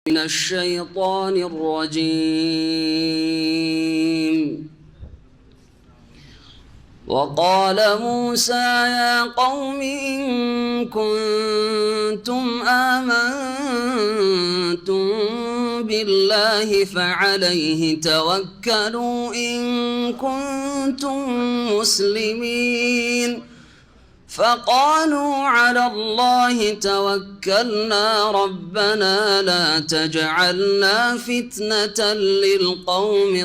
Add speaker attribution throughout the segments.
Speaker 1: من الشيطان الرجيم. وقال موسى يا قوم إن كنتم آمنتم بالله فعليه توكلوا إن كنتم مسلمين. فقالوا على الله توكلنا ربنا لا تجعلنا فتنة للقوم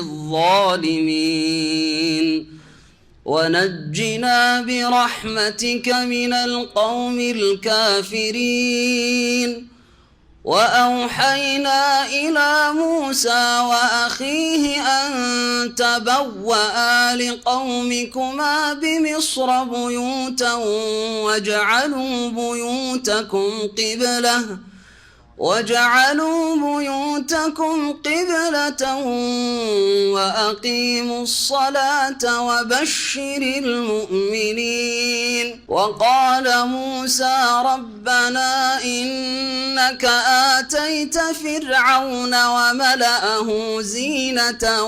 Speaker 1: الظالمين ونجنا برحمتك من القوم الكافرين. وأوحينا إلى موسى وأخيه أن تبوأ لقومكما بمصر بيوتا وجعلوا بيوتكم قبلة وأقيموا الصلاة وبشر المؤمنين. وقال موسى ربنا إنك آتيت فرعون وملأه زينة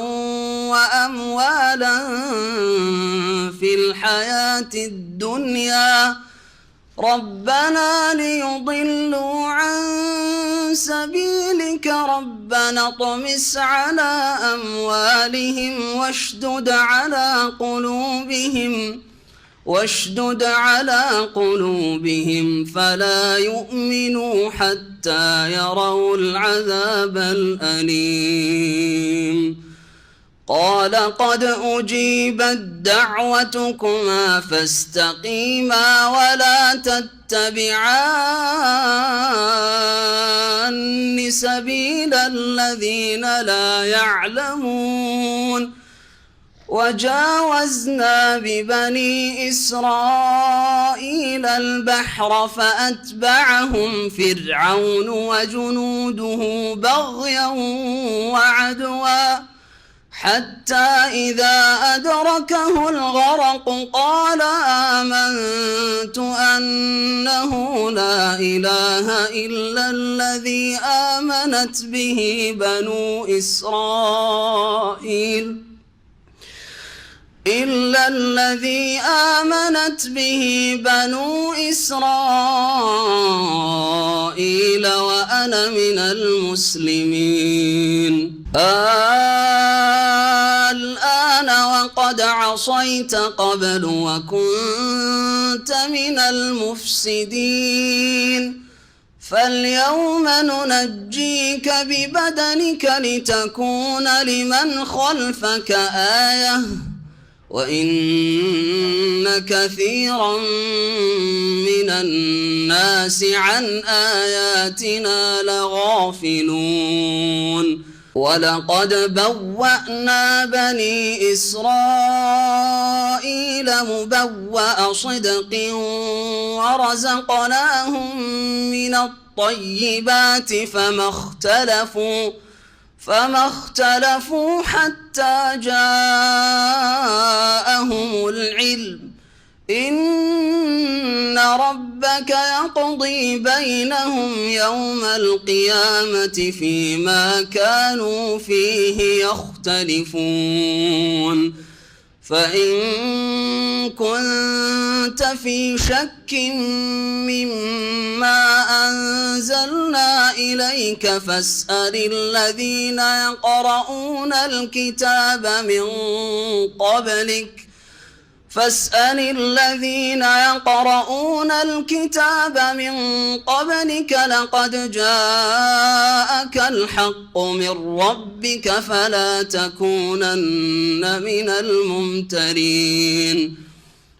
Speaker 1: وأموالا في الحياة الدنيا ربنا ليضلوا عن سبيلك ربنا اطمس على أموالهم واشدد على قلوبهم فلا يؤمنوا حتى يروا العذاب الأليم. قال قد أجيبت دعوتكما فاستقيما ولا تتبعان سبيل الذين لا يعلمون. وجاوزنا ببني إسرائيل البحر فأتبعهم فرعون وجنوده بغيا وعدوا حتى إذا أدركه الغرق قال آمنت أنه لا إله إلا الذي آمنت به بنو إسرائيل وأنا من المسلمين. الآن وقد عصيت قبل وكنت من المفسدين فاليوم ننجيك ببدنك لتكون لمن خلفك آية وإن كثيرا من الناس عن آياتنا لغافلون. ولقد بوأنا بني إسرائيل مبوأ صدق ورزقناهم من الطيبات فما اختلفوا حتى جاءهم العلم إن ربك يقضي بينهم يوم القيامة فيما كانوا فيه يختلفون. فإن كنت في شك مما أنزلنا إليك فاسأل الذين يقرؤون الكتاب من قبلك لقد جاءك الحق من ربك فلا تكونن من الممترين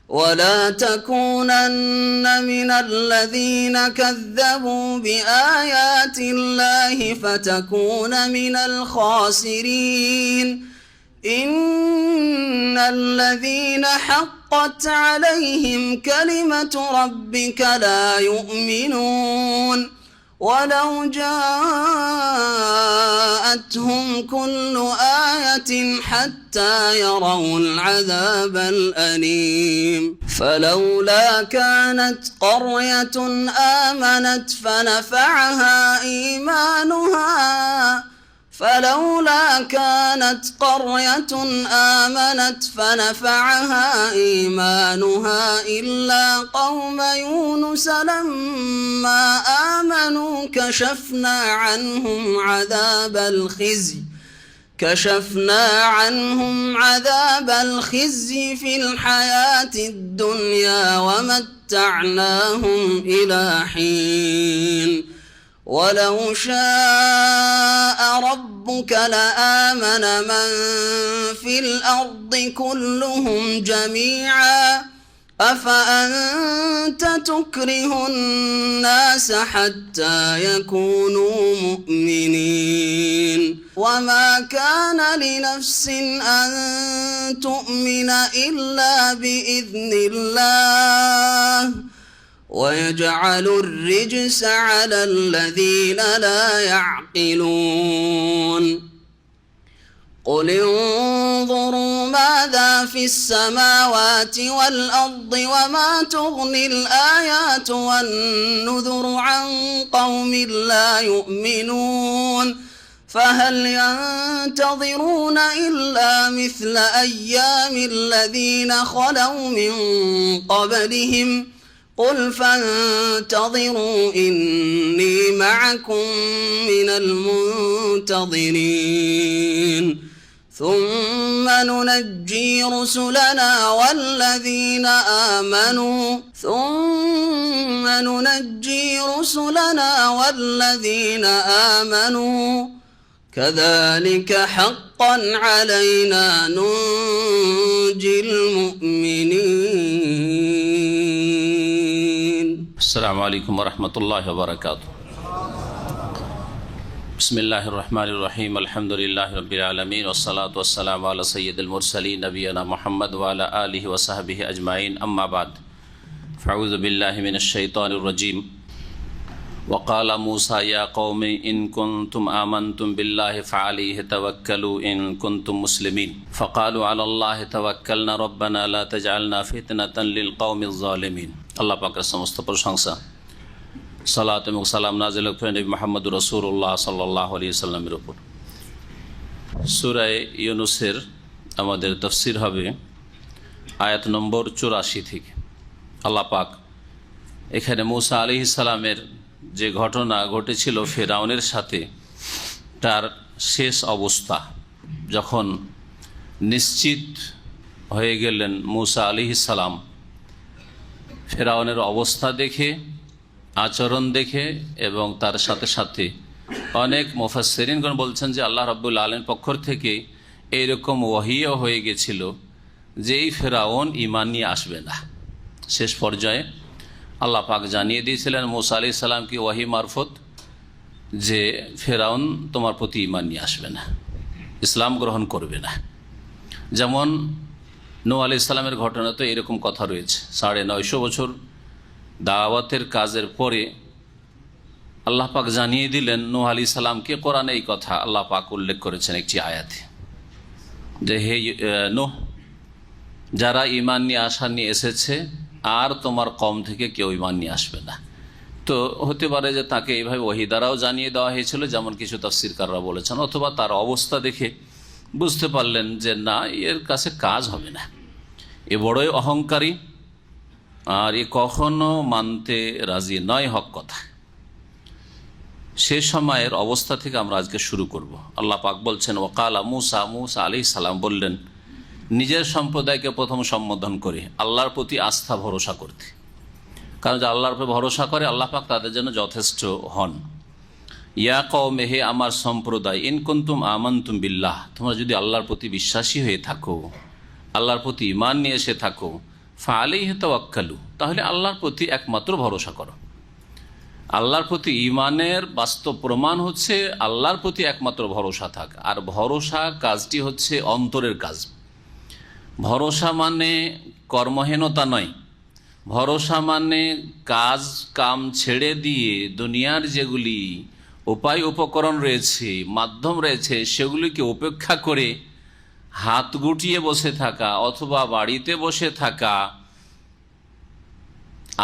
Speaker 1: ولا تكونن من الذين كذبوا بآيات الله فتكون من الخاسرين. إن الذين حقت عليهم كلمة ربك لا يؤمنون ولو جاءتهم كل آية حتى يروا العذاب الأليم. فلولا كانت قرية آمنت فنفعها إيمانها فلولا كانت قرية آمنت فنفعها إيمانها إلا قوم يونس لما آمنوا كشفنا عنهم عذاب الخزي في الحياة الدنيا ومتعناهم إلى حين ولو شاء ربك لآمن من في الأرض كلهم جميعا أفأنت تكره الناس حتى يكونوا مؤمنين وما كان لنفس أن تؤمن إلا بإذن الله ويجعل الرجس على الذين لا يعقلون قل انظروا ماذا في السماوات والأرض وما تغني الآيات والنذر عن قوم لا يؤمنون فهل ينتظرون إلا مثل أيام الذين خلوا من قبلهم قل فانتظروا إني معكم من المنتظرين ثم ننجي رسلنا والذين آمنوا كذلك حقا علينا ننجي المؤمنين.
Speaker 2: السلام عليكم ورحمة الله وبركاته. بسم الله الرحمن الرحيم الحمد لله رب العالمين والصلاة والسلام على سيد المرسلين نبينا محمد وعلى آله وصحبه أجمعين أما بعد فأعوذ بالله من الشيطان الرجيم وقال موسى يا قوم إن كنتم آمنتم بالله فعليه توكلوا إن كنتم مسلمين فقالوا على الله توكلنا ربنا لا تجعلنا فتنة للقوم الظالمين. الله পাকের সমস্ত প্রশংসা, সালাত এবং সালাম নাযিল হোক নবী মুহাম্মদ রাসূলুল্লাহ সাল্লাল্লাহু আলাইহি সাল্লামের উপর। সূরা ইউনূসের আমাদের তাফসীর হবে আয়াত নম্বর 84 থেকে। আল্লাহ পাক এখানে মূসা আলাইহিস সালামের যে ঘটনা ঘটেছিল ফেরাউনের সাথে, তার শেষ অবস্থা যখন নিশ্চিত হয়ে গেলেন মূসা আলাইহিস সালাম, ফেরাউনের অবস্থা দেখে, আচরণ দেখে এবং তার সাথে সাথে অনেক মুফাসসিরিনগণ বলছেন যে আল্লাহ রাব্বুল আলামিন পক্ষ থেকে এইরকম ওহীও হয়ে গেছিল যে এই ফেরাউন ঈমান নিয়ে আসবে না। শেষ পর্যায়ে আল্লাহ পাক জানিয়ে দিয়েছিলেন মূসা আলাইহিস সালামকে ওহী মারফত যে ফেরাউন তোমার প্রতি ঈমান নিয়ে আসবে না, ইসলাম গ্রহণ করবে না। যেমন নূহ আলাইহিস সালামের ঘটনা তো এরকম কথা রয়েছে। 950 বছর দাওয়াতের কাজের পরে আল্লাহ পাক জানিয়ে দিলেন নূহ আলাইহিস সালামকে। কোরআনে এই কথা আল্লাহ পাক উল্লেখ করেছেন একটি আয়াতে যে হে নূহ, যারা ঈমান নিয়ে আশা নিয়ে এসেছে আর তোমার কওম থেকে কেউ ঈমান নিয়ে আসবে না। তো হতে পারে যে তাকে এইভাবে ওহী দ্বারাও জানিয়ে দেওয়া হয়েছিল, যেমন কিছু তাফসীরকাররা বলেছেন, অথবা তার অবস্থা দেখে বুঝতে পারলেন যে না, এর কাছে কাজ হবে না, এ বড়ই অহংকারী আর এ কখনো মানতে রাজি নয় হক কথা। সে সময়ের অবস্থা থেকে আমরা আজকে শুরু করব। আল্লাহ পাক বলছেন ওয়াকালা মূসা, মূসা আলাইহিস সালাম বললেন নিজের সম্প্রদায়কে প্রথম সম্বোধন করে আল্লাহর প্রতি আস্থা ভরসা করতে, কারণ যে আল্লাহর উপর ভরসা করে আল্লাহ পাক তাদের জন্য যথেষ্ট হন। ইয়া কওম, হে আমার সম্প্রদায়, ইন কুনতুম আমানতুম বিল্লাহ, তোমরা যদি আল্লাহর প্রতি বিশ্বাসী হয়ে থাকো, আল্লাহর প্রতি ঈমান নিয়ে এসে থাকো, ফাআলাইহি তাওয়াক্কালু, তাহলে আল্লাহর প্রতি একমাত্র ভরসা করো। আল্লাহর প্রতি ঈমানের বাস্তব প্রমাণ হচ্ছে আল্লাহর প্রতি একমাত্র ভরসা থাক। আর ভরসা কাজটি হচ্ছে অন্তরের কাজ। ভরসা মানে কর্মহীনতা নয়, ভরসা মানে কাজ কাম ছেড়ে দিয়ে দুনিয়ার যেগুলি উপায় উপকরণ রয়েছে, মাধ্যম রয়েছে, সেগুলিকে উপেক্ষা করে হাত গুটিয়ে বসে থাকা অথবা বাড়িতে বসে থাকা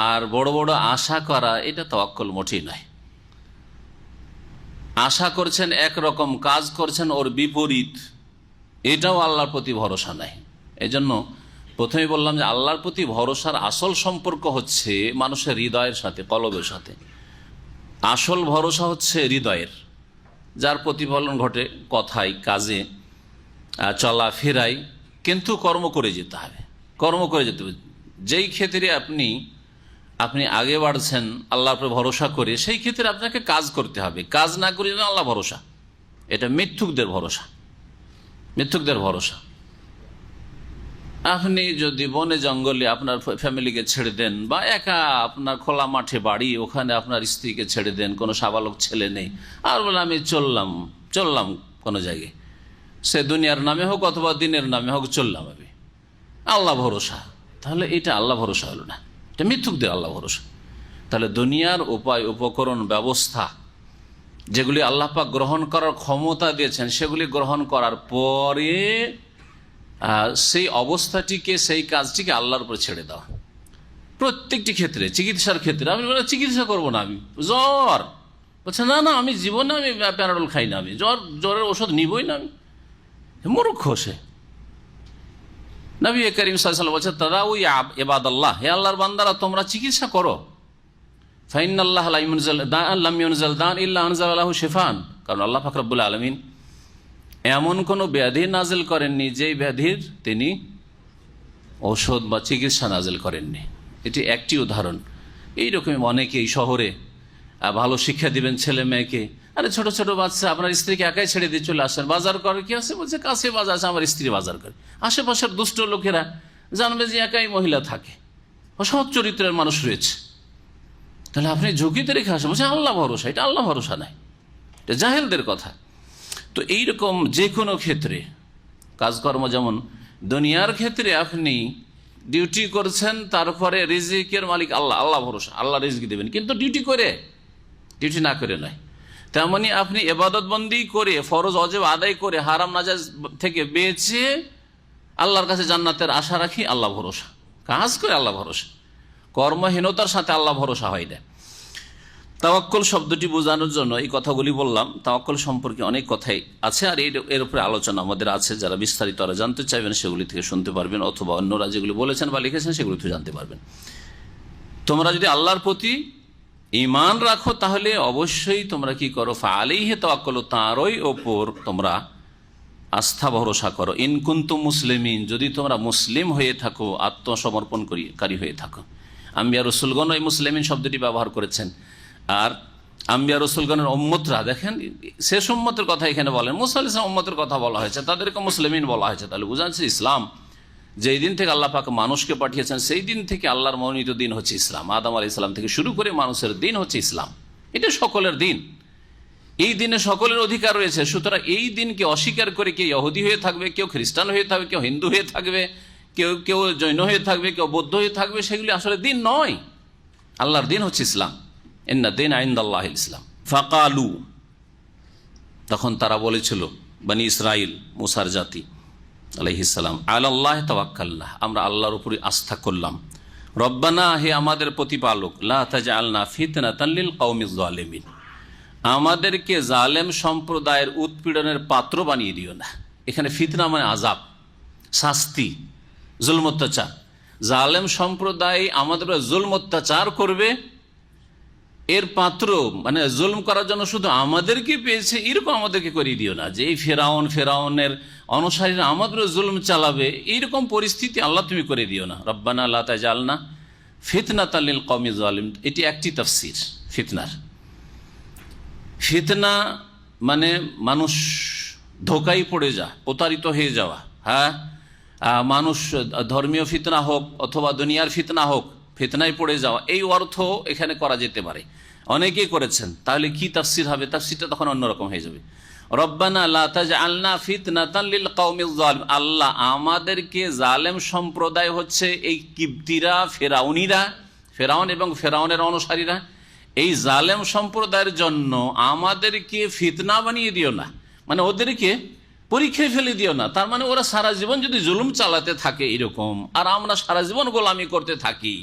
Speaker 2: আর বড় বড় আশা করা, এটা তাওয়াক্কুল মোটেই নয়। আশা করছেন একরকম, কাজ করছেন ওর বিপরীত, এটাও আল্লাহর প্রতি ভরসা নাই। এই জন্য প্রথমে বললাম যে আল্লাহর প্রতি ভরসার আসল সম্পর্ক হচ্ছে মানুষের হৃদয়ের সাথে, কলবের সাথে। আসল ভরসা হচ্ছে হৃদয়ের, যার প্রতিফলন ঘটে কথায়, কাজে, চলা ফেরাই, কিন্তু কর্ম করে যেতে হবে, কর্ম করে যেতে হবে। যেই ক্ষেত্রে আপনি আগে বাড়ছেন আল্লাহর উপর ভরসা করে, সেই ক্ষেত্রে আপনাকে কাজ করতে হবে। কাজ না করে যেন আল্লাহ ভরসা, এটা মিথ্যুকদের ভরসা, মিথ্যুকদের ভরসা। আপনি যদি বনে জঙ্গলে আপনার ফ্যামিলিকে ছেড়ে দেন, বা একা আপনার খোলা মাঠে বাড়ি, ওখানে আপনার স্ত্রীকে ছেড়ে দেন, কোনো সাবালক ছেলে নেই, আর বলে আমি চললাম কোনো জায়গায়, সে দুনিয়ার নামে হোক অথবা দিনের নামে হোক, চললাম আমি, আল্লাহ ভরসা, তাহলে এটা আল্লাহ ভরসা হলো না, এটা মিথ্যুকদের আল্লাহ ভরসা। তাহলে দুনিয়ার উপায় উপকরণ ব্যবস্থা যেগুলি আল্লাহ পাক গ্রহণ করার ক্ষমতা দিয়েছেন, সেগুলি গ্রহণ করার পরে সেই অবস্থাটিকে, সেই কাজটিকে আল্লাহর উপর ছেড়ে দেওয়া। প্রত্যেকটি ক্ষেত্রে, চিকিৎসার ক্ষেত্রে আপনি বলেন চিকিৎসা করবো না, আমি জ্বর বলছে না আমি জীবনে আমি প্যারাডল খাই না, আমি জ্বরের ওষুধ নিবই না, আমি মূর্খ সে। নবী করিম সাল্লাল্লাহু আলাইহি ওয়াসাল্লাম বলছে তাদাউ ইয়া ইবাদাল্লাহ, হে আল্লাহর বান্দারা তোমরা চিকিৎসা করো। ফাইনাল্লাহ লাম ইউনজিল দান ইল্লা আনজালা লাহু শিফান, কারণ আল্লাহ পাক রব্বুল আলামিন এমন কোনো ব্যাধি নাজিল করেননি যেই ব্যাধির তিনি ঔষধ বা চিকিৎসা নাজিল করেননি। এটি একটি উদাহরণ। এইরকমই অনেকেই শহরে ভালো শিক্ষা দিবেন ছেলে মেয়েকে, আরে ছোট ছোট বাচ্চা আপনার স্ত্রীকে একাই ছেড়ে দিয়ে চলে আসেন, বাজার করে কি আছে, বলছে কাছে বাজার আছে, আমার স্ত্রী বাজার করে। আশেপাশের দুষ্ট লোকেরা জানবে যে একাই মহিলা থাকে, অসৎ চরিত্রের মানুষ রয়েছে, তাহলে আপনি ঝুঁকিতে রেখে আসেন, বলছে আল্লাহ ভরসা, এটা আল্লাহ ভরসা নাই, এটা জাহেলদের কথা। তো এইরকম যে কোনো ক্ষেত্রে কাজকর্ম, যেমন দুনিয়ার ক্ষেত্রে আপনি ডিউটি করছেন, তারপরে রিজিকের মালিক আল্লাহ, আল্লাহ ভরসা, আল্লাহ রিজিক দেবেন, কিন্তু ডিউটি না করে নয়। তেমনি আপনি ইবাদত বন্দি করে, ফরজ অজেব আদায় করে, হারাম নাজায়েজ থেকে বেঁচে আল্লাহর কাছে জান্নাতের আশা রাখি, আল্লাহ ভরসা, কাজ করে আল্লাহ ভরসা। কর্মহীনতার সাথে আল্লাহ ভরসা হয় না। তাওয়াক্কুল শব্দটি বোঝানোর জন্য এই কথাগুলি বললাম। তাওয়াক্কুল সম্পর্কে অনেক কথাই আছে, আর এর উপরে আলোচনা আমাদের আছে। যারা বিস্তারিত আরো জানতে চাইবেন সেগুলি থেকে শুনতে পারবেন, অথবা অন্যরা যেগুলি বলেছেন বা লিখেছেন সেগুলি থেকে জানতে পারবেন। তোমরা যদি আল্লাহর প্রতি ঈমান রাখো, তাহলে অবশ্যই তোমরা কি করো, ফাআলাইহি তাওয়াক্কুলু, তারই ওপর তোমরা আস্থা ভরসা করো। ইন কুনতুম মুসলিমিন, যদি তোমরা মুসলিম হয়ে থাকো, আত্মসমর্পণকারী হয়ে থাকো। আম্বিয়া রসুলগণ এই মুসলিমিন শব্দটি ব্যবহার করেছেন। আর আম্বিয়া রসুলগণের উম্মতরা, দেখেন শেষ উম্মতের কথা এখানে বলেন, মুসা আলাইহিস সালাম উম্মতের কথা বলা হয়েছে, তাদেরকে মুসলিমিন বলা হয়েছে। তাহলে বোঝা যাচ্ছে ইসলাম যেই দিন থেকে আল্লাহ পাক মানুষকে পাঠিয়েছেন, সেই দিন থেকে আল্লাহর মনোনীত দিন হচ্ছে ইসলাম। আদম আলাইহিস সালাম থেকে শুরু করে মানুষের দিন হচ্ছে ইসলাম, এটা সকলের দিন। এই দিনে সকলের অধিকার রয়েছে। সুতরাং এই দিনকে অস্বীকার করে কেউ ইহুদি হয়ে থাকবে, কেউ খ্রিস্টান হয়ে থাকবে, কেউ হিন্দু হয়ে থাকবে, কেউ জৈন হয়ে থাকবে, কেউ বৌদ্ধ হয়ে থাকবে, সেগুলি আসলে দিন নয়। আল্লাহর দিন হচ্ছে ইসলাম। ইন্না দীনা ইনদাল্লাহিল ইসলাম। ফাকালু, তখন তারা বলেছিল, বনি ইসরাইল, মুসার জাতি আলাইহিস সালাম, আলাল্লাহ তাওয়াক্কালনা, আমরা আল্লাহর উপরে আস্থা করলাম। রব্বানা, হে আমাদের প্রতিপালক, লা তাজআলনা ফিতনাতাল লিল কওমিজ জালিমিন, আমাদেরকে জালেম সম্প্রদায়ের উৎপীড়নের পাত্র বানিয়ে দিও না। এখানে ফিতনা মানে আযাব, শাস্তি, জুলম অত্যাচার। জালেম সম্প্রদায় আমাদের জুলম অত্যাচার করবে, এর পাত্র মানে জুলম করার জন্য শুধু আমাদেরকে পেয়েছে, এরকম আমাদেরকে করিয়ে দিও না, যে এই ফেরাউনের অনুসারীরা আমাদের জুলম চালাবে, এইরকম পরিস্থিতি আল্লাহ তুমি করে দিও না। রব্বানা লা তাজআলনা ফিতনাতাল লিল কওমিজ জালিমিন, এটি একটি তাফসীর ফিতনার। ফিতনা মানে মানুষ ধোকায় পড়ে যায়, প্রতারিত হয়ে যাওয়া। হ্যাঁ, মানুষ ধর্মীয় ফিতনা হোক অথবা দুনিয়ার ফিতনা হোক, ফিতনায় পড়ে যাওয়া, এই অর্থ এখানে করা যেতে পারে, অনেকেই করেছেন। তাহলে কি তাফসীর হবে? তাফসীরটা তখন অন্যরকম হয়ে যাবে। রব্বানা লা তাজআলনা ফিতনাতাল লিল কওমিজ জালিমিন, আল্লাহ আমাদেরকে জালেম সম্প্রদায় হচ্ছে এই কিবতীরা, ফেরাউন এবং ফেরাউনের অনুসারীরা, এই জালেম সম্প্রদায়ের জন্য আমাদেরকে ফিতনা বানিয়ে দিও না, মানে ওদেরকে পরীক্ষায় ফেলে দিও না। তার মানে ওরা সারা জীবন যদি জুলুম চালাতে থাকে এরকম, আর আমরা সারা জীবন গোলামি করতে থাকি,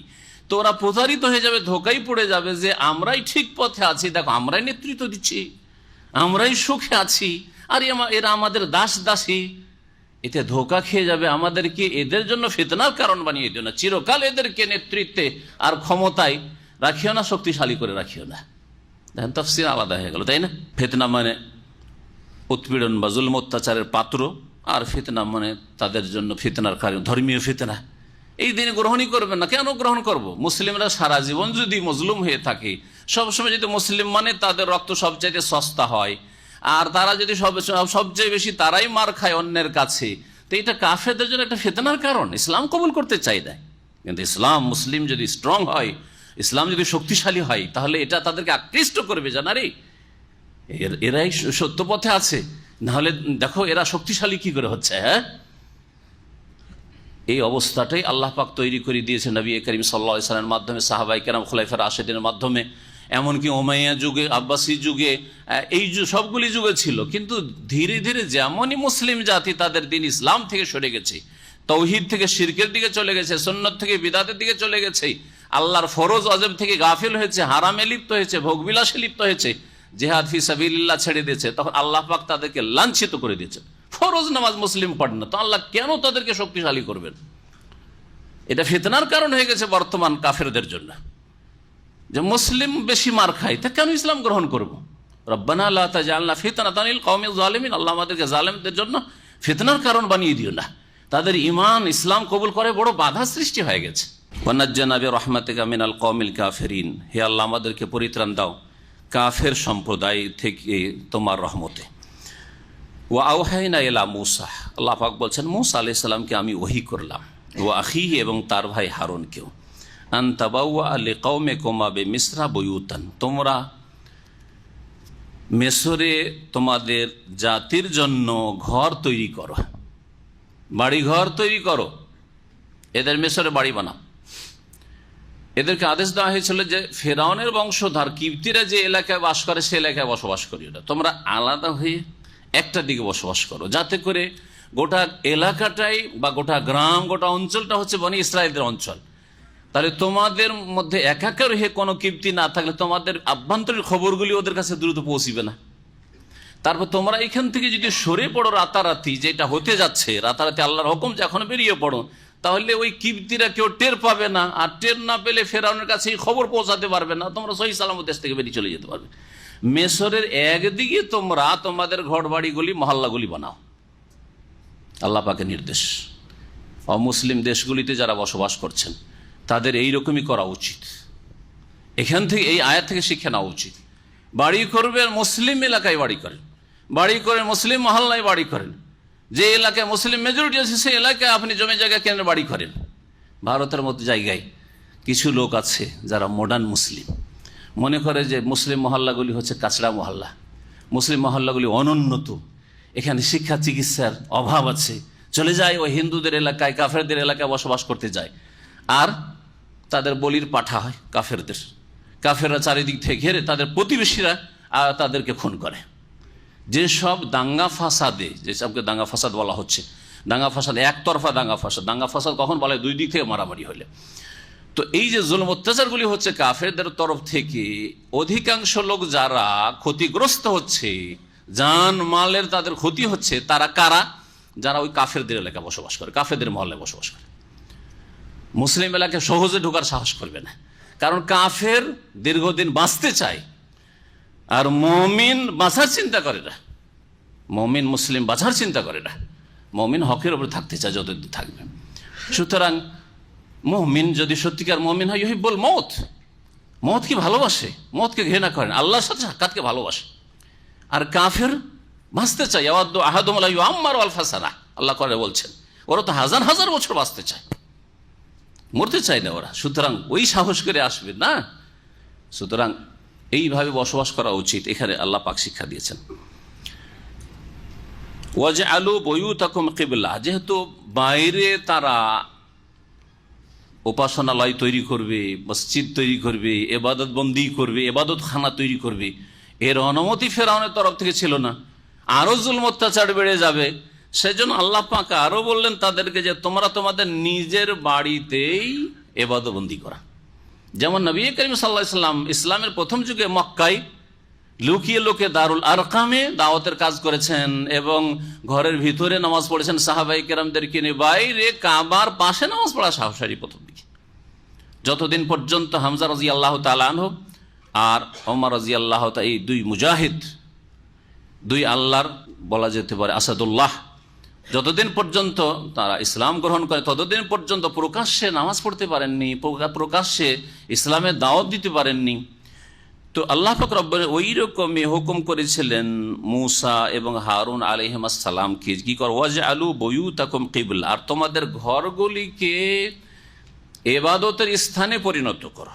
Speaker 2: তো ওরা প্রতারিত হয়ে যাবে, ধোকায় পড়ে যাবে যে আমরাই ঠিক পথে আছি, দেখো আমরাই নেতৃত্ব দিচ্ছি, আমরাই সুখে আছি, আর এরা আমাদের দাস দাসী। এতে ধোকা খেয়ে যাবে, আমাদেরকে এদের জন্য ফিতনার কারণ বানিয়ে দিও না। চিরকাল এদেরকে নেতৃত্বে আর ক্ষমতায় রাখিও না, শক্তিশালী করে রাখিও না। দেখেন তাফসীর আলাদা হয়ে গেল, তাই না? ফিতনা মানে উৎপীড়ন বা জুলম অত্যাচারের পাত্র, আর ফিতনা মানে তাদের জন্য ফিতনার কারণ, ধর্মীয় ফিতনা। এই দিনে গ্রহণই করবেন না। কেন গ্রহণ করব? মুসলিমরা সারা জীবন যদি মজলুম হয়ে থাকে, সবসময় যদি মুসলিম মানে তাদের রক্ত সবচাইতে সস্তা হয়, আর তারা যদি সবচেয়ে বেশি তারাই মার খায় অন্যের কাছে, তো এটা কাফেরদের জন্য একটা ফিতনার কারণ। ইসলাম কবুল করতে চাই না, কিন্তু ইসলাম মুসলিম যদি স্ট্রং হয়, ইসলাম যদি শক্তিশালী হয়, তাহলে এটা তাদেরকে আকৃষ্ট করবে, জানারে এরাই সত্য পথে আছে। নাহলে দেখো এরা শক্তিশালী কি করে হচ্ছে। হ্যাঁ, এই অবস্থাটাই আল্লাহ পাক তৈরি করে দিয়েছে নবী করিম সাল্লাল্লাহু আলাইহি ওয়াসাল্লামের মাধ্যমে, সাহাবায়ে কেরাম, খুলাফায়ে রাশিদিনের মাধ্যমে, এমনকি উমাইয়া যুগে, আব্বাসী যুগে, এই সবগুলি যুগে ছিল। কিন্তু ধীরে ধীরে যেমনই মুসলিম জাতি তাদের দিন ইসলাম থেকে সরে গেছে, তাওহীদ থেকে শিরকের দিকে চলে গেছে, সুন্নাত থেকে বিদআতের দিকে চলে গেছে, আল্লাহর ফরজ ওয়াজিব থেকে গাফিল হয়েছে, হারামে লিপ্ত হয়েছে, ভোগবিলাসে লিপ্ত হয়েছে, জিহাদ ফি সাবিলিল্লাহ ছেড়ে দিয়েছে, তখন আল্লাহ পাক তাদেরকে লাঞ্ছিত করে দিয়েছে। ফরজ নামাজ মুসলিম পড়ে না, তো আল্লাহ কেন তাদেরকে শক্তিশালী করবেন? এটা ফিতনার কারণ হয়ে গেছে বর্তমান কাফেরদের জন্য, যে মুসলিম বেশি মার খায়, তা কেন ইসলাম গ্রহণ করব? রব্বানা লা তাজআলনা ফিতনাতান লিল কওমিজ জালিমিন, আল্লাহ আমাদেরকে জালেমদের জন্য ফিতনার কারণ বানিয়ে দিও না। তাদের ঈমান ইসলাম কবুল করে বড় বাধা সৃষ্টি হয়ে গেছে। ওয়ানাজ্জানা বিরহমাতিকা মিনাল কওমিল কাফিরিন, হে আল্লাহ আমাদেরকে পরিত্রাণ দাও কাফের সম্প্রদায় থেকে তোমার রহমতে। ওয়া আওহাইনা ইলা মূসা, আল্লাহ পাক বলছেন মূসা আলাইহিস সালামকে আমি ওহী করলাম, ওয়া আখিহি এবং তার ভাই হারুনকেও, আন তাবাওয়া লিকাওমিকুমা বিমিসরা বুয়ুতান, তোমরা মিসরে তোমাদের জাতির জন্য ঘর তৈরি করো, বাড়ি ঘর তৈরি করো, এদের মিসরে বাড়ি বানাও। এদেরকে আদেশ দেওয়া হয়েছিল যে ফেরাউনের বংশধর কিপ্তিরা যে এলাকায় বাস করে সে এলাকায় বসবাস করিও না, তোমরা আলাদা হয়ে একটা দিকে বসবাস করো, যাতে করে গোটা এলাকাটাই বা গোটা গ্রাম, গোটা অঞ্চলটা হচ্ছে বনি ইসরায়েলদের অঞ্চল। তাহলে তোমাদের মধ্যে একাকার হয়ে কোনো কিপ্তি না থাকলে তোমাদের আভ্যন্তরীণ খবরগুলি ওদের কাছে দ্রুত পৌঁছিবে না। তারপর তোমরা এখান থেকে যদি সরে পড়ো রাতারাতি, যেটা হতে যাচ্ছে, রাতারাতি আল্লাহর হুকুম যে এখন বেরিয়ে পড়ো, তাহলে ওই কিপ্তিরা কেউ টের পাবে না, আর টের না পেলে ফেরাউনের কাছে এই খবর পৌঁছাতে পারবে না, তোমরা সহি সালামত দেশ থেকে বেরিয়ে চলে যেতে পারবে। মিসরের একদিকে তোমরা তোমাদের ঘর বাড়িগুলি, মহল্লাগুলি বানাও, আল্লাহ পাকের নির্দেশ। অমুসলিম দেশগুলিতে যারা বসবাস করছেন তাদের এইরকমই করা উচিত। এখান থেকে, এই আয়াত থেকে শিক্ষা নেওয়া উচিত। বাড়ি করবেন মুসলিম এলাকায় বাড়ি করেন, বাড়ি করেন মুসলিম মহল্লায় বাড়ি করেন, যে এলাকায় মুসলিম মেজরিটি আছে সেই এলাকায় আপনি জমি জায়গা কেন্দ্রে বাড়ি করেন। ভারতের মতো জায়গায় কিছু লোক আছে যারা মডার্ন মুসলিম, মনে করে যে মুসলিম মহল্লাগুলি হচ্ছে কাচড়া মহল্লা, মুসলিম মহল্লাগুলি অনুন্নত, এখানে শিক্ষা চিকিৎসার অভাব আছে, চলে যায় ওই হিন্দুদের এলাকায়, কাফেরদের এলাকায় বসবাস করতে যায়, আর তাদের বলির পাঠা হয় কাফেরদের। কাফেররা চারিদিক থেকে ঘেরে, তাদের প্রতিবেশীরা তাদেরকে খুন করে। যেসব দাঙ্গা ফাসাদে, যেসবকে দাঙ্গা ফাসাদ বলা হচ্ছে, দাঙ্গা ফাসাদ একতরফা দাঙ্গা ফাসাদ, দাঙ্গা ফাসাদ কখন বলে দুই দিক থেকে মারামারি হলে। তো এই যে জুলম অত্যাচারগুলি হচ্ছে কাফেরদের তরফ থেকে, অধিকাংশ লোক যারা ক্ষতিগ্রস্ত হচ্ছে, জান মালের তাদের ক্ষতি হচ্ছে, তারা কারা? যারা ওই কাফেরদের এলাকায় বসবাস করে, কাফেরদের মহল্লায় বসবাস করে। মুসলিম এলাকায় সহজে ঢোকার সাহস করবে না, কারণ কাফের দীর্ঘদিন বাঁচতে চায়, আর মমিন বাঁচার চিন্তা করে না। মমিন মুসলিম বাঁচার চিন্তা করে না, মমিন হকের উপর থাকতে চায়, যতদিন থাকবে। সুতরাং মমিন যদি সত্যিকার মমিন হয়, ইউহিব্বুল মৌত, মৌতকে ভালোবাসে, মৌতকে ঘৃণা করেন, আল্লাহর সাথে সাক্ষাৎকে ভালোবাসে। আর কাফের বাঁচতে চায়, ইয়াওয়াদ্দু আহাদুহুম লা ইউআম্মারু আলফা সানা, আল্লাহ করে বলছেন, ওরা তো হাজার হাজার বছর বাঁচতে চায়, মরতে চায় না ওরা। সুতরাং ওই সাহস করে আসবে না। সুতরাং এইভাবে বসবাস করা উচিত, এখানে আল্লাহ পাক শিক্ষা দিয়েছেন। ওয়াজআলু বুয়ুতাকুম কিবলা, যেহেতু বাইরে তারা উপাসনালয় তৈরি করবে, মসজিদ তৈরি করবে, এবাদত বন্দি করবে, এবাদত খানা তৈরি করবে, এর অনুমতি ফেরাউনের তরফ থেকে ছিল না, আরো জুলম অত্যাচার বেড়ে যাবে। সেজন্য আল্লাহ পাক আরো বললেন তাদেরকে যে তোমরা তোমাদের নিজের বাড়িতেই এবাদত বন্দি করা। যেমন নবী করিম সাল্লাল্লাহু আলাইহি ওয়াসাল্লাম ইসলামের প্রথম যুগে মক্কায় লুকিয়ে লোকে দারুল আরকামে দাওয়াতের কাজ করেছেন এবং ঘরের ভিতরে নামাজ পড়েছেন সাহাবাই কেরামদেরকে নিয়ে, বাইরে কাবার পাশে নামাজ পড়া সাহসারী প্রথম দিকে। যতদিন পর্যন্ত হামজা রাদিয়াল্লাহু তাআলা আনহু আর ওমর রাদিয়াল্লাহু তাআলা, এই দুই মুজাহিদ, দুই আল্লাহর বলা যেতে পারে আসাদুল্লাহ, যতদিন পর্যন্ত তারা ইসলাম গ্রহণ করে ততদিন পর্যন্ত প্রকাশ্যে নামাজ পড়তে পারেননি, প্রকাশ্যে ইসলামের দাওয়াত দিতে পারেননি। তো আল্লাহ পাক রব্বুল ওই রকমই হুকুম করেছিলেন মূসা এবং হারুন আলাইহিস সালামকে, কি কর, ওয়াজআলু বুয়ুতাকুম কিবলা, আর তোমাদের ঘরগুলিকে ইবাদতের স্থানে পরিণত করো,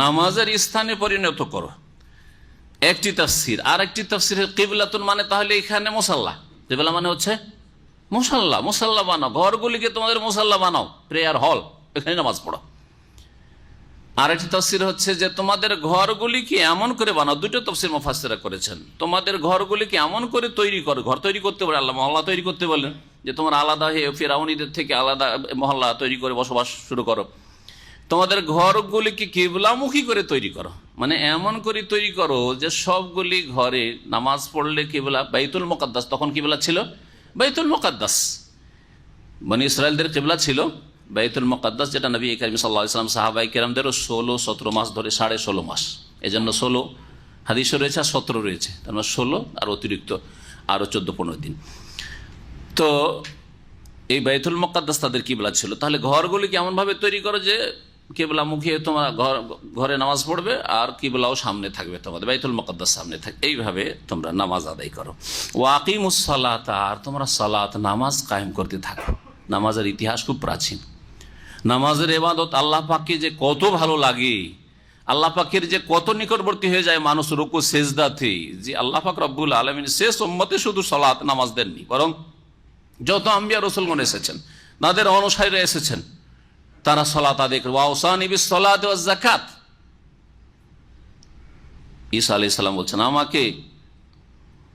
Speaker 2: নামাজের স্থানে পরিণত করো। একটি তাফসীর। আর একটি তাফসীর কিবলাতুন মানে তাহলে এখানে মুসাল্লা, কিবলা মানে হচ্ছে মুসাল্লা, মুসাল্লা বানাও, ঘরগুলিকে তোমাদের মুসাল্লা বানাও, প্রেয়ার হল, এখানে নামাজ পড়ো। আরেকটি তাফসীর হচ্ছে যে তোমাদের ঘরগুলিকে এমন করে বানাও। দুটো তাফসীর মুফাসসিররা করেছেন। তোমাদের ঘরগুলিকে এমন করে তৈরি করো, ঘর তৈরি করতে বলে আল্লাহ, মহল্লা তৈরি করতে বলেন, যে তোমার আলাদা হয়ে ফিরাউনীদের থেকে আলাদা মহল্লা তৈরি করে বসবাস শুরু করো। তোমাদের ঘরগুলিকে কিবলামুখী করে তৈরি করো, মানে এমন করে তৈরি করো যে সবগুলি ঘরে নামাজ পড়লে কিবলা বাইতুল মুকাদ্দাস, তখন কিবলা ছিল বাইতুল মুকাদ্দাস। বনি ইসরায়েলদের কিবলা ছিল বাইতুল মুকাদ্দাস, যেটা নবী করিম সাল্লাল্লাহু আলাইহি ওয়াসাল্লাম সাহাবায়ে কেরামদেরও 16-17 মাস ধরে, 16.5 মাস, এজন্য 16 হাদিসও রয়েছে আর 17 রয়েছে, তার মানে 16 আর অতিরিক্ত আরও 14-15 দিন। তো এই বাইতুল মুকাদ্দাস তাদের কিবলা ছিল। তাহলে ঘরগুলিকে এমনভাবে তৈরি করো যে কিবলামুখী তোমরা ঘরে নামাজ পড়বে আর কিবলাও সামনে থাকবে, তোমাদের বাইতুল মুকাদ্দাস সামনে থাকবে, এইভাবে তোমরা নামাজ আদায় করো। ওয়া আকিমুস সালাতা, আর তোমরা সালাত নামাজ কায়েম করতে থাকো। নামাজের ইতিহাস খুব প্রাচীন। নামাজের ইবাদত আল্লাহ পাককে যে কত ভালো লাগে, আল্লাহ পাকের যে কত নিকটবর্তী হয়ে যায় মানুষ রুকু সেজদাতে, যে আল্লাহ পাক রব্বুল আলামিন শেষ উম্মতে শুধু সালাত নামাজ দেননি, বরং যত আম্বিয়া রাসূলগণ এসেছেন, তাদের অনুসারীরা এসেছেন, তারা সালাত আদায় করে। ওয়াউসানি বিস সালাতি ওয়াজ যাকাত, ঈসা আলাইহিস সালাম বলছেন আমাকে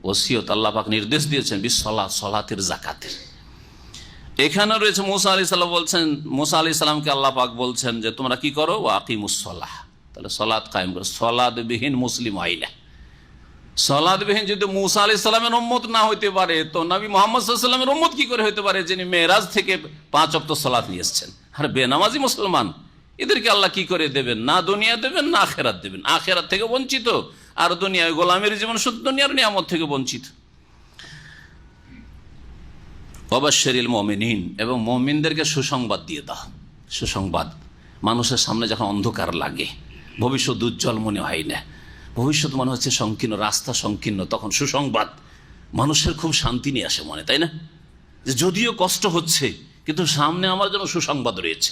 Speaker 2: ওসিয়ত আল্লাহ পাক নির্দেশ দিয়েছেন বিস সালাত, সালাতের যাকাতের। এখানে রয়েছে মুসা আলাইহিস সালাম বলছেন, মুসা আলাইহিস সালামকে আল্লাহ পাক বলছেন যে তোমরা কি করো, ওয়া আকিমুস সালাহ, তাহলে সালাত কায়েম করো। সালাত বিহীন মুসলিম আইলা, সালাত বিহীন যদি মুসা আলাইহিস সালামের উম্মত না হইতে পারে, তো নবী মুহাম্মদ সাল্লাল্লাহু আলাইহি ওয়াসাল্লামের উম্মত কি করে হইতে পারে, যিনি মেরাজ থেকে 5 ওয়াক্ত সালাত নিয়ে এসেছেন? আর বেনামাজি মুসলমান, এদেরকে আল্লাহ কি করে দেবেন? না দুনিয়া দেবেন না আখিরাত দেবেন, আখিরাত থেকে বঞ্চিত, আর দুনিয়ায় গোলামের জীবন, শুধু দুনিয়ার নিয়ামত থেকে বঞ্চিত। ওয়াবাশশিরিল মুমিনিন, এবং মুমিনদেরকে সুসংবাদ দিয়ে দাও। সুসংবাদ, মানুষের সামনে যখন অন্ধকার লাগে, ভবিষ্যৎ উজ্জ্বল মনে হয় না, ভবিষ্যৎ মনে হচ্ছে সংকীর্ণ, রাস্তা সংকীর্ণ, তখন সুসংবাদ মানুষের খুব শান্তি নিয়ে আসে মনে, তাই না? যে যদিও কষ্ট হচ্ছে কিন্তু সামনে আমার জন্য সুসংবাদ রয়েছে,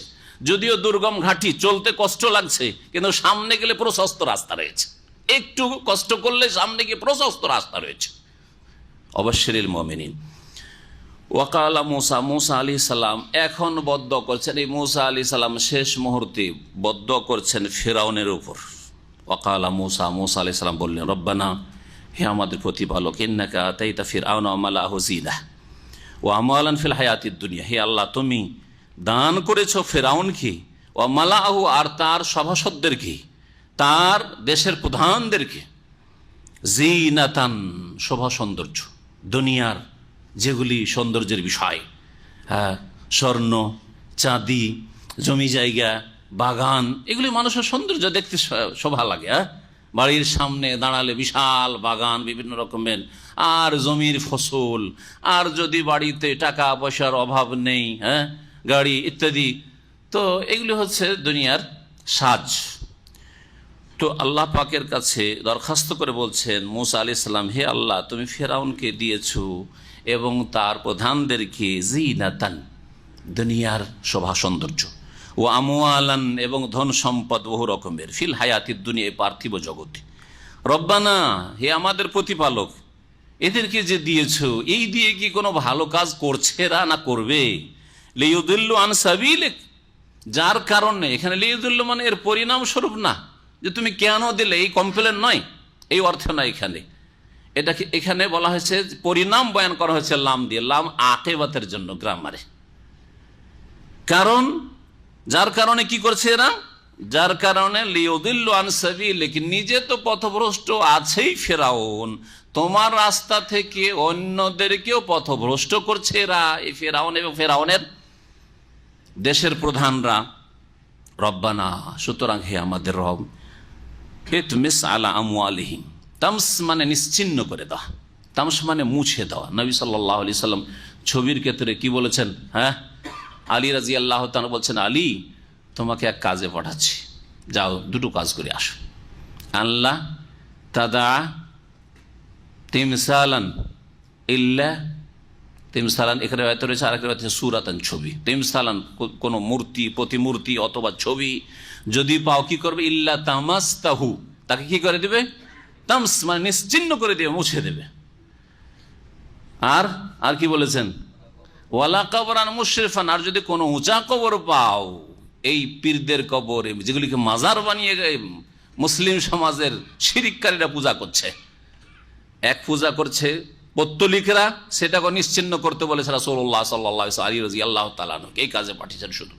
Speaker 2: যদিও দুর্গম ঘাটি, চলতে কষ্ট লাগছে, কিন্তু সামনে গেলে প্রশস্ত রাস্তা রয়েছে, একটু কষ্ট করলে সামনে গিয়ে প্রশস্ত রাস্তা রয়েছে। ওয়াবাশশিরিল মুমিনিন। ওয়াকালা মুসা, মুসা আলাইহিস সালাম এখন বদ্দ করছেন, এই মুসা আলাইহিস সালাম শেষ মুহূর্তে বদ্দ করছেন ফিরাউনের উপর। ওয়াকালা মুসা, মুসা আলাইহিস সালাম বললেন রব্বানা, হে আমাদের প্রতিপালক, ইন্নাকা আতাইতা ফিরআউনা ওয়া মালাহু যিনাহ ওয়া আমওয়ালান ফিল হায়াতিদ দুনিয়া, হে আল্লাহ তুমি দান করেছো ফিরআউনকে, ওয়া মালাহু আর তার সভাসদদেরকে, তার দেশের প্রধানদেরকে, যিনাতান শোভা সৌন্দর্য, দুনিয়ার যেগুলি সৌন্দর্যের বিষয়, হ্যাঁ, স্বর্ণ চাঁদি, জমি জায়গা, বাগান, এগুলি মানুষের সৌন্দর্য দেখতে শোভা লাগে। হ্যাঁ, বাড়ির সামনে দাঁড়ালে বিশাল বাগান বিভিন্ন রকমের, আর জমির ফসল, আর যদি বাড়িতে টাকা পয়সার অভাব নেই, হ্যাঁ, গাড়ি ইত্যাদি, তো এগুলি হচ্ছে দুনিয়ার সাজ। তো আল্লাহ পাকের কাছে দরখাস্ত করে বলছেন মুসা আলাইহিস সালাম, হে আল্লাহ তুমি ফিরআউনকে দিয়েছো এবং তার প্রধানদেরকে যিনাতান দুনিয়ার শোভা সৌন্দর্য, ও আমওয়ালান এবং ধন সম্পদ বহু রকমের, ফিল হায়াতিদ দুনিয়া, পার্থিব জগতে। রব্বানা, হে আমাদের প্রতিপালক, এদেরকে যে দিয়েছো, এই দিয়ে কি কোনো ভালো কাজ করছে এরা, না করবে? লিয়ুদিল্লু আন সাবিলিক, যার কারণে, এখানে লিয়ুদিল্লু মানে এর পরিণাম স্বরূপ না, যে তুমি কেন দিলে, এই কমপ্লেন নয়, এই অর্থ না। এখানে এটাকে এখানে বলা হয়েছে, পরিণাম বয়ান করা হয়েছে লাম দিয়ে, লাম আকিবাতের জন্য গ্রামারে। কারণ যার কারণে কি করছে এরা, যার কারণে লিউদিল্লু আন সাবিলিক, নিজে তো পথভ্রষ্ট আছেই ফেরাউন, তোমার রাস্তা থেকে অন্যদেরকেও পথভ্রষ্ট করছে এরা, এই ফেরাউন এবং ফেরাউনের দেশের প্রধানরা। রব্বানা, সুতরাং হে আমাদের রব, ইতমিস আলা আমওয়ালিহিম, তামস মানে নিশ্চিহ্ন করে দাও, তামস মানে মুছে দেওয়া। নবী সাল্লাল্লাহু আলাইহি সাল্লাম ছবির ক্ষেত্রে কি বলেছেন? হ্যাঁ, আলী রাদিয়াল্লাহু তাআলা বলছেন, আলী তোমাকে এক কাজে পাঠাচ্ছি, যাও দুটো কাজ করে আসো। আল্লাহ তাদা তিমসালান ইল্লা, তিমসালান এখানে হয়তো রয়েছে, আরেকটা হচ্ছে সুরাতান, ছবি। তিমসালান কোনো মূর্তি, প্রতিমূর্তি অথবা ছবি যদি পাও কি করবে? ইল্লা তামাস্তাহু, তাকে কি করে দিবে? তামস মানে নিশ্চিহ্ন করে দেবে, মুছে দেবে। আর আর কি বলেছেন? ওয়ালা কবরান মুশরিফান, আর যদি কোনো উঁচা কবর পাও, এই পীরদের কবর যেগুলিকে মাজার বানিয়ে মুসলিম সমাজের শিরিককারীরা পূজা করছে, এক পূজা করছে পত্তলিকরা, সেটাকে নিশ্চিহ্ন করতে বলেছে রাসূলুল্লাহ সাল্লাল্লাহু আলাইহি রাদিয়াল্লাহু তাআলা আনহু, এই কাজে পাঠিয়েছেন শুধু।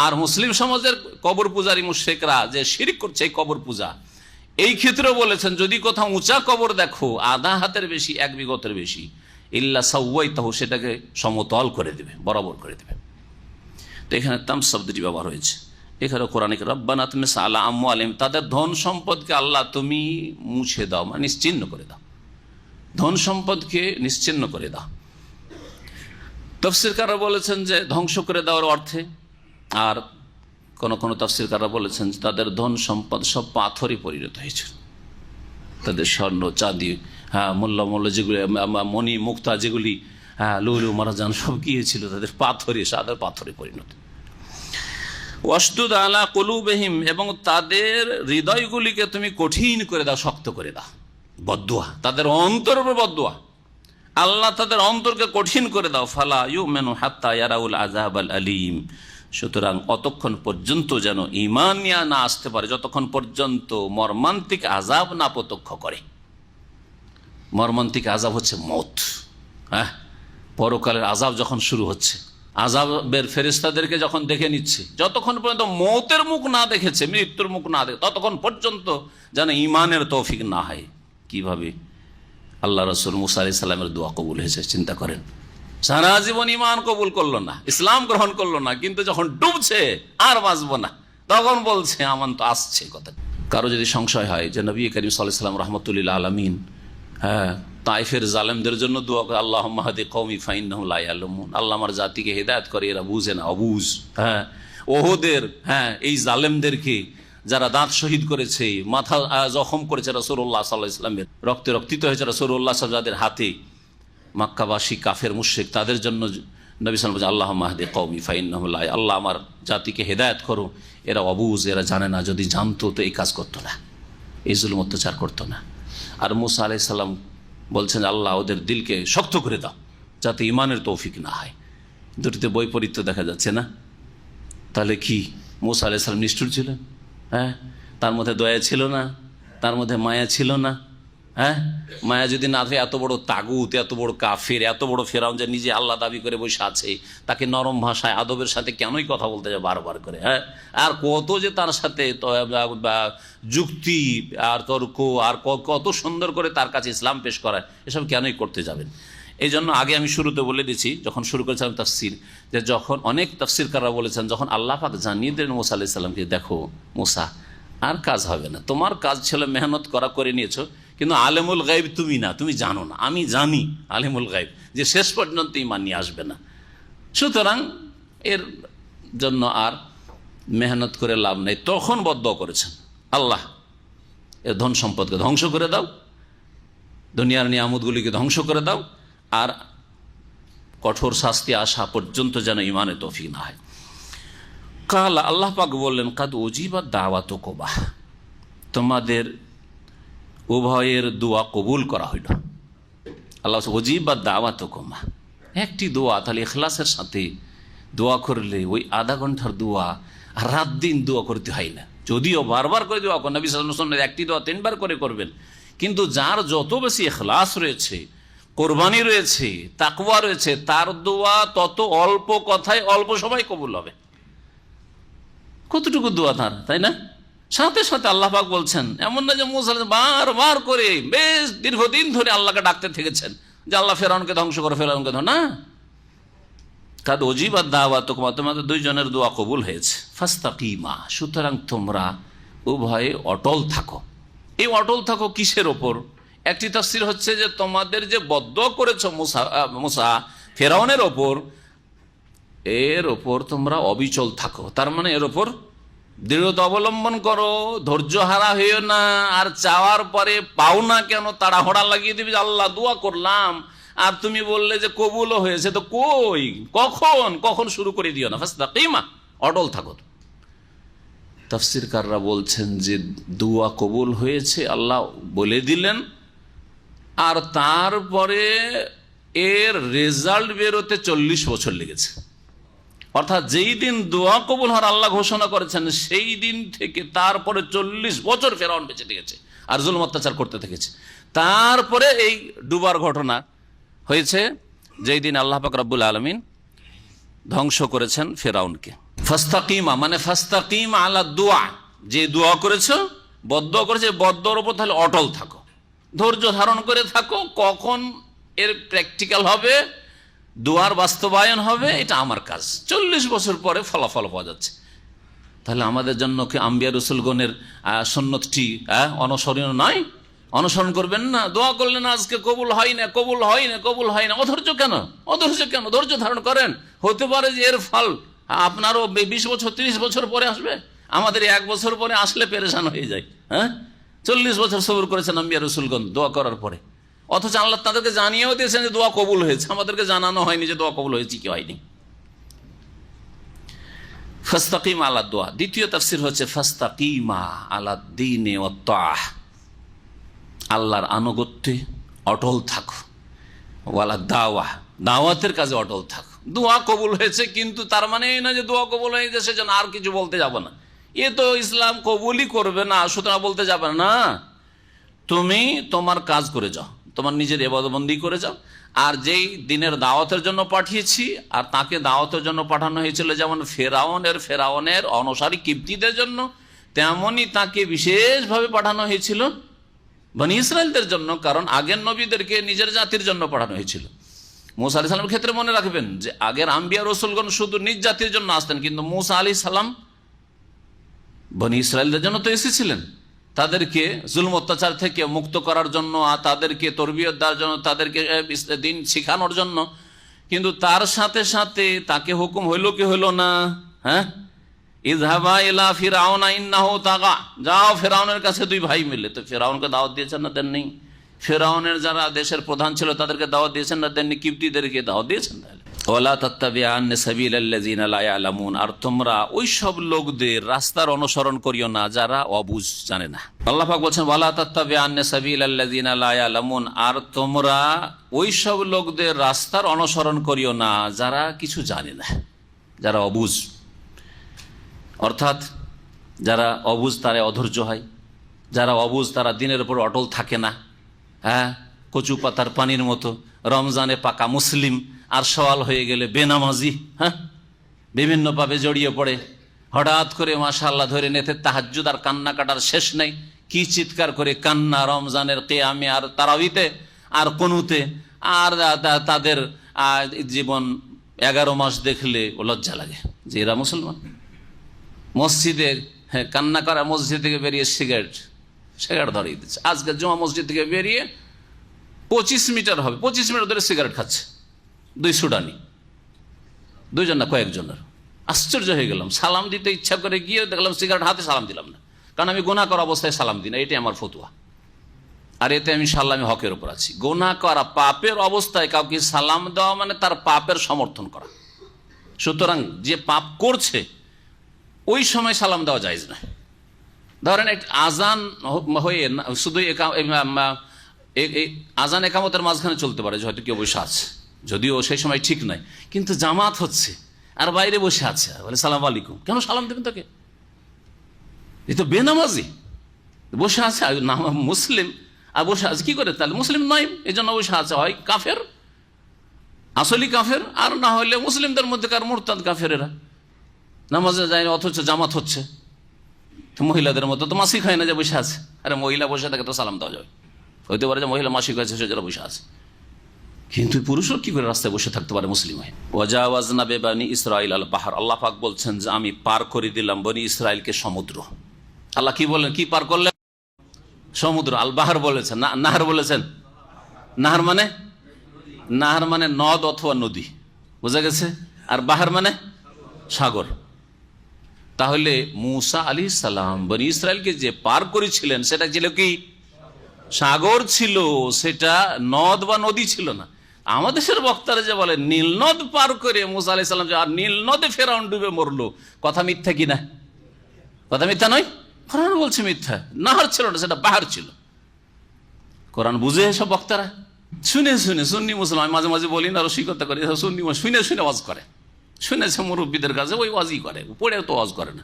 Speaker 2: আর মুসলিম সমাজের কবর পূজারী মুশরিকরা যে শিরিক করছে এই কবর পূজা, এই ক্ষেত্রেও বলেছেন যদি কোথাও উঁচা কবর দেখো, আধা হাতের বেশি, এক বিঘতের বেশি, ইল্লা সাওয়াইতাহু, সেটাকে সমতল করে দেবে, বরাবর করে দেবে। তো এখানে তামস শব্দটি ব্যবহার হয়েছে। এখানে কোরআনে রব্বানা তুমিস আলা আমওয়ালিহিম, তাদের ধন সম্পদকে আল্লাহ তুমি মুছে দাও, মানে নিশ্চিহ্ন করে দাও, ধন সম্পদকে নিশ্চিহ্ন করে দাও। তাফসীরকাররা বলেছেন যে ধ্বংস করে দেওয়ার অর্থে, আর কোন কোন তাফসীরকাররা বলেছেন যে তাদের ধন সম্পদ সব পাথরে পরিণত হয়েছে, তাদের স্বর্ণ চাঁদি, হ্যাঁ, মূল্য যেগুলি, মণি মুক্তা যেগুলি, হ্যাঁ, লুলু মারাজান সব কি হয়েছিল? তাদের পাথরে, সাদা পাথরে পরিণত। ওয়াশদুদ আলা কুলুবিহিম, এবং তাদের হৃদয়গুলিকে তুমি কঠিন করে দাও, শক্ত করে দাও। বদদুয়া, তাদের অন্তর উপর বদদুয়া, আল্লাহ তাদের অন্তরকে কঠিন করে দাও। ফালা ইউমিনু হাত্তা ইয়ারাউল আযাবাল আলীম, সুতরাং অতক্ষণ পর্যন্ত যেন ঈমান নিয়ে না আসতে পারে, যতক্ষণ পর্যন্ত মর্মান্তিক আযাব না প্রত্যক্ষ করে। মর্মান্তিক আযাব হচ্ছে মওত, হ্যাঁ, পরকালের আযাব যখন শুরু হচ্ছে, আযাবের ফেরেশতাদেরকে যখন দেখে নিচ্ছে, যতক্ষণ পর্যন্ত মওতের মুখ না দেখেছে, মৃত্যুর মুখ না দেখে, ততক্ষণ পর্যন্ত যেন ঈমানের তৌফিক না হয়। কিভাবে আল্লাহ রাসূল মুসা আলাইহিস সালামের দোয়া কবুল হয়েছে চিন্তা করেন। সারা জীবন ঈমান কবুল করলো না, ইসলাম গ্রহণ করলো না, কিন্তু যখন ডুবছে আর বাঁচবো না, তখন বলছে আমান তো আসছে কথা। কারো যদি সংশয় হয় যে নবী করিম সাল্লাল্লাহু আলাইহি ওয়াসাল্লাম রাহমাতুল্লিল আলামিন, হ্যাঁ, তাইফের জালেমদের জন্য দোয়া করে, আল্লাহুম্মা হাদি কওমি ফাইন্নাহুম লা ইয়ালামুন, আল্লাহ আমার জাতিকে হেদায়েত করে, এরা বুঝে না, অবুঝ। হ্যাঁ, ওহদের, হ্যাঁ, এই জালেমদেরকে যারা দাঁত শহীদ করেছে, মাথা জখম করেছে রাসূলুল্লাহ সাল্লাল্লাহু আলাইহি ওয়াসাল্লামের, রক্তে রক্তিত হয়েছে রাসূলুল্লাহ সাল্লাল্লাহু হাতে, মক্কাবাসী কাফের মুশরিক, তাদের জন্য নবী সাল্লাল্লাহু আলাইহি ওয়াসাল্লাম আল্লাহুম্মা হাদি কওমি ফাইন্নাহুম লা, আল্লাহ আমার জাতিকে হেদায়েত করো, এরা অবুঝ, এরা জানে না, যদি জানতো তো এই কাজ করতো না, এই জুলুম অত্যাচার করতো না। আর মুসা আলাইহিস সালাম বলছেন আল্লাহ ওদের দিলকে শক্ত করে দাও যাতে ঈমানের তৌফিক না হয়। দুটিতে বৈপরীত্য দেখা যাচ্ছে না? তাহলে কি মুসা আলাইহিস সালাম নিষ্ঠুর ছিলেন? হ্যাঁ, তার মধ্যে দয়া ছিল না, তার মধ্যে মায়া ছিল না? হ্যাঁ, মায়া যদি না থাকে, এত বড় তাগুত, এত বড় কাফের, এত বড় ফেরাউন যে নিজে আল্লাহ দাবি করে বসে আছে, তাকে নরম ভাষায় আদবের সাথে কেনই কথা বলতে যায় বারবার করে? হ্যাঁ, আর কত যে তার সাথে যুক্তি আর তর্ক, আর কত সুন্দর করে তার কাছে ইসলাম পেশ করায়, এসব কেনই করতে যাবেন? এই জন্য আগে আমি শুরুতে বলে দিচ্ছি, যখন শুরু করেছিলাম তাফসির, যে যখন অনেক তাফসিরকাররা বলেছেন, যখন আল্লাহ পাক জানিয়ে দিলেন মুসা আলাইহিস সালামকে, দেখো মুসা, আর কাজ হবে না, তোমার কাজ ছিল মেহনত করা, করে নিয়েছো, কিন্তু আলেমুল গাইব তুমি না, তুমি জানো না, আমি জানি আলেমুল গাইব, যে শেষ পর্যন্ত ঈমান নিয়ে আসবে না, সুতরাং এর জন্য আর মেহনত করে লাভ নেই। তখন বদদুয়া করেছেন, আল্লাহ এর ধন সম্পদকে ধ্বংস করে দাও, দুনিয়ার নিয়ামতগুলিকে ধ্বংস করে দাও, আর কঠোর শাস্তি আসা পর্যন্ত যেন ঈমানের তৌফিক না হয়। কাল আল্লাহ পাক বললেন, কাদ উজিবাত দাওয়াতুকুমা, তোমাদের উভয়ের দোয়া কবুল করা হইল। আল্লাহ উজিবাত দাওয়াতুকুমা, একটি দোয়া, তাহলে ইখলাসের সাথে দোয়া করলে ওই আধা ঘন্টার দোয়া আর রাত দিন দোয়া করতে হয় না। যদিও বারবার করে দোয়া করেন, নবী সাল্লাল্লাহু আলাইহি ওয়াসাল্লাম একটি দোয়া 3 বার করে করবেন, কিন্তু যার যত বেশি ইখলাস রয়েছে, কোরবানি রয়েছে, তাকওয়া রয়েছে, তার দোয়া তত অল্প কথায় অল্প সময় কবুল হবে। কতটুকু দোয়া তার, তাই না? সাথে সাথে আল্লাহ পাক বলছেন, এমন না যে মুসা বারবার করে বেশ দীর্ঘদিন ধরে আল্লাহকে ডাকতে থেকেছেন যে আল্লাহ ফেরাউনকে ধ্বংস করো, ফেরাউনকে ধ্বংস না। কাদ ওজিবা দাওয়াতুকুমা, তোমাদের দুইজনের দোয়া কবুল হয়েছে। ফাস্তাকিমা, সুতরাং তোমরা উভয়ে অটল থাকো। এই অটল থাকো কিসের ওপর? একটি তাফসীর হচ্ছে যে তোমাদের যে বদদোয়া করেছো মুসা ফেরাউনের ওপর, এর ওপর তোমরা অবিচল থাকো। তার মানে এর ওপর দৃঢ়তা অবলম্বন করো, ধৈর্য হারা হইও না। আর চাওয়ার পরে পাও না কেন তাড়াহড়া লাগিয়ে দিবি যে আল্লাহ দোয়া করলাম আর তুমি বললে যে কবুলও হয়েছে, তো কই কখন কখন শুরু করে দিও না। ফাস্তাকিমা, অটল থাকো। তাফসীরকাররা বলছেন যে দোয়া কবুল হয়েছে আল্লাহ বলে দিলেন, আর তারপরে এর রেজাল্ট বেরোতে 40 বছর লেগেছে। অর্থাৎ যেই দিন দোয়া কবুল হওয়ার আল্লাহ ঘোষণা করেছেন সেই দিন থেকে তারপরে 40 বছর ফেরাউন বেঁচে থেকেছে আর জুলুম অত্যাচার করতে থেকেছে। তারপরে এই ডুবার ঘটনা হয়েছে যেই দিন আল্লাহ পাক রব্বুল আলামিন ধ্বংস করেছেন ফেরাউনকে। ফাস্তাকিমা মানে ফাস্তাকিম আলা দোয়া, যে দোয়া করেছো, বদদোয়া করেছে, বদদোয়ার উপর তাহলে অটল থাকো, ধৈর্য ধারণ করে থাকো। কখন এর প্র্যাকটিক্যাল হবে, দোয়ার বাস্তবায়ন হবে, এটা আমার কাজ। 40 বছর পরে ফলাফল পাওয়া যাচ্ছে। তাহলে আমাদের জন্য কি আম্বিয়া রসুলগণের সুন্নতটি অনুসরণীয় নয়? অনুসরণ করবেন না? দোয়া করলেন আজকে কবুল হয় না, কবুল হয় না, কবুল হয় না, অধৈর্য কেন? অধৈর্য কেন? ধৈর্য ধারণ করেন। হতে পারে যে এর ফল আপনারও 20 বছর 30 বছর পরে আসবে। আমাদের 1 বছর পরে আসলে পেরেশান হয়ে যায়। 40 বছর সবর করেছেন আম্বিয়া রসুলগণ দোয়া করার পরে, অথচ আল্লাহ তাদেরকে জানিয়েও দিয়েছেন যে দোয়া কবুল হয়েছে। আমাদেরকে জানানো হয়নি যে দোয়া কবুল হয়েছে কি হয়নি। ফাস্তাকিম আলা দোয়া। দ্বিতীয় তাফসীর হচ্ছে ফাস্তাকিমা আলা দ্বীনি ওয়াত তাআহ, আল্লাহর আনুগত্যে অটল থাকো, ওয়ালা দাওয়া, দাওয়াতের কাজে অটল থাকো। দোয়া কবুল হয়েছে কিন্তু তার মানে এই না যে দোয়া কবুল হয়ে গেছে যেন আর কিছু বলতে যাব না, এ তো ইসলাম কবুলই করবে না, সুতরাং বলতে যাবে না। তুমি তোমার কাজ করে যাও, তোমার নিজের ইবাদতবন্দি করে যাও। আর যেই দিনের দাওয়াতের জন্য পাঠিয়েছি, আর তাকে দাওয়াতের জন্য পাঠানো হয়েছিল যেমন ফেরাউনের অনুসারী কিপ্তিদের জন্য, তেমনই তাকে বিশেষভাবে পাঠানো হয়েছিল বনি ইসরায়েলদের জন্য, কারণ আগের নবীদেরকে নিজের জাতির জন্য পাঠানো হয়েছিল। মুসা আলাইহিস সালামের ক্ষেত্রে মনে রাখবেন যে আগের আম্বিয়া রসুলগণ শুধু নিজ জাতির জন্য আসতেন, কিন্তু মুসা আলাইহিস সালাম বনি ইসরায়েলদের জন্য তো এসেছিলেন, তাদেরকে জুলম অত্যাচার থেকে মুক্ত করার জন্য, আর তাদেরকে তরবিয়ত দেওয়ার জন্য, তাদেরকে দিন শিখানোর জন্য। কিন্তু তার সাথে সাথে তাকে হুকুম হইল কি হইল না? ইযহাবা ইলা ফিরআউনা ইন্নাহু তাগা, যাও ফেরাউনের কাছে 2 ভাই মিলে। তো ফেরাউনকে দাওয়াত দিয়েছেন না দেননি? ফেরাউনের যারা দেশের প্রধান ছিল তাদেরকে দাওয়াত দিয়েছেন না দেননি? কিপ্তিদেরকে দাওয়াত দিয়েছেন। তাহলে ওয়ালা তাত্তাবিআন্না সাবিলাল্লাযিনা লা ইয়ালামুন, আর তোমরা ওই সব লোকদের রাস্তার অনুসরণ করিও না যারা অবুঝ, জানে না। আল্লাহ পাক বলছেন ওয়ালা তাত্তাবিআন্না সাবিলাল্লাযিনা লা ইয়ালামুন, আর তোমরা ওই সব লোকদের রাস্তার অনুসরণ করিও না যারা কিছু জানে না, যারা অবুঝ। অর্থাৎ যারা অবুঝ তারা অধৈর্য হয়, যারা অবুঝ তারা দিনের উপর অটল থাকে না। কচু পাতার পানির মতো রমজানে পাকা মুসলিম, আর সওয়াল হয়ে গেলে বেনামাজি, বিভিন্ন পাপে জড়িয়ে পড়ে। হঠাৎ করে মাশাআল্লাহ ধরে নেতে তাহাজ্জুদ আর কান্না কাটার শেষ নেই, কি চিৎকার করে কান্না রমজানের কিয়ামে আর তারাবিতে আর কুনুতে। আর তাদের জীবন 11 মাস দেখলে লজ্জা লাগে যে এরা মুসলমান। মসজিদে কান্না করা, মসজিদ থেকে বেরিয়ে সিগারেট ধরিয়ে দিচ্ছে। আজকে জুমা মসজিদ থেকে বেরিয়ে 25 মিটার হবে, 25 মিটার ধরে সিগারেট খাচ্ছে 2 সুডানি, 2 জন না কয়েকজনের। আশ্চর্য হয়ে গেলাম, সালাম দিতে ইচ্ছা করে গিয়ে দেখলাম সিগারেট হাতে, সালাম দিলাম না, কারণ আমি গুনাহ করা অবস্থায় সালাম দিই না, এটাই আমার ফতোয়া। আর এতে আমি ইনশাআল্লাহ আমি হকের উপর আছি। গুনাহ করা পাপের অবস্থায় কাউকে সালাম দেওয়া মানে তার পাপের সমর্থন করা। সুতরাং যে পাপ করছে ওই সময় সালাম দেওয়া জায়েজ না। ধরেন আজান হয়ে শুধু আজান একামতের মাঝখানে চলতে পারে, হয়তো কেউ বসে আছে, যদিও সেই সময় ঠিক নাই, কিন্তু জামাত হচ্ছে আর বাইরে বসে আছে, বলে সালাম আলাইকুম, কেন সালাম দেবেন তাকে? এই তো বেনামাজি বসে আছে, মুসলিম আর বসে আছে কি করে? তাহলে মুসলিম নয়, এই জন্য বসে আছে। হয় কাফের, আসলি কাফের, আর না হলে মুসলিমদের মধ্যে কার মুরতাদ কাফেরেরা। নামাজে যায় না অথচ জামাত হচ্ছে। তো মহিলাদের মতো তো মাসিক হয় না যে বসে আছে। আরে মহিলা বসে থাকে তো সালাম দেওয়া যাবে, হইতে পারে যে মহিলা মাসিক হয়েছে সে যারা বসে আছে, কিন্তু পুরুষও কি করে রাস্তায় বসে থাকতে পারে মুসলিম হয়ে? ওয়াজাওয়াজনা বেবানি ইসরাইল আল বাহার, আল্লাহ পাক বলছেন যে আমি পার করে দিলাম বনি ইসরাইলকে সমুদ্র। আল্লাহ কি বললেন, কি পার করলেন? সমুদ্র। আল বাহার বলেছেন না, নাহার বলেছেন। নাহার মানে নদ অথবা নদী, বোঝা গেছে। আর বাহার মানে সাগর। তাহলে মুসা আলাইহিস সালাম বনি ইসরাইলকে যে পার করেছিলেন সেটা ছিল কি? সাগর ছিল, সেটা নদ বা নদী ছিল না। আমাদের দেশের বক্তারা যে বলে নীল নদ পার করে মুসা আলাইহিস সালাম আর নীল নদে ফেরাউন ডুবে মরলো, কথা মিথ্যা কিনা? কথা মিথ্যা নয়? কোরআন বলছে মিথ্যা। নাহার ছিল না, সেটা বাহার ছিল। কোরআন বুঝে সব বক্তারা শুনে শুনে, সুন্নি মুসলমান মাঝে মাঝে বলি না, রসিকতা করে, সুন্নি শুনে শুনে ওয়াজ করে, শুনেছে মুরব্বীদের কাছে, ওই ওয়াজই করে, পড়ে তো ওয়াজ করে না,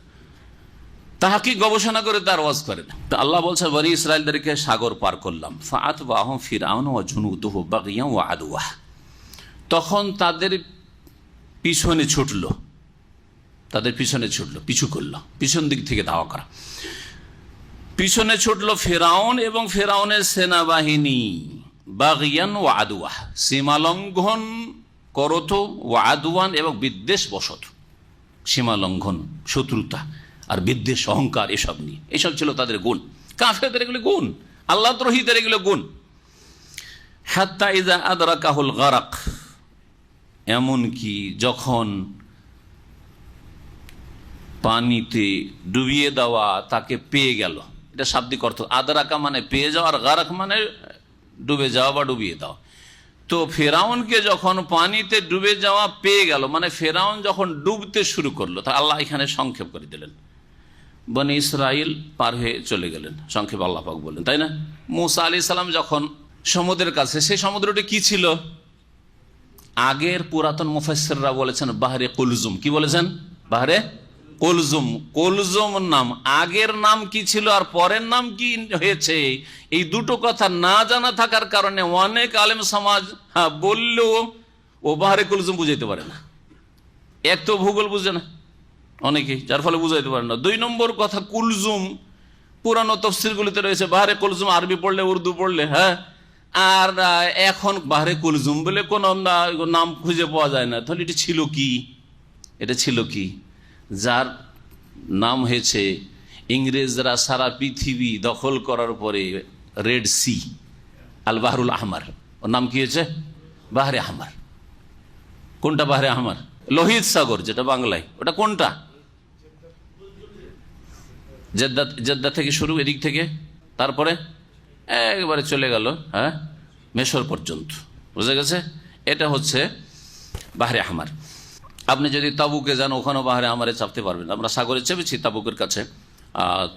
Speaker 2: তাহাকি গবেষণা করে তার ওয়াজ করে না। তো আল্লাহ বলছে বনি ইসরাইলদেরকে সাগর পার করলাম। ফাআতবাহুম ফিরআউন ওয়া জুনুদুহু বাগিয়ান ওয়া আদওয়া, তখন তাদের পিছনে ছুটলো, পিছু করলো, পিছন দিক থেকে ধাওয়া করা, পিছনে ছুটলো ফেরাউন এবং ফেরাউনের সেনাবাহিনী। বাগিয়ান ওয়া আদওয়া, সীমালঙ্ঘন করত, ওয়া আদওয়ান এবং বিদ্বেষ বশত, সীমালঙ্ঘন, শত্রুতা আর বিদ্বেষ, অহংকার, এসব নিয়ে। এসব ছিল তাদের গুণ। কাফেরদের এগুলো গুণ, আল্লাহ দ্রোহীদের এগুলো গুণ। হাত্তা ইযা আদরাকাহুল গারাক, এমনকি যখন পানিতে ডুবিয়ে দেওয়া তাকে পেয়ে গেল। এটা শাব্দিক অর্থ। আদরাকা মানে পেয়ে যাওয়া, আর গারাক মানে ডুবে যাওয়া বা ডুবিয়ে দেওয়া। তো ফেরাউনকে যখন পানিতে ডুবে যাওয়া পেয়ে গেল, মানে ফেরাউন যখন ডুবতে শুরু করলো, তা আল্লাহ এখানে সংক্ষেপ করে দিলেন, বনি ইসরাইল পার হয়ে চলে গেলেন, সংক্ষেপ আল্লাহ পাক বললেন, তাই না? মুসা আলাইহিস সালাম যখন সমুদ্রের কাছে, সেই সমুদ্রটি কি ছিল? আগের পুরাতন মুফাসসিররা বলেছেন বাহরে কুলজুম। কি বলেছেন? বাহরে কুলজুম। কুলজুম নাম, আগের নাম কি ছিল আর পরের নাম কি হয়েছে, এই দুটো কথা না জানা থাকার কারণে অনেক আলেম সমাজ বললেও ও বাহরে কুলজুম বুঝাইতে পারে না। এক তো ভূগোল বুঝে না অনেকেই, যার ফলে বুঝাইতে পারে না। 2 নম্বর কথা, কুলজুম পুরানো তফসিরগুলিতে রয়েছে বাহরে কুলজুম, আরবি পড়লে, উর্দু পড়লে, হ্যাঁ। আর এখন বাহরে কুলজুম বলে কোন নাম খুঁজে পাওয়া যায় না। তাহলে এটা ছিল কি? এটা ছিল কি? যার নাম হয়েছে ইংরেজরা সারা পৃথিবী দখল করার পরে রেড সি, আল বাহরুল আহমার, ওর নাম কি হয়েছে? বাহরে আহমার। কোনটা বাহরে আহমার? লোহিত সাগর যেটা বাংলায়, ওটা কোনটা? জেদ্দা থেকে শুরু, এদিক থেকে, তারপরে একবারে চলে গেল, হ্যাঁ, মেশর পর্যন্ত, বুঝা গেছে? এটা হচ্ছে বাহরে আহমার। আপনি যদি তাবুকে যান, ওখানেও বাহরে আহমারে চাপতে পারবেন। আমরা সাগরে চেপেছি তাবুকের কাছে,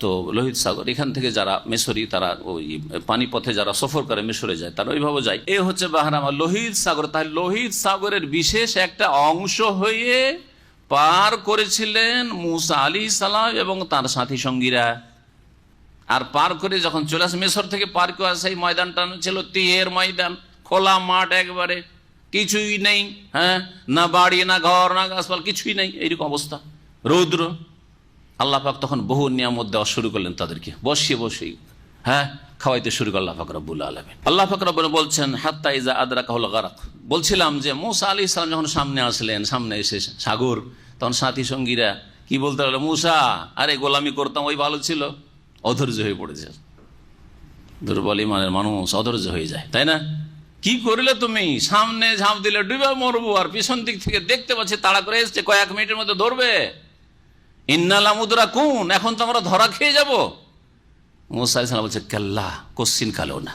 Speaker 2: তো লোহিত সাগর, এখান থেকে যারা মেশরি, তারা ওই পানিপথে যারা সফর করে মিশরে যায়, তারা ওইভাবে যায়। এ হচ্ছে বাহরে আহমার, লোহিত সাগর। তাই লোহিত সাগরের বিশেষ একটা অংশ হয়ে পার করেছিলেন মুসা আলাইহিস সালাম এবং তার সাথী সঙ্গীরা। আর পার করে যখন চলে আসে, মিশর থেকে পার করে আসে, এই ময়দানটা ছিল তিহের ময়দান, খোলা মাঠ, একবারে কিছুই নেই, হ্যাঁ, না বাড়ি, না ঘর, না গাছপালা, কিছুই নেই, এইরকম অবস্থা, রৌদ্র। আল্লাহ পাক তখন বহু নিয়ামত দেওয়া শুরু করলেন তাদেরকে, বসিয়ে বসেই, হ্যাঁ, খাওয়াইতে শুরু করল আল্লাহ পাক রব্বুল আলামিন। আল্লাহ পাক রব্বুল বলছেন হাত্তা ইযা আদরাকাহুল গারাক। বলছিলাম যে মুসা আলাইহিস সালাম যখন সামনে আসলেন, সামনে এসে সাগর, তখন সাথী সঙ্গীরা কি বলতে পারলো? মুসা, আরে গোলামি করতাম, ওই ভালো ছিল। অধৈর্য হয়ে পড়েছে, দুর্বল ইমানের মানুষ অধৈর্য হয়ে যায়, তাই না? কি করলে তুমি? সামনে ঝাঁপ দিলে ডুবে মরবো, আর পিছন দিক থেকে দেখতে পাচ্ছি তাড়া করে এসছে, কয়েক মিনিটের মধ্যে ধরবে। ইন্নালা মুদরাকুন, এখন তো আমরা ধরা খেয়ে যাবো। মুসা আলাইহিস সালাম বলছে কাল্লা, কোশ্চিন কালেও না,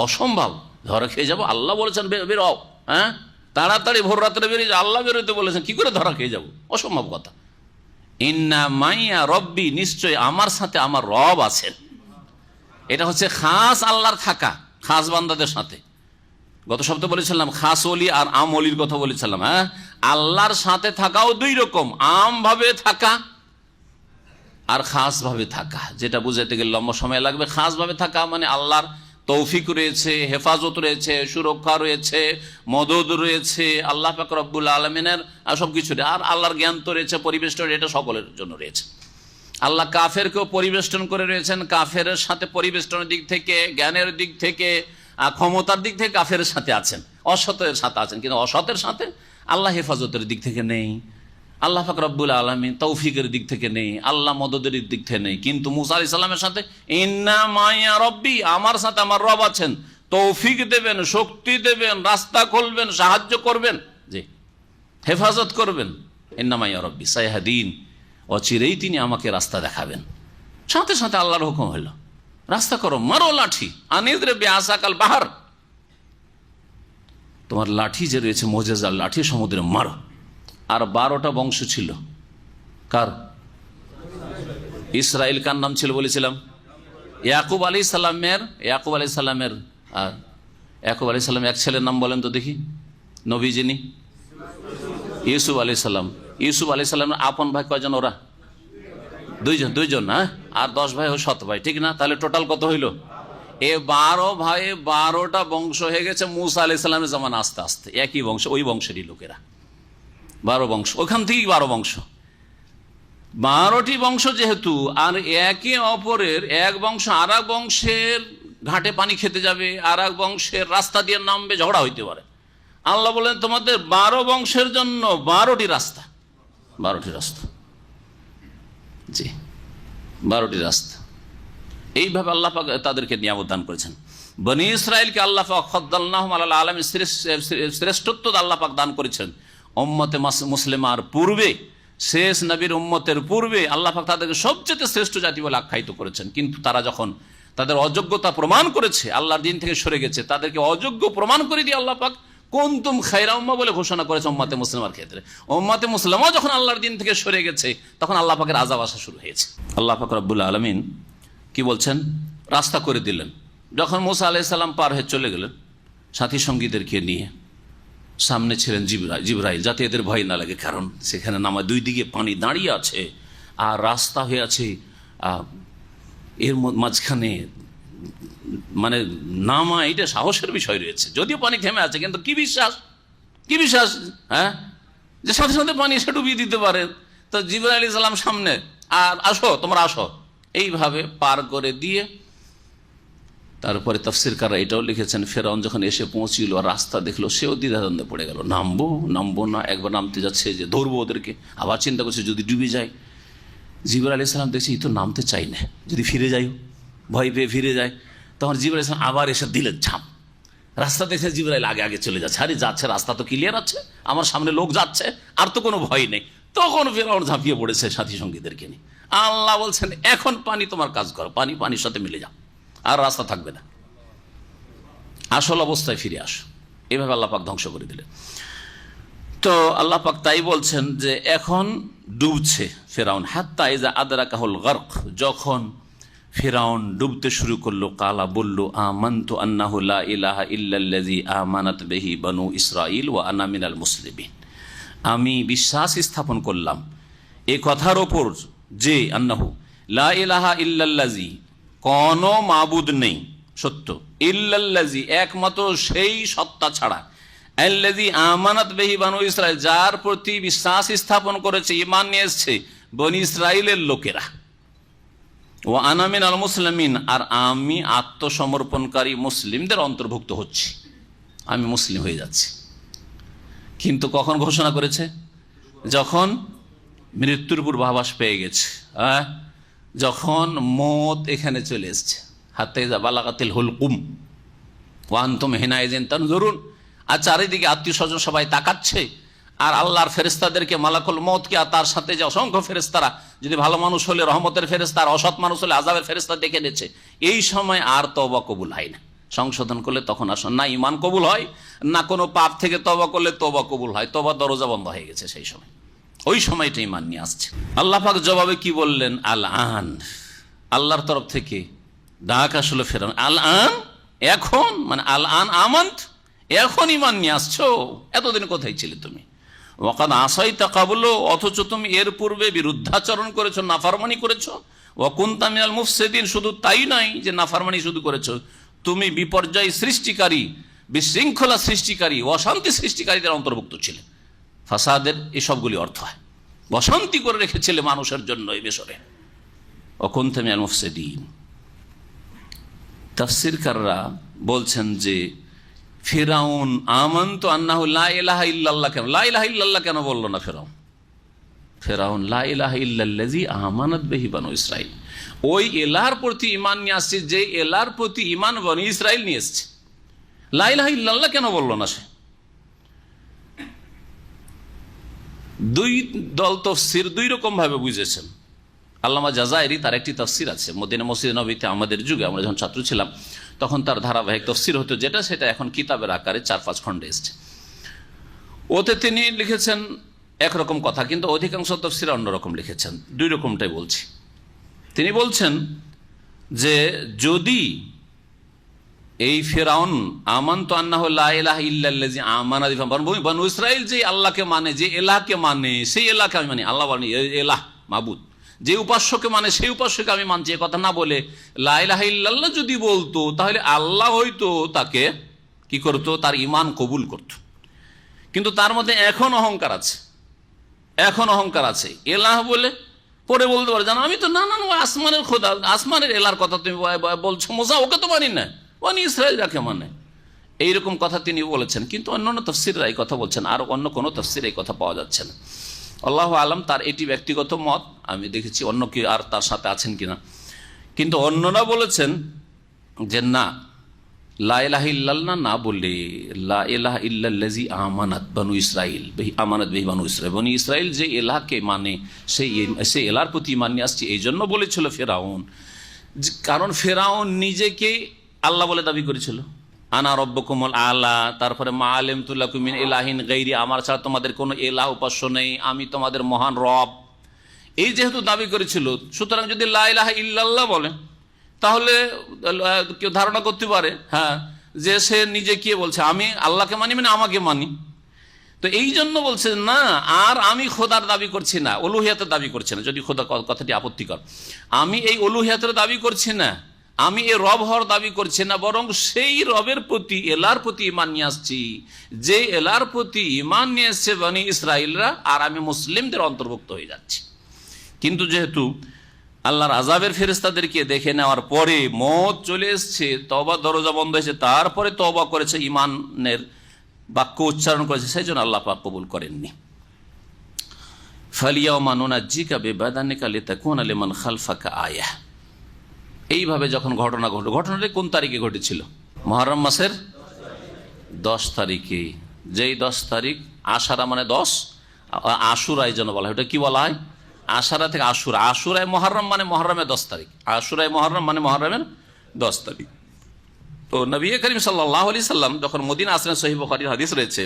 Speaker 2: অসম্ভব, ধরা খেয়ে যাবো। আল্লাহ বলেছেন বেরো, হ্যাঁ, তাড়াতাড়ি ভোর রাত্রে বেরিয়ে যাও, আল্লাহ বেরোতে বলেছেন, কি করে ধরা খেয়ে যাবো? অসম্ভব কথা। ইন্না মাইয়া রব্বি, নিশ্চয় আমার সাথে আমার রব আছেন। এটা হচ্ছে খাস আল্লাহর থাকা, খাস বান্দাদের সাথে। গত সপ্তাহে বলেছিলাম খাস ওলি আর আম ওলির কথা বলেছিলাম, হ্যাঁ। আল্লাহর সাথে থাকাও 2 রকম, আম ভাবে থাকা আর খাস ভাবে থাকা। যেটা বুঝাইতে গেলে লম্বা সময় লাগবে। খাস ভাবে থাকা মানে আল্লাহর তৌফিক রয়েছে, হেফাজত রয়েছে, সুরক্ষা রয়েছে, মদদ রয়েছে আল্লাহ পাক রব্বুল আলমিনের সব কিছু। আর আল্লাহর জ্ঞান তো রয়েছে, পরিবেষ্টন, এটা সকলের জন্য রয়েছে। আল্লাহ কাফেরকেও পরিবেষ্টন করে রয়েছেন, কাফের সাথে পরিবেষ্টনের দিক থেকে, জ্ঞানের দিক থেকে, ক্ষমতার দিক থেকে কাফের সাথে আছেন, অসতের সাথে আছেন, কিন্তু অসতের সাথে আল্লাহ হেফাজতের দিক থেকে নেই, আল্লাহ পাক রব্বুল আলামিন তৌফিকের দিক থেকে নেই, আল্লাহ মদদের দিক থেকে নেই। কিন্তু মুসা আলাইহিস সালামের সাথে ইন্না মাইয়া রব্বি, আমার সাথে আমার রব আছেন, তৌফিক দেবেন, শক্তি দেবেন, রাস্তা খুলবেন, সাহায্য করবেন, জি হেফাজত করবেন। ইন্না মাইয়া রব্বি সাইহাদিন, অচিরেই তিনি আমাকে রাস্তা দেখাবেন। সাথে সাথে আল্লাহর হুকুম হলো, রাস্তা করো, মারো লাঠি, আনিদ্রে বিআসাকাল বাহার, তোমার লাঠি যে রয়েছে মুজিজার লাঠি, সমুদ্রে মারো। আর 12টা বংশ ছিল, কার? ইসরাইল। কার নাম ছিল বলেছিলাম? ইয়াকুব আলাইহিস সালামের। ইয়াকুব আলাইহিস সালামের এক ছেলের নাম বলেন তো দেখি, নবী যিনি, ইউসুফ আলাইহিস সালাম। ইউসুফ আলাইহিস সালামের আপন ভাই কয়জন? ওরা দুইজন, হ্যাঁ, আর 10 ভাই ও 7 ভাই, ঠিক না? তাহলে টোটাল কত হইল? 12 ভাই, 12টা বংশ হয়ে গেছে মুসা আলাইহিস সালামের জামানা। আস্তে আস্তে একই বংশ, ওই বংশেরই লোকেরা, 12 বংশ, ওখান থেকেই 12 বংশ। 12টি বংশ যেহেতু, আর একে অপরের, এক বংশ আর এক বংশের ঘাটে পানি খেতে যাবে, আর এক বংশের রাস্তা দিয়ে নামবে, ঝগড়া হইতে পারে। আল্লাহ বলেন তোমাদের 12 বংশের জন্য 12টি রাস্তা, 12টি রাস্তা, জি 12টি রাস্তা। এইভাবে আল্লাহ পাক তাদেরকে নিয়ামত দান করেছেন। বনি ইসরাইলকে আল্লাহ পাক ফাদ্দালনাহুম আলাল আলামিন, শ্রেষ্ঠত্ব আল্লাহ পাক দান করেছেন। উম্মতে মুসলিমার পূর্বে, শেষ নবীর উম্মতের পূর্বে আল্লাহ পাক তাদেরকে সবচেয়ে শ্রেষ্ঠ জাতি বলে আখ্যায়িত করেছেন। কিন্তু তারা যখন তাদের অযোগ্যতা প্রমাণ করেছে, আল্লাহর দিন থেকে সরে গেছে, তাদেরকে অযোগ্য প্রমাণ করে দিয়ে আল্লাহ পাক কুনতুম খায়রা উম্মাহ বলে ঘোষণা করেছে উম্মতে মুসলিমার ক্ষেত্রে। উম্মতে মুসলিমা যখন আল্লাহর দিন থেকে সরে গেছে, তখন আল্লাহ পাকের আযাব আসা শুরু হয়েছে। আল্লাহ পাক রব্বুল আলামিন কি বলছেন? রাস্তা করে দিলেন। যখন মুসা আলাইহিস সালাম পার হয়ে চলে গেলেন সাথী সঙ্গীদেরকে নিয়ে, সামনে ছিলেন জিবরাইল, যাতে এদের ভয় না লাগে, কারণ সেখানে নামা 2 দিকে পানি দাঁড়িয়ে আছে আর রাস্তা হয়ে আছে, এর মাঝখানে মানে নামা, এটা সাহসের বিষয় রয়েছে। যদিও পানি থেমে আছে, কিন্তু কি বিশ্বাস, হ্যাঁ, যে সাথে সাথে পানি এসে ডুবিয়ে দিতে পারে। তো জিবরাইল আলাইহিস সালাম সামনে, আর আসো, তোমরা আসো, এইভাবে পার করে দিয়ে তারপরে তাফসীরকাররা এটাও লিখেছেন, ফেরাউন যখন এসে পৌঁছিল আর রাস্তা দেখলো, সেও দ্বিধাদ্বন্দ্বে পড়ে গেল, নামবো না। একবার নামতে যাচ্ছে যে ধরবো ওদেরকে, আবার চিন্তা করছে যদি ডুবে যায়। জিবরাইল আলাইহিস সালাম দেখছে এই তো নামতে চাই না, যদি ফিরে যাই, ভয় পেয়ে ফিরে যায়। তখন জিবরাইল আলাইহিস সালাম আবার এসে দিলেন ঝাঁপ। রাস্তা দেখে জিবরাইল আগে চলে যাচ্ছে, আরে যাচ্ছে, রাস্তা তো ক্লিয়ার আছে, আমার সামনে লোক যাচ্ছে, আর তো কোনো ভয় নেই। তখন ফেরাউন ঝাঁপিয়ে পড়েছে সাথী সঙ্গীদেরকে নিয়ে। আল্লাহ বলছেন এখন পানি তোমার কাজ করো, পানির সাথে মিলে যাও, আর রাস্তা থাকবে না, আসল অবস্থায় ফিরে আসো। এভাবে আল্লাহ পাক ধ্বংস করে দিলেন। তো আল্লাহ পাক তাই বলছেন যে এখন ডুবছে ফেরাউন। হাত্তা ইযা আদরাকাহুল গারক, যখন ফেরাউন ডুবতে শুরু করলো, কালা বলল, আমানতু আন্নাহু লা ইলাহা ইল্লাল্লাযী আমানাত বিহি বানু ইসরাঈল ওয়া আনা মিনাল মুসলিমিন, আমি বিশ্বাস স্থাপন করলাম এই কথার ওপর যে আন্নাহু লা ইলাহা ইল্লাল্লাযী, কোনো মাবুদ নেই সত্য, ইল্লাল্লাযী একমাত্র সেই সত্তা ছাড়া, আল্লাযী আমানাত বিহি বানু ইসরাঈল, যার প্রতি বিশ্বাস স্থাপন করেছে, ঈমান নিয়ে এসেছে বনি ইসরাইলের লোকেরা, ওয়া আনা মিনাল মুসলিমিন, আর আমি আত্মসমর্পণকারী মুসলিমদের অন্তর্ভুক্ত হচ্ছি, আমি মুসলিম হয়ে যাচ্ছি। কিন্তু কখন ঘোষণা করেছে? যখন মৃত্যুর পূর্বাভাস পেয়ে গেছে, যখন মত এখানে চলে এসছে। হাতে বালাগাতিল হুলকুম ওয়া আনতুম হিনাইযিন তানজুরুন, আর চারিদিকে আত্মীয় স্বজন সবাই তাকাচ্ছে, আর আল্লাহর ফেরেশতাদেরকে, মালাকুল মউতকে আর তার সাথে যে অসংখ্য ফেরেশতারা, যদি ভালো মানুষ হলে রহমতের ফেরেশতা, আর অসৎ মানুষ হলে আযাবের ফেরেশতা দেখে নিচ্ছে। এই সময় আর তওবা কবুল হয় না, সংশোধন করলে তখন আসুন না ঈমান কবুল হয়, না কোনো পাপ থেকে তওবা করলে তওবা কবুল হয়, তওবার দরজা বন্ধ হয়ে গেছে সেই সময়। ওই সময়টা ঈমান নিয়ে আসছে। আল্লাহ পাক জবাবে কি বললেন? আল আন, আল্লাহর তরফ থেকে ডাক আসলে ফেরাউন, আল আন, এখন, মানে আল আন আমানত, এখন ঈমান নিয়ে আসছো, এতদিন কোথায় ছিলে তুমি? ওয়াকাদ আসাইতা ক্বাবলু, অথচ তুমি এর পূর্বে বিরুদ্ধাচরণ করেছো, নাফরমানি করেছো। ওয়া কুনতা মিনাল মুফসিদিন, শুধু তাই নয় যে নাফরমানি শুধু করেছো, তুমি বিপর্যয় সৃষ্টিকারী, বিশৃঙ্খলা সৃষ্টিকারী, অশান্তি সৃষ্টিকারীদের অন্তর্ভুক্ত ছিলে। ফাসাদের এসবগুলি অর্থ হয় অশান্তি করে রেখেছিলে মানুষের জন্য এই মিশরে। অকুনতা মিনাল মুফসিদিন। তাফসীরকাররা বলছেন যে ফিরাউন আমানতু আন্নাহু লা ইলাহা ইল্লাল্লাহ, কেন লা ইলাহা ইল্লাল্লাহ কেন বললো না ফিরাউন? ফিরাউন লা ইলাহা ইল্লাল্লাযী আমানাত বিহি বানু ইসরাঈল, ওই এলাহর প্রতি ঈমান নিয়ে আসছে যে এলাহর প্রতি ঈমান বনি ইসরাইল নিয়ে এসছে। লা ইলাহা ইল্লাল্লাহ কেন বললো না সে? দুই দল তাফসীর দুই রকম ভাবে বুঝেছেন। আল্লামা জাযাইরি তার একটি তাফসীর আছে, মদিনা মসজিদ নববীতে আমাদের যুগে আমরা যখন ছাত্র ছিলাম তখন তার ধারাবাহিক তাফসীর হতো, যেটা সেটা এখন কিতাবের আকারে 4-5 খণ্ডে এসছে। ওতে তিনি লিখেছেন একরকম কথা, কিন্তু অধিকাংশ তাফসীরে অন্যরকম লিখেছেন। দুই রকমটাই বলছি। তিনি বলছেন যে যদি এই ফিরাউন আমানতু আন্নাহু লা ইলাহা ইল্লাল্লাযী আমানা বিহি বানু ইসরাঈল, যে আল্লাহকে মানে, যে এলাহকে মানে, সেই এলাহকে আমি মানি। আল্লাহ বলেন এলাহ মাবুদ, যে উপাস্যকে মানে সেই উপাস্যকে আমি মানছি, এ কথা না বলে লা ইলাহা ইল্লাল্লাহ যদি বলতো তাহলে আল্লাহ হয়তো তাকে কি করতো, তার ঈমান কবুল করত। কিন্তু তার মধ্যে এখন অহংকার আছে, এখন অহংকার আছে। এলাহ বলে পরে বলতে পারে জানো আমি তো না না আসমানের খোদা, আসমানের এলার কথা তুমি বলছো, মোসা ওকে তো মানি না, বনি ইসরাইল যাকে মানে, এইরকম কথা তিনি বলেছেন। কিন্তু অন্যান্য তাফসীররা এই কথা বলছেন, আর অন্য কোনো তাফসীর এই কথা পাওয়া যাচ্ছে না। আল্লাহু আলাম, তার এটি ব্যক্তিগত মত, আমি দেখেছি অন্য কি আর তার সাথে আছেন কিনা। কিন্তু অন্যরা বলেছেন যে না, লা ইলাহা ইল্লাল্লাহ না বললে লা ইলাহা ইল্লাল্লাযী আমানাত বানু ইসরাঈল আমানাত বিহি বানু ইসরাঈল, বনি ইসরাঈল যে এলাহকে মানে সেই এলাহর প্রতি ঈমান নিয়ে আসছে, এই জন্য বলেছিল ফিরাউন। কারণ ফিরাউন নিজেকে আল্লাহ বলে দাবি করেছিল, আনা রব্বুকুমুল আলা, তারপরে মা আলিমতু লাকুম মিন ইলাহিন গায়রি, আমার ছাড়া তোমাদের কোনো এলাহ উপাস্য নেই, আমি তোমাদের মহান রব, এই যেহেতু দাবি করেছিল, সুতরাং যদি লা ইলাহা ইল্লাল্লাহ বলে তাহলে কেউ ধারণা করতে পারে হ্যাঁ যে সে নিজে কি বলছে, আমি আল্লাহকে মানি মানে আমাকে মানি। তো এই জন্য বলছে না, আর আমি খোদার দাবি করছি না, উলুহিয়াতের দাবি করছি না, যদি খোদা কথাটি আপত্তিকর, আমি এই উলুহিয়াতের দাবি করছি না, আমি এই রব হওয়ার দাবি করছি না, বরং সেই রবের প্রতি এলার প্রতি ঈমান নিয়ে আসছি যে এলার প্রতি ঈমান নিয়ে এসছে বনি ইসরাইলরা, আর আমি মুসলিমদের অন্তর্ভুক্ত হয়ে যাচ্ছি। কিন্তু যেহেতু আল্লাহর আযাবের ফেরেশতাদেরকে দেখে নেওয়ার পরে মওত চলে এসছে, তওবা দরজা বন্ধ হয়েছে, তারপরে তওবা করেছে, ঈমানের বাক্য উচ্চারণ করেছে, সেই জন্য আল্লাহ পাক কবুল করেননি। ফালিয়াউমা নুনাজ্জিকা বিবাদানিকা লিতাকুনা লিমান খালফাকা আয়াহ। এইভাবে যখন ঘটনা ঘটল, ঘটনাটি কোন তারিখে ঘটেছিল? মুহররম মাসের 10 তারিখে। যেই 10 তারিখ, আশারা মানে 10, আশুরায় যেন বলা হয়, ওটা কি বলা হয়? আশারা থেকে আশুরা, আশুরায় মুহররম মানে মুহররমের 10 তারিখ, আশুরায় মুহররম মানে মুহররমের 10 তারিখ। তো নবী করিম সাল্লাল্লাহু আলাইহি সাল্লাম যখন মদিনা আসলেন, সহিহ বুখারীর হাদিস রয়েছে,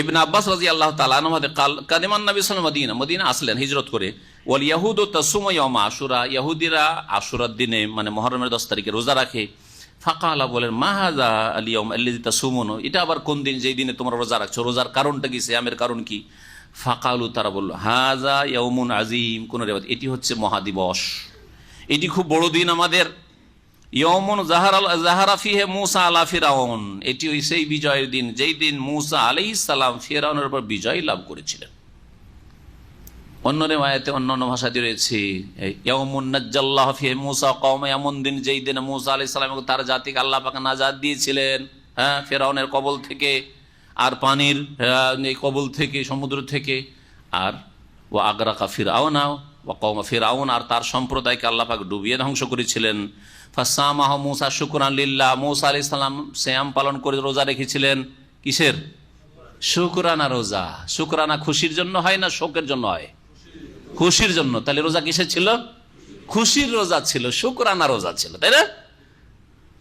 Speaker 2: ইবনে আব্বাস রাদিয়াল্লাহু তাআলা আনহু কাদিমান নবী সাল্লাল্লাহু আলাইহি ওয়াসাল্লাম মদিনা আসলেন হিজরত করে, ওয়াল ইয়াহুদু তাসুমু ইয়াউমা আশুরা, ইহুদিরা আশুরার দিনে মানে মুহররমের 10 তারিখে রোজা রাখে। ফাকালা, বলেন মা হাযা আল ইয়াউম আল্লাযী তাসুমুন, এটা আবার কোন দিন যেই দিনে তোমরা রোজা রাখছো, রোজার কারণটা কি, সিয়ামের কারণ কি? ফাকালু, তারা বলল হাযা ইয়াউমুন আযীম, কোন রিওয়ায়াত এটি হচ্ছে মহাদিবস, এটি খুব বড় দিন আমাদের। ইয়ৌমুন জাহারা ফিহে মূসা আলা ফিরাউন, এটি ওই সেই বিজয়ের দিন যেই দিন মূসা আলাইহিস সালাম ফিরাউনের উপর বিজয় লাভ করেছিলেন। অন্য রিওয়ায়াতে অন্যান্য ভাষাতে রয়েছে ইয়াউমুন নাজ্জাল্লাহু ফিহি মূসা কওমা, এমন দিন যেই দিনে মূসা আলাইহিস সালাম এবং তার জাতিকে আল্লাহ পাক নাজাত দিয়েছিলেন হ্যাঁ ফিরাউনের কবল থেকে, আর পানির এই কবল থেকে, সমুদ্র থেকে। আর ওয়া আগরাকা ফিরআউনা ওয়া কওমা ফিরআউন, আর তার সম্প্রদায়কে আল্লাহ পাক ডুবিয়ে ধ্বংস করেছিলেন। ফাসামাহ মূসা শুকরান লিল্লাহ, মূসা আলাইহিস সালাম সিয়াম পালন করে রোজা রেখেছিলেন। কিসের? শুকরানা রোজা। শুকরানা খুশির জন্য হয় না শোকের জন্য হয়? খুশির জন্য। তাহলে রোজা কিসের ছিল? খুশির রোজা ছিল, শুকরানা রোজা ছিল, তাই না?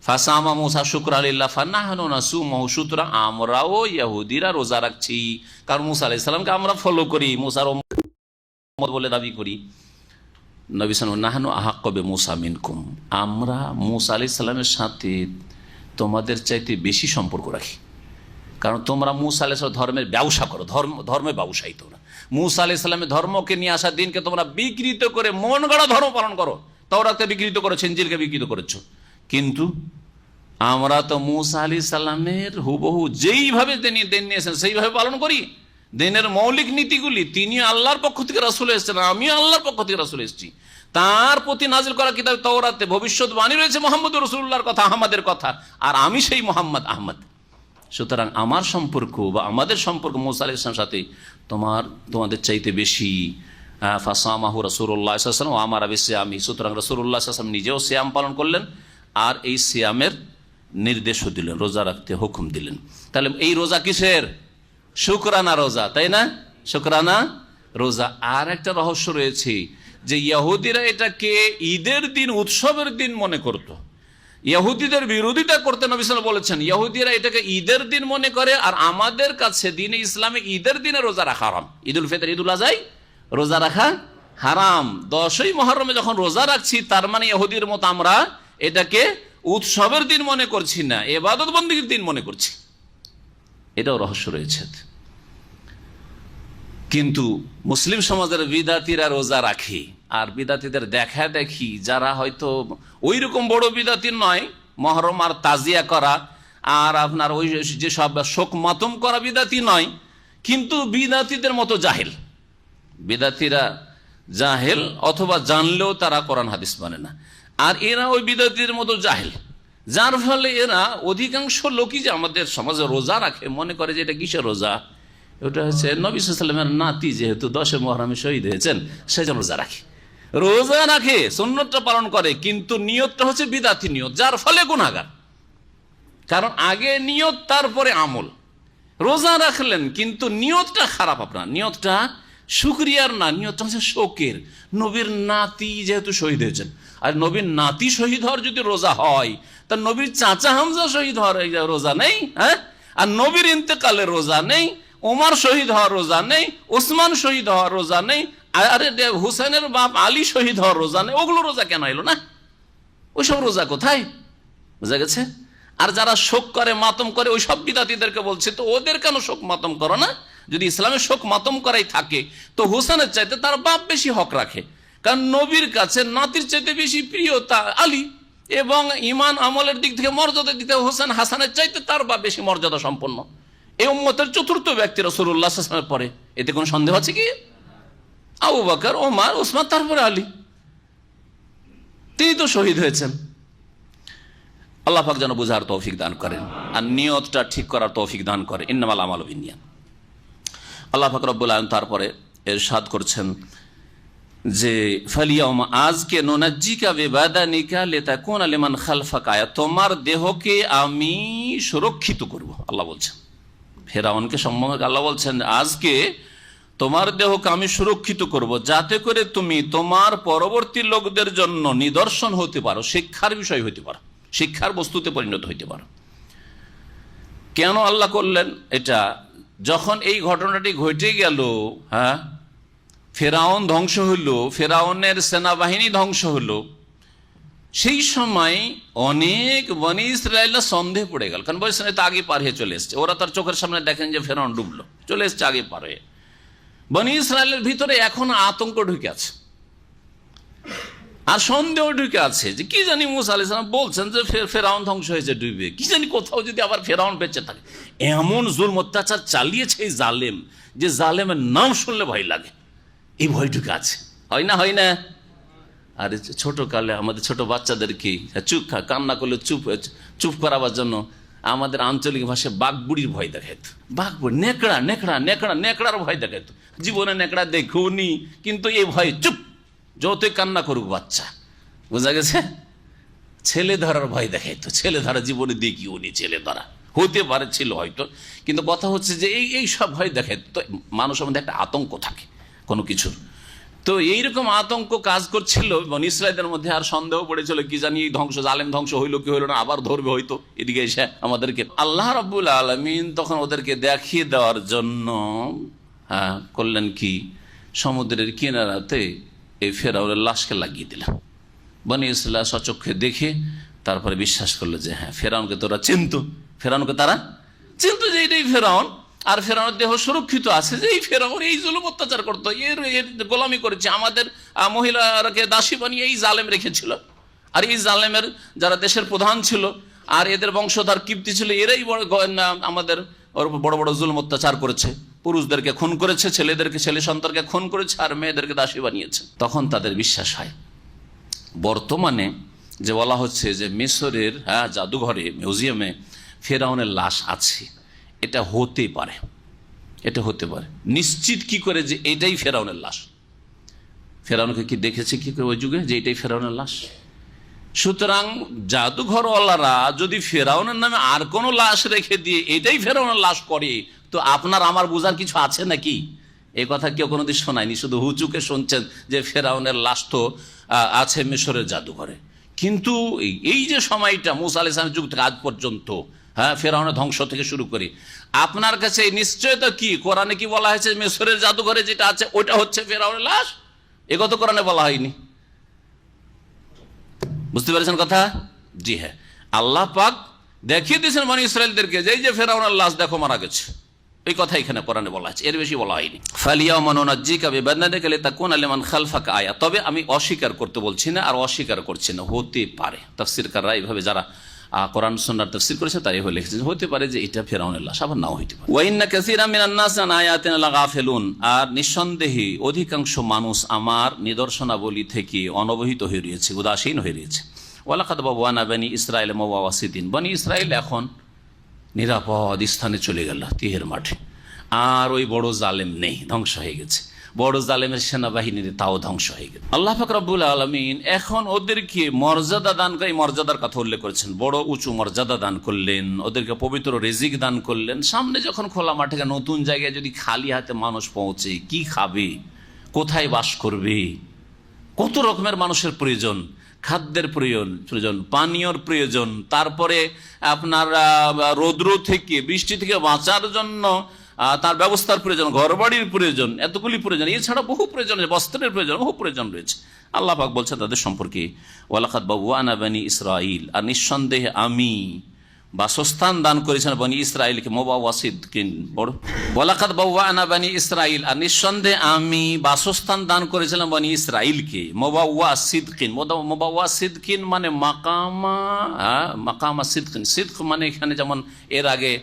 Speaker 2: ফাসামা মূসা শুকরান লিল্লাহ ফানাহনু নাসুমহু, সুতরাং আমরাও ইহুদিরা রোজা রাখছি, কারণ মূসা আলাইহিস সালামকে আমরা ফলো করি, মূসার উম্মত বলে দাবি করি। নবী সাল্লাল্লাহু আলাইহি ওয়াসাল্লাম নাহনু আহাক্কু বিমূসা মিনকুম, আমরা মূসা আলাইহিস সালামের সাথে তোমাদের চাইতে বেশি সম্পর্ক রাখি, কারণ তোমরা মূসা আলাইহিস সালামের ধর্মের ব্যবসা করো, ধর্মে ব্যবসায়ী তোমরা। মূসা আলাইহিস সালামের ধর্মকে নিয়ে আসার দিনকে তোমরা বিকৃত করে মন গড়া ধর্ম পালন করো, তাওরাতকে বিকৃত করেছো, ইনজিলকে বিকৃত করেছো। কিন্তু আমরা তো মুসা আলাইহিস সালামের হুবহু যেইভাবে তিনি দিন নিয়েছেন সেইভাবে পালন করি। দিনের মৌলিক নীতিগুলি, তিনি আল্লাহর পক্ষ থেকে রাসূল এসেছেন, আমিও আল্লাহর পক্ষ থেকে রাসূল এসেছি। তার প্রতি নাজিল করা কিতাব তাওরাতে ভবিষ্যৎবাণী রয়েছে মুহাম্মদুর রাসূলুল্লাহর কথা, আহমদের কথা, আর আমি সেই মুহাম্মদ আহমদ। সুতরাং আমার সম্পর্ক বা আমাদের সম্পর্ক মুসা আলাইহিস সালামের সাথে তোমাদের চাইতে বেশি। ফাসামাহু রাসূলুল্লাহ সাল্লাল্লাহু আলাইহি ওয়াসাল্লাম আমার বিসিয়ামি। সুতরাং রাসূলুল্লাহ সাল্লাল্লাহু আলাইহি ওয়াসাল্লাম নিজেও সিয়াম পালন করলেন আর এই সিয়ামের নির্দেশও দিলেন, রোজা রাখতে হুকুম দিলেন। তাহলে এই রোজা কিসের? শুকরানা রোজা, তাই না? শুকরানা রোজা। আর একটা রহস্য রয়েছে যে ইহুদিরা এটাকে ঈদের দিন, উৎসবের দিন মনে করত। ইহুদিদের বিরোধিতা করতে নবী সাল্লাল্লাহু আলাইহি ওয়াসাল্লাম বলেছেন, ইহুদিরা এটাকে ঈদের দিন মনে করে, আর আমাদের কাছে দ্বীনে ইসলামে ঈদের দিনে রোজা রাখা হারাম। ঈদুল ফিতর, ঈদুল আজহায় রোজা রাখা হারাম। 10ই মুহররমে যখন রোজা রাখছি, তার মানে ইহুদির মতো আমরা এটাকে উৎসবের দিন মনে করছি না, ইবাদত বন্দেগীর দিন মনে করছি। এটাও রহস্য রয়েছে। কিন্তু মুসলিম সমাজের বিদাতিরা রোজা রাখে, আর বিদাতিদের দেখা দেখি যারা হয়তো ওই রকম বড় বিদাতি নয়, মহরম আর তাজিয়া করা আর আপনার ওই যেসব শোক মাতম করা বিদাতি নয়, কিন্তু বিদাতিদের মতো জাহেল। বিদাতিরা জাহেল, অথবা জানলেও তারা কোরআন হাদিস মানে না, আর এরা ওই বিদাতিদের মতো জাহেল, যার ফলে এরা অধিকাংশ লোকই যে আমাদের সমাজে রোজা রাখে মনে করে যে এটা কিসের রোজা, ওটা হচ্ছে নবী সাল্লাল্লাহু আলাইহি ওয়াসাল্লামের নাতি যেহেতু 10 মুহররমে শহীদ হয়েছেন সেজন্য রোজা রাখে। রোজা রাখে, সুন্নতটা পালন করে, কিন্তু নিয়তটা হচ্ছে বিদাতি নিয়ত, যার ফলে গুনাহগার। কারণ আগে নিয়ত, তারপরে আমল। রোজা রাখলেন কিন্তু নিয়তটা খারাপ, আপনার নিয়তটা শুকরিয়ার না, নিয়তটা হচ্ছে শোকের। নবীর নাতি যেহেতু শহীদ হয়েছেন, আর নবীর নাতি শহীদ হওয়ার যদি রোজা হয়, তা নবীর চাচা হামজা শহীদ হওয়ার রোজা নেই? হ্যাঁ, আর নবীর ইন্তেকালের রোজা নেই, ওমর শহীদ হওয়ার রোজা নেই, ওসমান শহীদ হওয়ার রোজা নেই, আরে হুসেনের বাপ আলী শহীদ হওয়ার রোজা নেই। ওগুলো রোজা কেন এলো না? ওইসব রোজা কোথায়? বুঝা গেছে? আর যারা শোক করে, মাতম করে, ওই সব বিদাতিদেরকে বলছে, তো ওদের কেন শোক মাতম করো না? যদি ইসলামের শোক মাতম করাই থাকে, তো হুসেনের চাইতে তার বাপ বেশি হক রাখে, কারণ নবীর কাছে নাতির চাইতে বেশি প্রিয় তা আলী, এবং ইমান আমলের দিক থেকে মর্যাদার দিক থেকে হোসেন হাসানের চাইতে তার বাপ বেশি মর্যাদা সম্পন্ন। এই উম্মতের চতুর্থ ব্যক্তি রাসূলুল্লাহ সাল্লাল্লাহু আলাইহি ওয়াসাল্লামের পরে, এতে কোনো সন্দেহ আছে কি? আবু বকর, ওমর, ওসমান, তারপরে আলী, তিনি তো শহীদ হয়েছেন। আল্লাহ পাক যেন বুঝার তৌফিক দান করেন, আর নিয়তটা ঠিক করার তৌফিক দান করে। ইন্নামাল আমালু বিন্নিয়াত। আল্লাহ পাক রব্বুল আলামিন তারপরে ইরশাদ করছেন যে ফালিয়াউমা, আজকে নুনাজ্জিকা বিবাদানিকা লিতাকুনা লিমান খালফাকা আয়াত, তোমার দেহকে আমি সুরক্ষিত করব। আল্লাহ বলছেন ফেরাউনকে সম্বোধন, আল্লাহ বলছেন আজকে তোমার দেহকে আমি সুরক্ষিত করব, যাতে করে তুমি তোমার পরবর্তী লোকদের জন্য নিদর্শন হতে পারো, শিক্ষার বিষয় হতে পারো, শিক্ষার বস্তুতে পরিণত হইতে পারো। কেন আল্লাহ করলেন এটা? যখন এই ঘটনাটি ঘটে গেল, হ্যাঁ, ফেরাউন ধ্বংস হইল, ফেরাউনের সেনাবাহিনী ধ্বংস হলো, সেই সময় অনেক বনি ইসরায়েলরা সন্দেহ পড়ে গেল, কারণ বনি ইসরায়েল তো আগে পার হয়ে চলে এসছে, ওরা তার চোখের সামনে দেখেন যে ফেরাউন ডুবলো, চলে এসছে আগে পার হয়ে। বনি ইসরায়েলের ভিতরে এখন আতঙ্ক ঢুকে আছে, আর সন্দেহ ঢুকে আছে যে কি জানি মুসা আলাইহিস সালাম বলছেন যে ফেরাউন ধ্বংস হয়েছে, ডুবে, কি জানি কোথাও যদি আবার ফেরাউন বেঁচে থাকে। এমন জুলম অত্যাচার চালিয়েছে এই জালেম, যে জালেমের নাম শুনলে ভয় লাগে, এই ভয় ঢুকে আছে। হয় না? হয় না? আর ছোট কালে আমাদের ছোট বাচ্চাদেরকে চুপ কান্না করলে চুপ করাবার জন্য আমাদের আঞ্চলিক ভাষায় বাঘবুড়ির ভয় দেখাইত। বাঘবুড়ি, নেকড়া নেকড়া নেকড়া নেকড়ার ভয় দেখাইত। জীবনে নেকড়া দেখুনি, কিন্তু এই ভয় চুপ, যতই কান্না করুক বাচ্চা। বোঝা গেছে? ছেলে ধরার ভয় দেখাইতো, ছেলে ধরা জীবনে দেখিও নি, ছেলে ধরা হতে পারে ছিল হয়তো, কিন্তু কথা হচ্ছে যে এই সব ভয় দেখাইতো। তো মানুষের মধ্যে একটা আতঙ্ক থাকে কোনো কিছুর, তো এইরকম আতঙ্ক কাজ করছিল বনি ইসরায়েলের মধ্যে, আর সন্দেহ পড়েছিল কি জানি ধ্বংস, জালেম ধ্বংস হইলো কি হইলো না, আবার ধরবে হয়তো এদিকে এসে আমাদেরকে। আল্লাহ রাব্বুল আলামিন তখন ওদেরকে দেখিয়ে দেওয়ার জন্য করলেন কি, সমুদ্রের কিনারাতে এই ফেরাউনের লাশকে লাগিয়ে দিলাম। বনি ইসরায়েল সচক্ষে দেখে তারপরে বিশ্বাস করলো যে হ্যাঁ, ফেরাউনকে তোরা চিনত, ফেরাউনকে তারা চিনত যে এটাই ফেরাউন, আর ফেরাউনের দেহ সুরক্ষিত আছে, যে এই ফেরাউন এই জুলুম অত্যাচার করতো, এর গোলামি করেছে, আমাদের মহিলাকে দাসী বানিয়ে এই জালেম রেখেছিল। আর এই জালেমের যারা দেশের প্রধান ছিল, আর এদের বংশধর কিপ্তি ছিল, এরাই আমাদের বড় বড় জুলুম অত্যাচার করেছে, পুরুষদেরকে খুন করেছে, ছেলেদেরকে, ছেলে সন্তানকে খুন করেছে, আর মেয়েদেরকে দাসী বানিয়েছে। তখন তাদের বিশ্বাস হয়। বর্তমানে যে বলা হচ্ছে যে মিশরের জাদুঘরে, মিউজিয়ামে ফেরাউনের লাশ আছে, এটা হতে পারে, এটা হতে পারে। নিশ্চিত কি করে যে এটাই ফেরাউনের লাশ? ফেরাউনকে কি দেখেছে কি করে ওই যুগে যে এটাই ফেরাউনের লাশ? সুতরাং জাদুঘরওয়ালারা যদি ফেরাউনের নামে আর কোনো লাশ রেখে দিয়ে এটাই ফেরাউনের লাশ করে, তো আপনার আমার বোঝার কিছু আছে নাকি? এই কথা কেউ কোনোদিন শোনায়নি, শুধু হুচুকে শুনছেন যে ফেরাউনের লাশ তো আছে মিশরের জাদুঘরে। কিন্তু এই যে সময়টা মুসা আলাইহিস সালামের যুগ থেকে আজ পর্যন্ত, ফেরাউনের ধ্বংস থেকে শুরু করে, আপনার কাছে এই নিশ্চয়তা কি? কোরআনে কি বলা হয়েছে মিশরের জাদুঘরে যেটা আছে ওইটা হচ্ছে ফেরাউনের লাশ? এ কথা কোরআনে বলা হয়নি। বুঝতে পেরেছেন কথা? জি হ্যাঁ, আল্লাহ পাক দেখিয়ে দিয়েছেন বনি ইসরাইলদেরকে যে এই যে ফেরাউনের লাশ দেখো মারা গেছে, এই কথা এখানে কোরআনে বলা আছে, এর বেশি বলা হয়নি। ফালিয়াউমা নুনাজ্জিকা বিবাদনিকা লিতাকুনা লিমান খালফাকা আয়া। তবে আমি অস্বীকার করতে বলছি না, আর অস্বীকার করছি না, হতে পারে। তাফসীরকাররা এইভাবে যারা কোরআন সুন্নাহর তাফসীর করেছে তাই হয়ে লিখেছেন, হতে পারে যে এটা ফেরাউনের লাশ, আবার নাও হইতে পারে। ওয়া ইন্না কাসীরাম মিনান নাস আন আয়াতিনা লাগাফিলুন। আর নিঃসন্দেহে অধিকাংশ মানুষ আমার নিদর্শনাবলী থেকে অনবহিত হয়ে রয়েছে, উদাসীন হয়ে রয়েছে। ওয়ালাকাদ বাওয়ানা বনি ইসরাঈল মাওয়াসিদিন। বনি ইসরাইল এখন নিরাপদ স্থানে চলে গেল, তিহের মাঠে। আর ওই বড় জালেম নেই, ধ্বংস হয়ে গেছে। বড় জালেমের সেনাবাহিনীর তাও ধ্বংস হয়ে গেছে। আল্লাহ পাক রব্বুল আলামিন এখন ওদেরকে মর্যাদা দান করে, মর্যাদার কথা উল্লেখ করেছেন, বড় উঁচু মর্যাদা দান করলেন, ওদেরকে পবিত্র রিজিক দান করলেন। সামনে যখন খোলা মাঠে নতুন জায়গায় যদি খালি হাতে মানুষ পৌঁছে, কি খাবে, কোথায় বাস করবে, কত রকমের মানুষের প্রয়োজন, খাদ্যের প্রয়োজন, পানীয়র প্রয়োজন, তারপরে আপনার রৌদ্র থেকে, বৃষ্টি থেকে বাঁচার জন্য তার ব্যবস্থার প্রয়োজন, ঘরবাড়ির প্রয়োজন, এতগুলি প্রয়োজন, এছাড়া বহু প্রয়োজন, বস্ত্রের প্রয়োজন, বহু প্রয়োজন রয়েছে। আল্লাহ পাক বলছে তাদের সম্পর্কে, ওয়ালাকাদ বাওয়ানা বনি ইসরাঈল। আর নিঃসন্দেহে আমি বাসস্থান দান করেছেন বনি ইসরাঈলকে, মুবাওয়াসিদিন। বড় ওয়ালাকাদ বাওয়ানা বনি ইসরাঈল। আর নিঃসন্দেহে আমি বাসস্থান দান করেছিলাম বনি ইসরাঈলকে, মুবাওয়াসিদিন। মুবাওয়াসিদিন মানে মাকামা সিদকিন। সিদক মানে এখানে যেমন এর আগে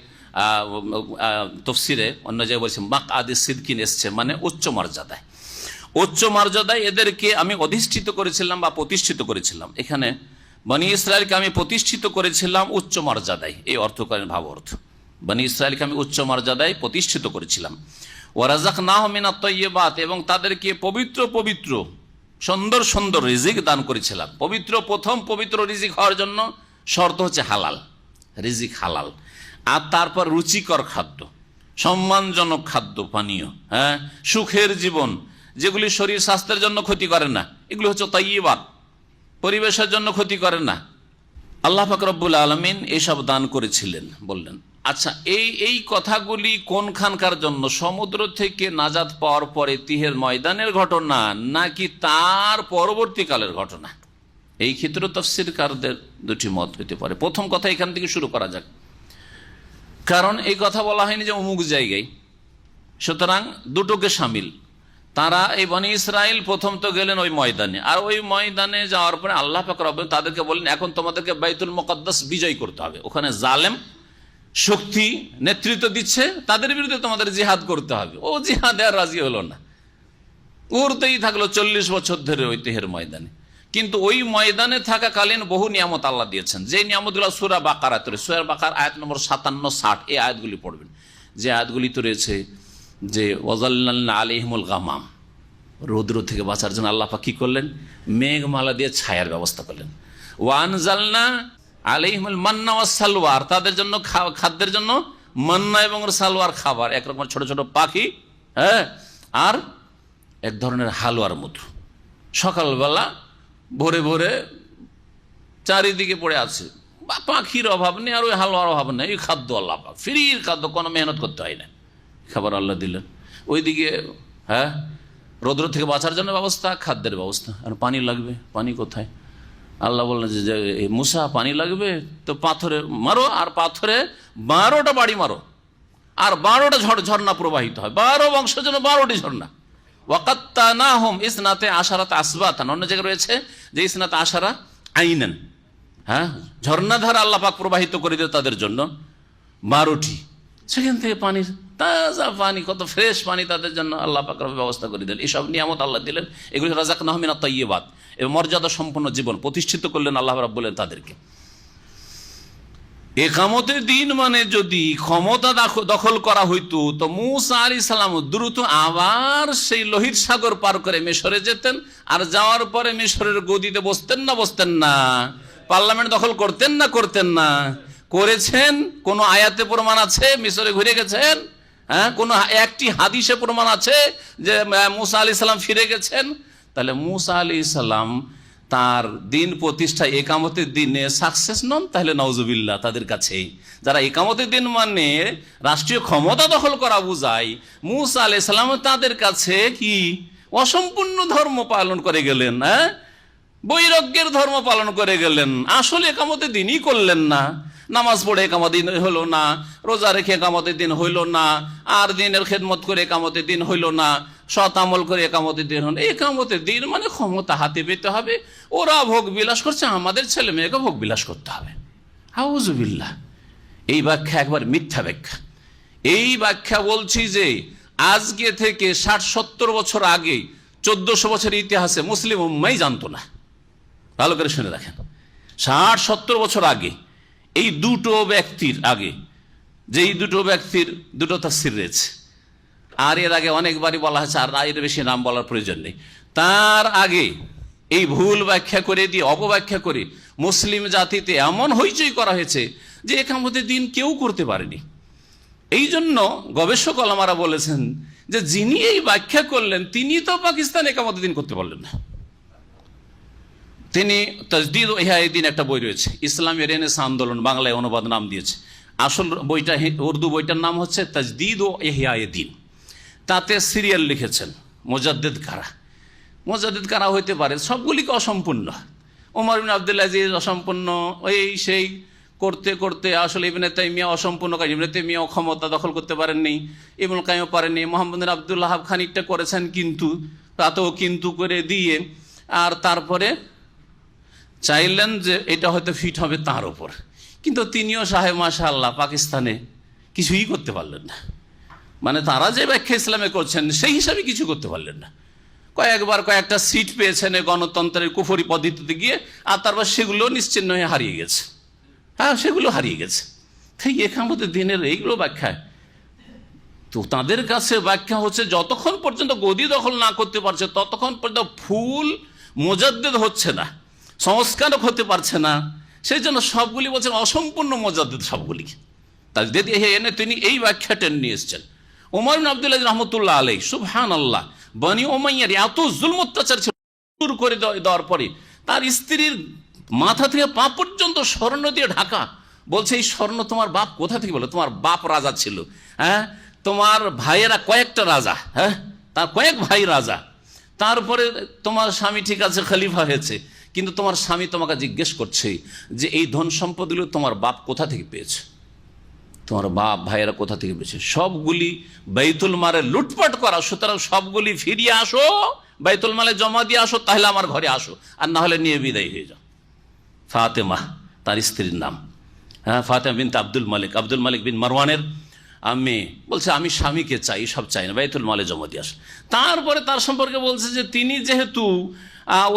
Speaker 2: তফসিরে অন্য জায়গায় বলছে মাকআদে সিদকিন এসছে, মানে উচ্চ মর্যাদায়। উচ্চ মর্যাদায় এদেরকে আমি অধিষ্ঠিত করেছিলাম বা প্রতিষ্ঠিত করেছিলাম। এখানে বনি ইসরায়েলকে আমি প্রতিষ্ঠিত করেছিলাম উচ্চ মর্যাদায়, এই অর্থ করেন, ভাব অর্থ। বনি ইসরায়েলকে আমি উচ্চ মর্যাদায় প্রতিষ্ঠিত করেছিলাম। ওয়ারাযাকনাহুম মিনাত তাইয়্যিবাত। এবং তাদেরকে পবিত্র পবিত্র সুন্দর সুন্দর রিজিক দান করেছিলাম। পবিত্র, প্রথম পবিত্র রিজিক হওয়ার জন্য শর্ত হচ্ছে হালাল রিজিক, হালাল। আর তারপর রুচিকর খাদ্য, সম্মানজনক খাদ্য পানীয়, সুখের জীবন, যেগুলি শরীর স্বাস্থ্যের জন্য ক্ষতি করে না, এগুলো হচ্ছে তাইয়্যিবাত, পরিবেশের জন্য ক্ষতি করে না। আল্লাহ পাক রব্বুল আলামিন এসব দান করেছিলেন। বললেন আচ্ছা, এই কথাগুলি কোনখানকার জন্য? সমুদ্র থেকে নাজাত পাওয়ার পরে তিহের ময়দানের ঘটনা, নাকি তার পরবর্তীকালের ঘটনা? এই ক্ষেত্রে তাফসীরকারদের দুটি মত হতে পারে। প্রথম কথা এখান থেকে শুরু করা যাক, কারণ এই কথা বলা হয়নি যে অমুক জায়গায়, সুতরাং দুটোকে সামিল। তারা এই বনি ইসরাইল প্রথম তো গেলেন ওই ময়দানে, আর ওই ময়দানে যাওয়ার পরে আল্লাহ পাক রব্বুল তাদেরকে বললেন এখন তোমাদেরকে বাইতুল মুকাদ্দাস বিজয় করতে হবে। ওখানে জালেম শক্তি নেতৃত্ব দিচ্ছে, তাদের বিরুদ্ধে তোমাদের জিহাদ করতে হবে। ও জিহাদে আর রাজি হলো না, উড়তেই থাকলো 40 বছর ধরে ওই তিহের ময়দানে। কিন্তু ওই ময়দানে থাকাকালীন বহু নিয়ামত আল্লাহ দিয়েছেন, যে নিয়ামতগুলো সূরা বাকারাতে রয়েছে। সূরা বাকার আয়াত নম্বর 57-60 এই আয়াতগুলি পড়বেন। যে আয়াতগুলি তো রয়েছে যে ওয়াজাল্লালনা আলাইহিমুল গামাম, রৌদ্র থেকে বাঁচার জন্য আল্লাহ পাক কি করলেন? মেঘমালা দিয়ে ছায়ার ব্যবস্থা করলেন। ওয়ানজালনা আলাইহিমুল মান্না ওয়াস সালওয়ার, তাদের জন্য খাদ্যের জন্য মান্না এবং সালওয়ার খাবার, একরকম ছোট ছোট পাখি, আর এক ধরনের হালুয়ার মতো। সকালবেলা ভোরে ভোরে চারিদিকে পড়ে আছে, পাখির অভাব নেই আর ওই হালুয়ার অভাব নেই। এই খাদ্য আল্লাহ পাক, ফ্রির খাদ্য, কোনো মেহনত করতে হয় না, খাবার আল্লাহ দিলেন। ওইদিকে রৌদ্র থেকে বাঁচার জন্য ব্যবস্থা, খাদ্যের ব্যবস্থা। আর পানি লাগবে, পানি কোথায়? আল্লাহ বললেন যে মুসা পানি লাগবে তো পাথরে মারো, আর পাথরে 12টা বাড়ি মারো, আর 12টা ঝর্ণা প্রবাহিত হয়। 12 বংশের জন্য 12টি ঝর্ণা। ওয়াকাত্তানাহুম ইসনাতে আশারাত আসবাতান, অন্য জায়গায় রয়েছে যে ইসনাতে আশারা আইনান, হ্যাঁ, ঝর্ণাধারা আল্লাহ পাক প্রবাহিত করে দিল তাদের জন্য 12টি, সেখান থেকে পানি, তাজা পানি, কত ফ্রেশ পানি তাদের জন্য আল্লাহ পাক ব্যবস্থা করে দিলেন। এসব নিয়ামত আল্লাহ দিলেন, এগুলি রাযাকনাহুম মিনাত তাইয়্যিবাত, এবং মর্যাদা সম্পন্ন জীবন প্রতিষ্ঠিত করলেন আল্লাহ রাব্বুল বললেন তাদেরকে। একামতের দিন মানে যদি ক্ষমতা দখল করা হইতো তো মূসা আলাইহিস সালাম দ্রুত আবার সেই লোহিত সাগর পার করে মিশরে যেতেন, আর যাওয়ার পরে মিশরের গদিতে বসতেন না? পার্লামেন্ট দখল করতেন না? করেছেন? কোন আয়াতে প্রমাণ আছে মিশরে ঘুরে গেছেন? হ্যাঁ, কোন একটি হাদিসে প্রমাণ আছে যে মূসা আলাইহিস সালাম ফিরে গেছেন? তাহলে মূসা আলাইহিস সালাম তার দিন প্রতিষ্ঠা একামতের দিনে সাকসেস নন, তাহলে নাউজুবিল্লাহ তাদের কাছে। যারা একামতের দিন মানে রাষ্ট্রীয় ক্ষমতা দখল করা বুঝায়, মূসা আলাইহিস সালাম তাদের কাছে কি অসম্পূর্ণ ধর্ম পালন করে গেলেন, হ্যাঁ, বৈরাগ্যের ধর্ম পালন করে গেলেন, আসলে একামতের দিনই করলেন না। নামাজ পড়ে একামতের দিন হইল না, রোজা রেখে একামতের দিন হইল না, আর দিনের খেদমত করে একামতের দিন হইল না, সৎ আমল করে একামতের দিন হল। একামতের দিন মানে ক্ষমতা হাতে পেতে হবে, ওরা ভোগ বিলাস করছে, আমাদের ছেলে মেয়েকে ভোগ বিলাস করতে হবে। আউযুবিল্লাহ, এই ব্যাখ্যা একবার মিথ্যা ব্যাখ্যা। এই ব্যাখ্যা বলছি যে আজকে থেকে 60-70 বছর আগে, 1400 বছরের ইতিহাসে মুসলিম উম্মাই জানতো না। ভালো করে শুনে রাখেন, 60-70 বছর আগে এই দুটো ব্যক্তির আগে, যেই দুটো ব্যক্তির দুটো তাফসীর রয়েছে, আর এর আগে অনেকবারই বলা হয়েছে, আর এর বেশি নাম বলার প্রয়োজন নেই। তার আগে এই ভুল ব্যাখ্যা করে দিয়ে, অপব্যাখ্যা করে মুসলিম জাতিতে এমন হইচই করা হয়েছে যে একামতের দিন কেউ করতে পারেনি। এই জন্য গবেষক ওলামারা বলেছেন যে যিনি এই ব্যাখ্যা করলেন তিনি তো পাকিস্তান একামতের দিন করতে পারলেন না। তিনি তাজদীদ ও ইহয়াউদ্দিন একটা বই রয়েছে, ইসলামী রেনেসাঁ আন্দোলন, বাংলায় অনুবাদ নাম দিয়েছে। আসল বইটা উর্দু বইটার নাম হচ্ছে তাজদীদ ও ইহয়াউদ্দিন। তাতে সিরিয়াল লিখেছেন মুজাদ্দিদ কারা। মুজাদ্দিদ কারা হইতে পারে, সবগুলিকে অসম্পূর্ণ। ওমর ইবনে আব্দুল আজিজ অসম্পূর্ণ, ওই সেই করতে করতে আসলে ইবনে তাইমিয়া অসম্পূর্ণ কাজ। ইবনে তাইমিয়া ক্ষমতা দখল করতে পারেননি, ইবনুল কাইয়্যিম পারেননি, মুহাম্মদ বিন আব্দুল ওয়াহাব খানিকটা করেছেন, কিন্তু তাতেও কিন্তু করে দিয়ে আর তারপরে চাইলেন যে এটা হয়তো ফিট হবে তার উপর, কিন্তু তিনিও সাহেব মাশাআল্লাহ পাকিস্তানে কিছুই করতে পারলেন না। মানে তারা যে ব্যাখ্যা ইসলামে করছেন সেই হিসাবে কিছু করতে পারলেন না। কয়েকবার কয়েকটা সিট পেয়েছেন গণতন্ত্রের কুফরি পদ্ধতিতে গিয়ে, আর তারপর সেগুলো নিশ্চিহ্ন হয়ে হারিয়ে গেছে। হ্যাঁ, সেগুলো হারিয়ে গেছে। তাই একামতের দিনের এইগুলো ব্যাখ্যা, তো তাদের কাছে ব্যাখ্যা হচ্ছে যতক্ষণ পর্যন্ত গদি দখল না করতে পারছে ততক্ষণ পর্যন্ত ফুল মুজাদ্দিদ হচ্ছে না, সংস্কারক হতে পারছে না। সেই জন্য সবগুলি বলছেন অসম্পূর্ণ মুজাদ্দিদ সবগুলি। তাজদীদ এনে তিনি এই ব্যাখ্যাটা নিয়ে এসছেন। ওমর ইবনে আব্দুল আজিজ রাহমাতুল্লাহ আলাইহি, সুবহানাল্লাহ, বনি উমাইয়ার এত জুলম অত্যাচার ছিল, দূর করে দেওয়ার পরে তার স্ত্রীর মাথা থেকে পা পর্যন্ত স্বর্ণ দিয়ে ঢাকা। বলছে এই স্বর্ণ তোমার বাপ কোথা থেকে? বলে তোমার বাপ রাজা ছিল, হ্যাঁ, তোমার ভাইয়েরা কয়েকটা রাজা, হ্যাঁ, তার কয়েক ভাই রাজা, তারপরে তোমার স্বামী ঠিক আছে খলিফা হয়েছে, কিন্তু তোমার স্বামী তোমাকে জিজ্ঞেস করছে যে এই ধন সম্পদগুলো তোমার বাপ কোথা থেকে পেয়েছে, তোমার বাপ ভাইয়েরা কোথা থেকে পেয়েছে? সবগুলি বাইতুল মালে লুটপাট করা, সুতরাং সবগুলি ফিরিয়ে আসো, বাইতুল মালে জমা দিয়ে আসো, তাহলে আমার ঘরে আসো, আর না হলে নিয়ে বিদায় হয়ে যাও। ফাতেমা তার স্ত্রীর নাম, হ্যাঁ, ফাতেমা বিনতে আব্দুল মালিক বিন মারওয়ানের আমি বলছে আমি স্বামীকে চাই, সব চাই না, বাইতুল মালে জমা দিয়ে আসো। তারপরে তার সম্পর্কে বলছে যে তিনি যেহেতু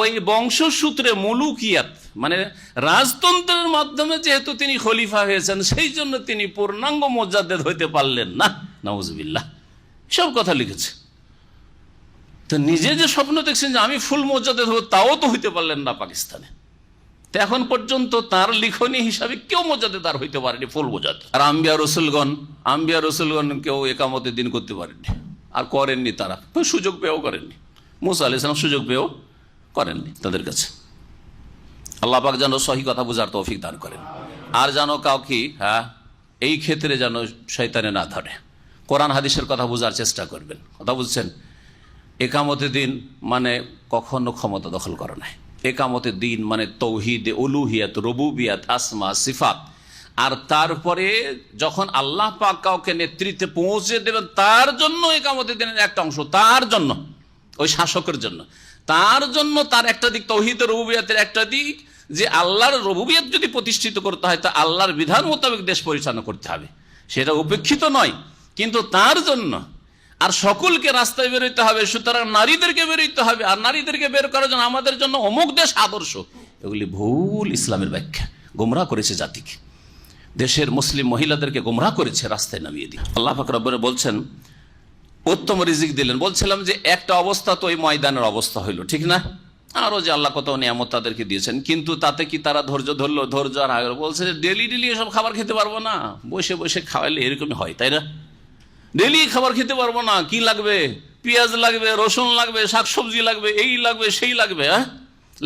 Speaker 2: ওই বংশসূত্রে মুলুকিয়াত মানে রাজতন্ত্রের মাধ্যমে যেহেতু তিনি খলিফা হয়েছেন, সেই জন্য তিনি পূর্ণাঙ্গ মুজাদ্দিদ হইতে পারলেন না। নাউজুবিল্লাহ, সব কথা লিখেছে। তো নিজে যে স্বপ্ন দেখছেন যে আমি ফুল মুজাদ্দিদ হব, তাও তো হইতে পারলেন না পাকিস্তানে। তো এখন পর্যন্ত তার লিখনী হিসাবে কেউ মুজাদ্দিদ আর হইতে পারেনি, ফুল মুজাদ্দিদ। আর আম্বিয়া রসুলগণ কেউ একামতের দিন করতে পারেননি, আর করেননি, তারা সুযোগ পেয়েও করেননি। মুসা আলাইহিস সালাম সুযোগ পেয়েও করেননি তাদের কাছে। আল্লাহ পাক যেন সহি কথা বুঝার তৌফিক দান করেন, আর যেন কাউকে এই ক্ষেত্রে যেন শয়তানে না ধরে। কোরআন হাদিসের কথা বুঝার চেষ্টা করবেন। কথা বুঝছেন? একামতের দিন মানে কখনো ক্ষমতা দখল করা নাই। একামতের দিন মানে তৌহিদ, উলুহিয়াত, রুবুবিয়াত, আসমা, সিফাত। আর তারপরে যখন আল্লাহ পাক কাউকে নেতৃত্বে পৌঁছে দেবেন, তার জন্য একামতের দিনের একটা অংশ, তার জন্য, ওই শাসকের জন্য, তার জন্য তার একটা দিক তৌহিদ রুবুবিয়াতের একটা দিক, যে আল্লাহর রবুবিয়ত যদি প্রতিষ্ঠিত করতে হয় তা আল্লাহর বিধান মোতাবেক দেশ পরিচালনা করতে হবে, সেটা উপেক্ষিত নয়। কিন্তু তার জন্য আর সকলকে রাস্তায় বেরোতে হবে, সুতরাং নারীদেরকে বেরোতে হবে, আর নারীদেরকে বের করার জন্য আমাদের জন্য অমুক দেশ আদর্শ, এগুলি ভুল ইসলামের ব্যাখ্যা। গোমরাহ করেছে জাতিকে, দেশের মুসলিম মহিলাদেরকে গোমরাহ করেছে, রাস্তায় নামিয়ে দিয়ে। আল্লাহ পাক রব্বুল বলছেন উত্তম রিজিক দিলেন। বলছিলাম যে একটা অবস্থা তো ওই ময়দানের অবস্থা হইল, ঠিক না? আরো যে আল্লাহ কত নিয়ামত তাদেরকে দিয়েছেন, কিন্তু তাতে কি তারা ধৈর্য ধরলো? ধৈর্য আর আগের বলছে যে ডেলি ডেলি এসব খাবার খেতে পারবো না, বসে বসে খাওয়াইলে এরকমই হয়, তাই না? ডেলি খাবার খেতে পারবো না, কি লাগবে? পেঁয়াজ লাগবে, রসুন লাগবে, শাকসবজি লাগবে, এই লাগবে সেই লাগবে।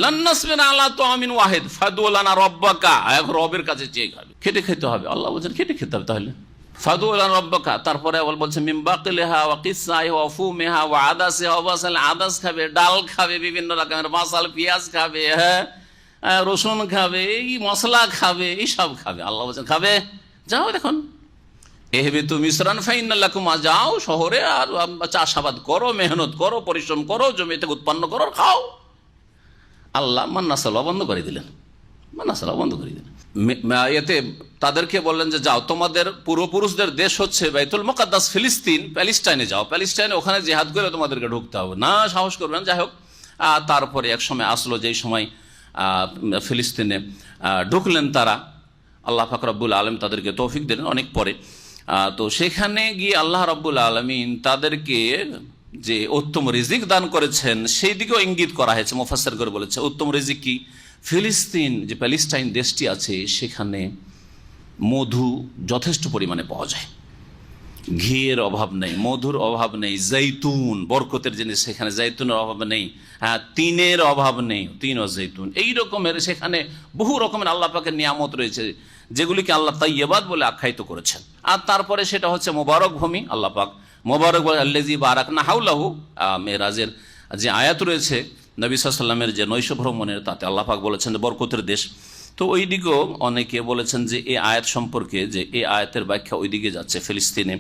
Speaker 2: লান্নাসবিরা আলা তাআমিন ওয়াহিদ ফাদু লানা রাব্বাকা, এখন রবের কাছে চেয়ে খাবে, খেটে খেতে হবে। আল্লাহ বলছেন খেটে খেতে হবে। তাহলে ফাদু লানা রাব্বাকা, তারপরে বলছে মিন বাকিলিহা ওয়া কিসাইহা ওয়া ফুমিহা ওয়া আদাসিহা ওয়া বাসাল, আদাস খাবে, ডাল খাবে, বিভিন্ন রকমের মাসাল, পেঁয়াজ খাবে, রসুন খাবে, এই মশলা খাবে, এই সব খাবে। আল্লাহ বলছেন খাবে, যাও দেখুন এহবিতু মিসরান ফাইন্না লাকুম, যাও শহরে আর চাষাবাদ করো, মেহনত করো, পরিশ্রম করো, জমি থেকে উৎপন্ন করো, খাও। আল্লাহ মান্না সালাহ বন্ধ করে দিলেন, মান্না সালাহ বন্ধ করে দিলেন। এতে তাদেরকে বললেন যে যাও, তোমাদের পূর্বপুরুষদের দেশ হচ্ছে বাইতুল মুকাদ্দাস ফিলিস্তিন, প্যালেস্টাইনে যাও, প্যালেস্টাইনে ওখানে জিহাদ করে তোমাদেরকে ঢুকতে হবে না, সাহস করবেন। যাই হোক, তারপরে এক সময় আসলো, যেই সময় ফিলিস্তিনে ঢুকলেন তারা, আল্লাহ পাক রব্বুল আলম তাদেরকে তৌফিক দিলেন অনেক পরে। তো সেখানে গিয়ে আল্লাহ রব্বুল আলমিন তাদেরকে যে উত্তম রিজিক দান করেছেন সেই দিকেও ইঙ্গিত করা হয়েছে। মুফাসসির করে বলেছে উত্তম রিজিক কি? ফিলিস্তিন যে প্যালেস্টাইন দেশটি আছে সেখানে মধু যথেষ্ট পরিমাণে পাওয়া যায়, ঘিয়ের অভাব নেই, মধুর অভাব নেই, জৈতুন বরকতের জিনিস সেখানে, জৈতুনের অভাব নেই, তিনের অভাব নেই, তিন ও জৈতুন এই রকমের সেখানে বহু রকমের আল্লাহ পাকের নিয়ামত রয়েছে, যেগুলিকে আল্লাহ তাইয়্যিবাত বলে আখ্যায়িত করেছেন। আর তারপরে সেটা হচ্ছে মোবারক ভূমি। আল্লাহ পাক মোবারক বলে আল্লাযী বারাকনা হাওলাহু, মেরাজের যে আয়াত রয়েছে নবী সাল্লাল্লাহু আলাইহি ওয়াসাল্লামের যে নৈশ ভ্রমণের, তাতে আল্লাহ পাক বলেছেন বরকতের দেশ। তো ওই দিকেও অনেকে বলেছেন যে এই আয়াত সম্পর্কে, যে এই আয়াতের ব্যাখ্যা ওই দিকে যাচ্ছে, ফিলিস্তিনে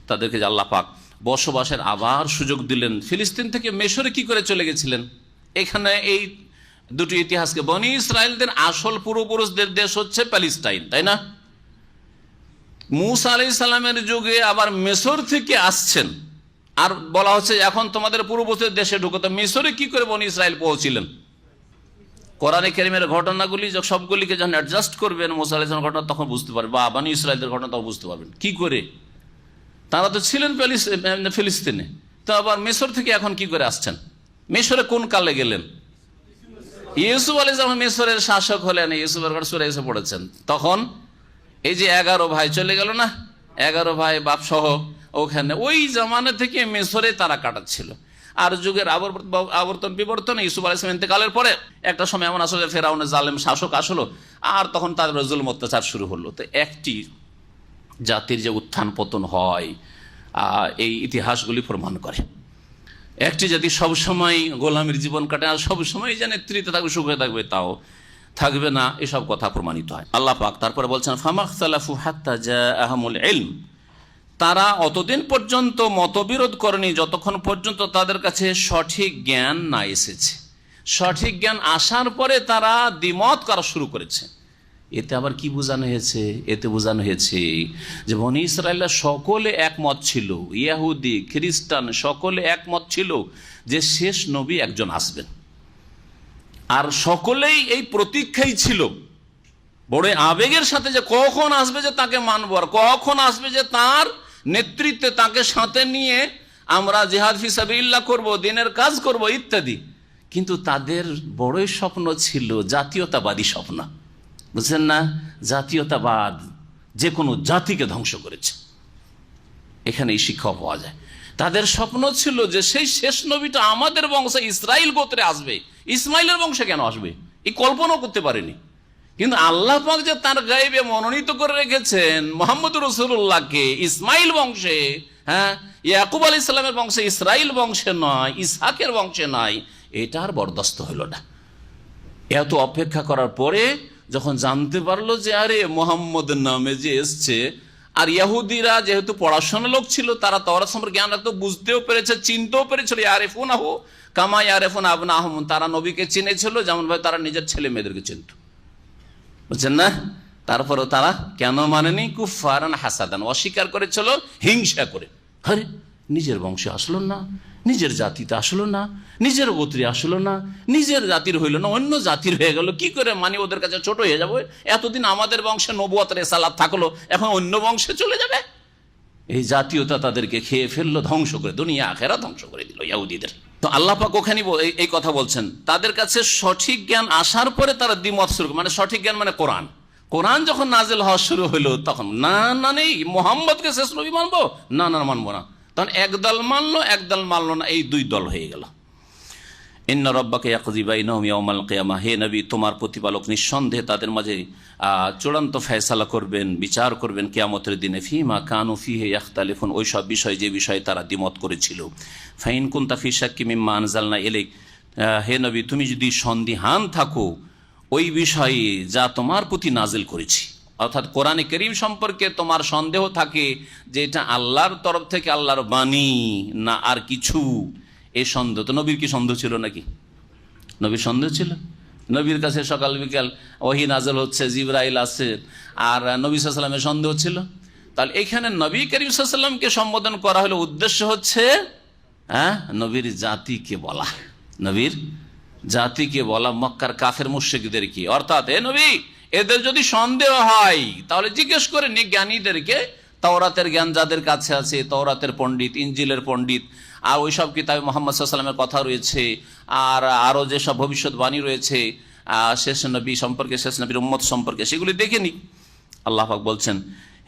Speaker 2: তাদেরকে যে আল্লাহ পাক বসবাসের আবার সুযোগ দিলেন। ফিলিস্তিন থেকে মিশরে কি করে চলে গেছিলেন? এখানে এই দুটি ইতিহাসকে, বনি ইসরায়েলদের আসল পূর্বপুরুষদের দেশ হচ্ছে প্যালেস্টাইন, তাই না? মূসা আলাইহিস সালামের যুগে আবার মিশর থেকে আসছেন, আর বলা হচ্ছে এখন তোমাদের পূর্বপুরুষদের দেশে ঢুকো। তো মিশরে কি করে বনি ইসরায়েল পৌঁছিলেন? কোরআনে কারীমের ঘটনাগুলি সবগুলিকে যখন অ্যাডজাস্ট করবেন মূসা আলাইহিস সালামের ঘটনা, তখন বুঝতে পারবেন, বা বনি ইসরায়েলদের ঘটনা তখন বুঝতে পারবেন কি করে। তারা তো ছিলেন ফিলিস্তিনে, তো আবার মিশর থেকে এখন কি করে আসছেন? মিশরে কোন কালে গেলেন? ইউসুফ আলাইহিস সালাম মিশরের শাসক হলেন, ইউসুফের ঘর সূরা এসে পড়েছেন, তখন এই যে 11 ভাই চলে গেল না, 11 ভাই বাপ সহ, ওখানে ওই জামানা থেকে মিশরে তারা কাটাচ্ছিল। আর যুগের আবর্তন বিবর্তন, ইউসুফ আলাইহিস সালাম ইন্তেকালের পরে একটা সময় এমন আসলে ফেরাউনের জালেম শাসক আসলো, আর তখন তাদের জুলম অত্যাচার শুরু হলো। তো একটি জাতির যে উত্থান পতন হয়, এই ইতিহাসগুলি প্রমাণ করে। একটি জাতি সবসময় গোলামীর জীবন কাটে, আর সবসময় যে নেতৃত্বে থাকবে, সুখে থাকবে, তাও থাকবে না, এসব কথা প্রমাণিত হয়। আল্লাহ পাক তারপরে বলছেন ফামাখতালাফু হাত্তা জাআহুমুল ইলম, তারা অতদিন পর্যন্ত মতবিরোধ করেনি যতক্ষণ পর্যন্ত তাদের কাছে সঠিক জ্ঞান না এসেছে। সঠিক জ্ঞান আসার পরে তারা দ্বিমত করা শুরু করেছে। এতে আবার কি বোঝানো হয়েছে? এতে বোঝানো হয়েছে যে বনি ইসরায়েলরা সকলে একমত ছিল, ইহুদি খ্রিস্টান সকলে একমত ছিল যে শেষ নবী একজন আসবেন, আর সকলেই এই প্রতীক্ষাই ছিল বড় আবেগের সাথে যে কখন আসবে যে তাকে মানব, আর কখন আসবে যে তার নেতৃত্বে তাকে সাথে নিয়ে আমরা জিহাদ ফি সাবিলিল্লাহ করব, দিনের কাজ করব ইত্যাদি। কিন্তু তাদের বড়ই স্বপ্ন ছিল জাতীয়তাবাদী স্বপ্ন, বুঝছেন না? জাতীয়তাবাদ যে কোনো জাতিকে ধ্বংস করেছে, এখানে এই শিক্ষা পাওয়া যায়। তাদের স্বপ্ন ছিল যে সেই শেষ নবীটা আমাদের বংশে ইসরাইল গোত্রে আসবে। ইসমাইলের বংশে কেন আসবে এই কল্পনাও করতে পারেনি। কিন্তু আল্লাহ পাক যে তার গায়েবে মনোনীত করে রেখেছেন মুহাম্মদ রাসূলুল্লাহকে ইসমাইল বংশে, ইয়াকুব আলাইহিস সালামের বংশে, ইসরাইল বংশে নয়, ইসহাকের বংশে নয়, এটা আর বরদাস্ত হইল না। এত অপেক্ষা করার পরে যখন জানতে পারলো যে আরে মুহাম্মদ নামে যে এসছে, আর ইহুদিরা যেহেতু পড়াশোনা লোক ছিল, তারা তাওরাত সম্পর্কে জ্ঞান রাখতো, বুঝতেও পেরেছে, চিনতেও পেরেছিল, ইয়ারিফুনাহু কামা ইয়ারিফুনা আবনাহুম, তারা নবীকে চিনেছিল যেমন ভাবে তারা নিজের ছেলে মেয়েদেরকে চিনত। বুঝছেন না? তারপরও তারা কেন মানেনি? কুফফারান হাসাদান, অস্বীকার করেছিল হিংসা করে। আরে নিজের বংশে আসলো না, নিজের জাতিতে আসলো না, নিজের গোত্রে আসলো না, নিজের জাতির হইল না, অন্য জাতির হয়ে গেল, কি করে মানে ওদের কাছে ছোট হয়ে যাবো? এতদিন আমাদের বংশে নবুয়ত রিসালাত থাকলো, এখন অন্য বংশে চলে যাবে। এই জাতীয়তা তাদেরকে খেয়ে ফেললো, ধ্বংস করে, দুনিয়া আখেরা ধ্বংস করে দিল ইহুদিদের। তো আল্লাহ পাক ওখানে এই কথা বলছেন, তাদের কাছে সঠিক জ্ঞান আসার পরে তারা দ্বিমত শুরু, মানে সঠিক জ্ঞান মানে কোরআন, কোরআন যখন নাজিল হওয়া শুরু হলো তখন না না নেই মোহাম্মদকে শেষ নবী মানবো, না না মানবো না। তখন একদল মানলো, একদল মানলো না, এই দুই দল হয়ে গেল। ইন্না রাব্বাকা ইয়াকযী বাইনাহুম ইয়াওমাল কিয়ামাহ, হে নবী তোমার প্রতিপালক নিঃসন্দেহে তাদের মাঝে চূড়ান্ত ফয়সালা করবেন, বিচার করবেন কিয়ামতের দিনে। ফীমা কানু ফীহি ইখতালিফুন, ওই সব বিষয় যে বিষয়ে তারা দ্বিমত করেছিল। ফাইন কুনতা ফী শাক্কিম মিম্মা আনজালনা ইলাইক, হে নবী তুমি যদি সন্দিহান থাকো ওই বিষয়ে যা তোমার প্রতি নাজিল করেছি, অর্থাৎ কোরআনে কারীম সম্পর্কে তোমার সন্দেহ থাকে যে এটা আল্লাহর তরফ থেকে আল্লাহর বাণী না আর কিছু, এই সন্দেহ। তো নবীর কি সন্দেহ ছিল নাকি? নবীর সন্দেহ ছিল? নবীর কাছে সকাল বিকাল ওহী নাযিল হচ্ছে, জিবরাইল আসছে, আর নবী সাল্লাল্লাহু আলাইহি ওয়াসাল্লামের সন্দেহ ছিল? তাহলে এখানে নবী করিম সাল্লাল্লাহু আলাইহি ওয়াসাল্লামকে সম্বোধন করা হলো, উদ্দেশ্য হচ্ছে নবীর জাতিকে বলা, নবীর জাতিকে বলা মক্কার কাফের মুশরিকদেরকে, অর্থাৎ এ নবী এদের যদি সন্দেহ হয় তাহলে জিজ্ঞেস করে নি জ্ঞানীদেরকে, তাওরাতের জ্ঞান যাদের কাছে আছে, তাওরাতের পণ্ডিত, ইনজিলের পণ্ডিত, আর ওই সব কিতাবে মুহাম্মদ সাল্লাল্লাহু আলাইহি ওয়াসাল্লামের কথা রয়েছে, আর আরও যেসব ভবিষ্যৎবাণী রয়েছে শেষ নবী সম্পর্কে, শেষ নবীর উম্মত সম্পর্কে, সেগুলি দেখে নি। আল্লাহ পাক বলছেন,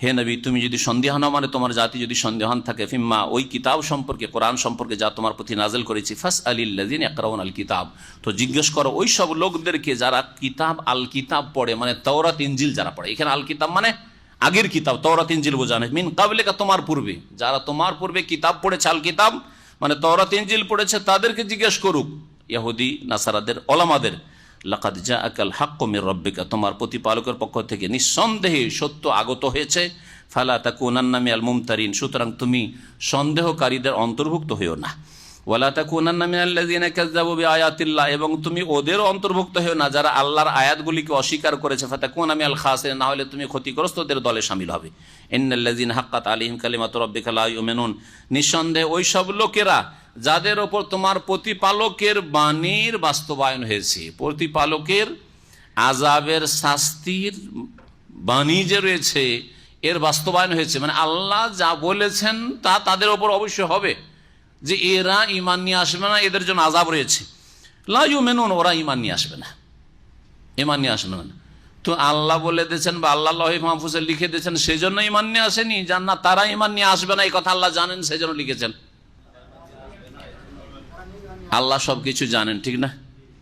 Speaker 2: হে নবী তুমি যদি সন্দেহান, মানে তোমার জাতি যদি সন্দেহান থাকে, ফিম্মা ওই কিতাব সম্পর্কে, কোরআন সম্পর্কে যা তোমার প্রতি নাজিল করেছি, ফাসআলিল্লাযিনা ইয়াকরাউনা আল কিতাব, তো জিজ্ঞেস করো ওই সব লোকদেরকে যারা কিতাব আল কিতাব পড়ে, মানে তাওরাত ইনজিল যারা পড়ে। এখানে আল কিতাব মানে আগের কিতাব, তাওরাত ইনজিল বোঝানো, মিন কাবলিকা তোমার পূর্বে, যারা তোমার পূর্বে কিতাব পড়েছে, আল কিতাব মানে তাওরাত ইনজিল পড়েছে, তাদেরকে জিজ্ঞেস করুক, ইহুদি নাসারাদের, ওলামাদের, লাকাদ জাআকাল হাক্কু মির রাব্বিকা, তোমার প্রতিপালকের পক্ষ থেকে নিঃসন্দেহে সত্য আগত হয়েছে, ফালা তাকুনান্না মিনাল মুমতারিন, সুতরাং তুমি সন্দেহকারীদের অন্তর্ভুক্ত হইও না। ওয়ালা তাকুনান্না মিনাল্লাযিনা কাযযাবু বিআয়াতিল্লাহ, এবং তুমি ওদের অন্তর্ভুক্ত হইও না যারা আল্লাহর আয়াতগুলিকে অস্বীকার করেছে। ফাতাকুনা মিনাল খাসিরিন, না হলে তুমি ক্ষতিগ্রস্তদের দলে শামিল হবে। ইন্নাল্লাযিনা হাক্কাত আলাইহিম কালিমাতু রাব্বিকা লা ইউমিনুন, নিঃসন্দেহে ওই সব লোকেরা যাদের ওপর তোমার প্রতিপালকের বাণীর বাস্তবায়ন হয়েছে, প্রতিপালকের আযাবের শাস্তির বাণী যে রয়েছে এর বাস্তবায়ন হয়েছে, মানে আল্লাহ যা বলেছেন তা তাদের ওপর অবশ্যই হবে, যে এরা ঈমান নিয়ে আসবে না, এদের জন্য আযাব রয়েছে। লা ইউমিনুন, ওরা ঈমান নিয়ে আসবে না, ঈমান নিয়ে আসবে না। তো আল্লাহ বলে দিয়েছেন বা আল্লাহ লাউহে মাহফুজে লিখে দিয়েছেন, সেজন্য ঈমান নিয়ে আসেনি, জান্নাত তারা ঈমান নিয়ে আসবে না এই কথা আল্লাহ জানেন, সেজন্য লিখেছেন। আল্লাহ সবকিছু জানেন, ঠিক না?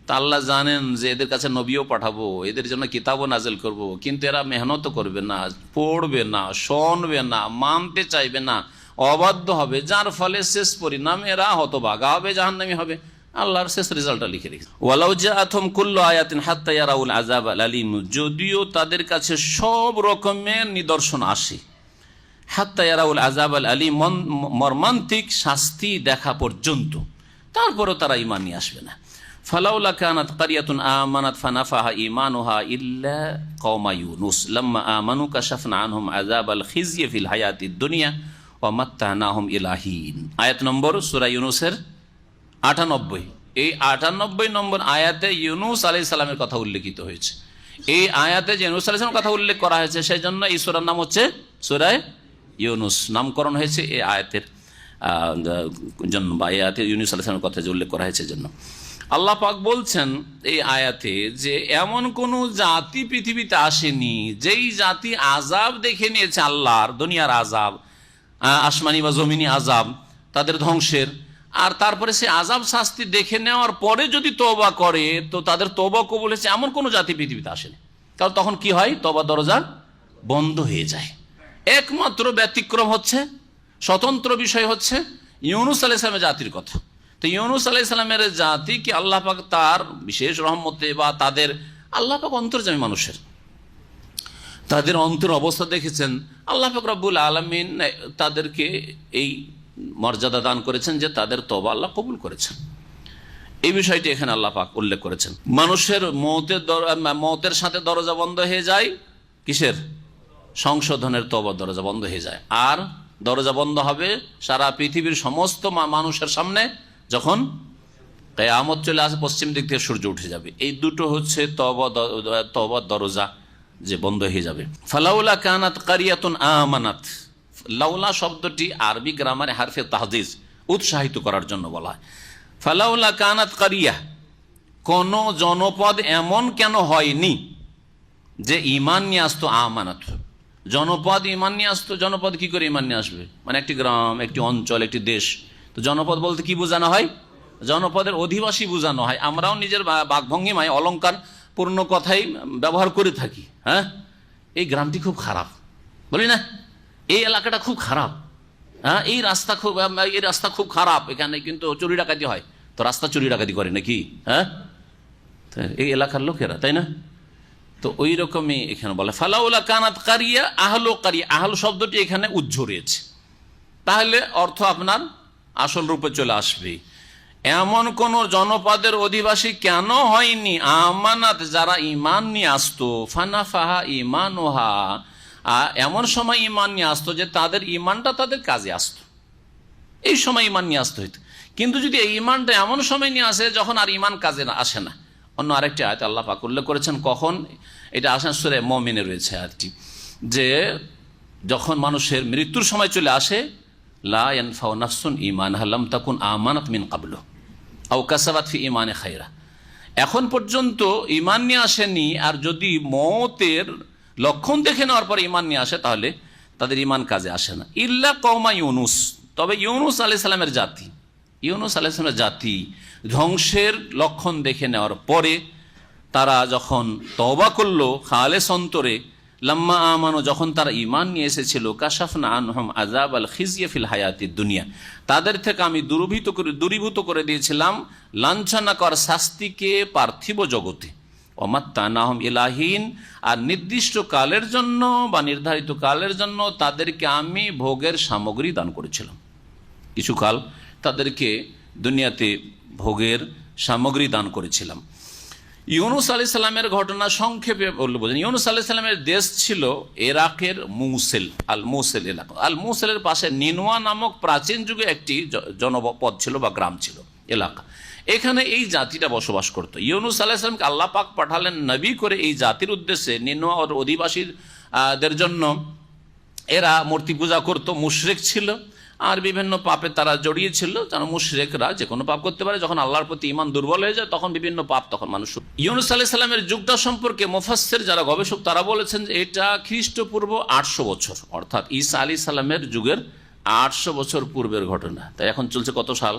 Speaker 2: তা আল্লাহ জানেন যে এদের কাছে নবীও পাঠাবো, এদের জন্য কিতাবও নাজিল করব, কিন্তু এরা মেহনত করবে না, পড়বে না, শুনবে না, মানতে চাইবে না, অবাধ্য হবে, যার ফলে শেষ পরিণাম এরা হতভাগা হবে, জাহান্নামী হবে। আল্লাহর শেষ রেজাল্টটা লিখে রেখেছে, ওয়ালাউ জাআতহুম কুল্লু আয়াতিন হাত্তা ইয়ারাউল আযাব আল আলীম, যদিও তাদের কাছে সব রকমের নিদর্শন আসে, হাত্তা ইয়ারাউল আযাব আল আলীম, মর্মান্তিক শাস্তি দেখা পর্যন্ত, তারপরও তারা ঈমান নিয়ে আসবে না। ফালাউলা কানাত কারিয়াতুন আমানাত ফানাফাহা ঈমানুহা ইল্লা কওমা ইউনুস লাম্মা আমানু কাশাফনা আনহুম আযাবাল খিজয়ি ফিল হায়াতিদ দুনিয়া ওয়া মাত্তানাহুম ইলা হিন। আয়াত নম্বর সূরা ইউনূসের ৯৮। এই ৯৮ নম্বর আয়াতে ইউনূস আলাইহিস সালামের কথা উল্লেখিত হয়েছে। এই আয়াতে যে ইউনূস আলাইহিস সালামের কথা উল্লেখ করা হয়েছে, সেই জন্য এই সূরার নাম হচ্ছে সূরা ইউনূস, নামকরণ হয়েছে এই আয়াতের জন্য, বা এই আয়াতে ইউনূস আলাইহিস সালামের কথা যে উল্লেখ করা হয়েছে জন্য। আল্লাহ পাক বলছেন এই আয়াতে যে এমন কোন জাতি পৃথিবীতে আসেনি যেই জাতি আযাব দেখে নিয়েছে, আল্লাহর দুনিয়ার আযাব, আসমানি বা জমিনি আযাব তাদের ধ্বংসের, আর তারপরে সে আযাব শাস্তি দেখে নেওয়ার পরে যদি তওবা করে তো তাদের তওবা কবুল হয়েছে, এমন কোন জাতি পৃথিবীতে আসেনি। কারণ তখন কি হয়, তওবা দরজা বন্ধ হয়ে যায়। একমাত্র ব্যতিক্রম হচ্ছে, স্বতন্ত্র বিষয় হচ্ছে ইউনূস আলাইহিস সালামের জাতির কথা। তো ইউনূস আলাইহিস সালামের জাতিকে আল্লাহ পাক তার বিশেষ রহমতে, বা তাদের আল্লাহ পাক অন্তর্যামী মানুষের, তাদের অন্তর অবস্থা দেখেছেন, আল্লাহ পাক রব্বুল আলামিন তাদেরকে এই মর্যাদা দান করেছেন যে তাদের তওবা আল্লাহ কবুল করেছেন। এই বিষয়টি এখানে আল্লাহ পাক উল্লেখ করেছেন। মানুষের মৌতের সাথে দরজা বন্ধ হয়ে যায় কিসের? সংশোধনের তওবার দরজা বন্ধ হয়ে যায়। আর দরজা বন্ধ হবে সারা পৃথিবীর সমস্ত মানুষের সামনে যখন কিয়ামত চলে আসে, পশ্চিম দিক থেকে সূর্য উঠে যাবে। এই দুটো হচ্ছে তওবার দরজা যে বন্ধ হয়ে যাবে। ফালাউলা কানাত কারিয়াতুন আমানাত, লাউলা শব্দটি আরবি গ্রামারে হারফে তাহদিজ, উৎসাহিত করার জন্য বলা হয়। ফালাউলা কানাত কারিয়া, কোন জনপদ এমন কেন হয়নি যে ঈমান নিয়ে আসতো? আমানাত, জনপদ ঈমান নিয়ে আসতো। জনপদ কি করে ঈমান নিয়ে আসবে? মানে একটি গ্রাম, একটি অঞ্চল, একটি দেশ। তো জনপদ বলতে কি বোঝানো হয়? জনপদের অধিবাসী বোঝানো হয়। আমরাও নিজের বাকভঙ্গিমায় অলংকার পূর্ণ কথাই ব্যবহার করে থাকি। হ্যাঁ, এই গ্রামটি খুব খারাপ, বলি না, এই এলাকাটা খুব খারাপ, হ্যাঁ, এই রাস্তা খুব খারাপ, এখানে কিন্তু চুরি ডাকাতি হয়। তো রাস্তা চুরি ডাকাতি করে নাকি? হ্যাঁ, এই এলাকার লোকেরা, তাই না? তো ওই রকমই এখানে বলে ফালাউলা কানাত কারিয়া আহলো কারিয়া। আহল শব্দটি এখানে উজ্জ্ব রয়েছে, তাহলে অর্থ আপনার আসল রূপে চলে আসবে। এমন কোন জনপদের অধিবাসী কেন হয়নি আমানাত, যারা ঈমান নিয়ে আসতো, ফানাফাহা ঈমানুহা, এমন সময় ঈমান নিয়ে আসতো যে তাদের ঈমানটা তাদের কাজে আসতো, এই সময় ঈমান নিয়ে আসতে হইতো। কিন্তু যদি এই ঈমানটা এমন সময় নিয়ে আসে যখন আর ঈমান কাজে আসে না। অন্য আরেকটি আয়াত আল্লাহ পাক উল্লেখ করেছেন, কখন এটা আসেন, সূরা মুমিনে রয়েছে আয়াতটি, যে যখন মানুষের মৃত্যুর সময় চলে আসে, লা ইয়ানফাউ নাফসুন ঈমানহা লাম তাকুন আমানাত মিন ক্বাবলু আও কাসাবাত ফি ঈমানে খায়রা। এখন পর্যন্ত ঈমান নিয়ে আসেনি, আর যদি মওতের লক্ষণ দেখে নেওয়ার পর ঈমান নিয়ে আসে তাহলে তাদের ঈমান কাজে আসে না। ইল্লা কওমা ইউনুস, তবে ইউনুস আলাইহিস সালামের জাতি, ইউনুস আলাইহিস সালামের জাতি ধ্বংসের লক্ষণ দেখে নেওয়ার পরে তারা যখন তওবা করলো খালেস অন্তরে, লাম্মা আমানু, যখন তারা ঈমান নিয়ে এসেছিল, কাশাফনা আনহুম আযাব আল খিজিয়া ফিল হায়াতিদ দুনিয়া, তাদের থেকে আমি দূরীভূত করে দিয়েছিলাম লাঞ্ছনাকর শাস্তিকে পার্থিব জগতে। ওমাত্তানাহুম ইলাহিন, আর নির্দিষ্ট কালের জন্য বা নির্ধারিত কালের জন্য তাদেরকে আমি ভোগের সামগ্রী দান করেছিলাম। কিছু কাল তাদেরকে দুনিয়াতে ভোগের সামগ্রী দান করেছিলাম। ইউনুস আলাইহিস সালামের ঘটনা সংক্ষেপে বললে বোঝেন। ইউনুস আলাইহিস সালামের দেশ ছিল ইরাকের মুসেল, আল মুসেল এলাকা। আল মুসেলের পাশে নিনওয়া নামক প্রাচীন যুগে একটি জনপদ ছিল বা গ্রাম ছিল, এলাকা। এখানে এই জাতিটা বসবাস করত। ইউনুস আলাইহিস সালামকে আল্লাহ পাক পাঠালেন নবী করে এই জাতির উদ্দেশ্যে। নিনওয়া ওর অধিবাসীদের জন্য, এরা মূর্তি পূজা করত, মুশরিক ছিল, আর বিভিন্ন পাপে তারা জড়িয়ে ছিল। যেন মুশরিকরা যে কোনো পাপ করতে পারে, যখন আল্লাহর প্রতি ঈমান দুর্বল হয়ে যায় তখন বিভিন্ন পাপ তখন মানুষ। ইউনুস আলাইহিস সালামের যুগটা সম্পর্কে মুফাসসির যারা গবেষক তারা বলেছেন যে এটা খ্রিস্টপূর্ব 800 বছর, অর্থাৎ ঈসা আলাইহিস সালামের যুগের 800 বছর পূর্বের ঘটনা। তাই এখন চলছে কত সাল?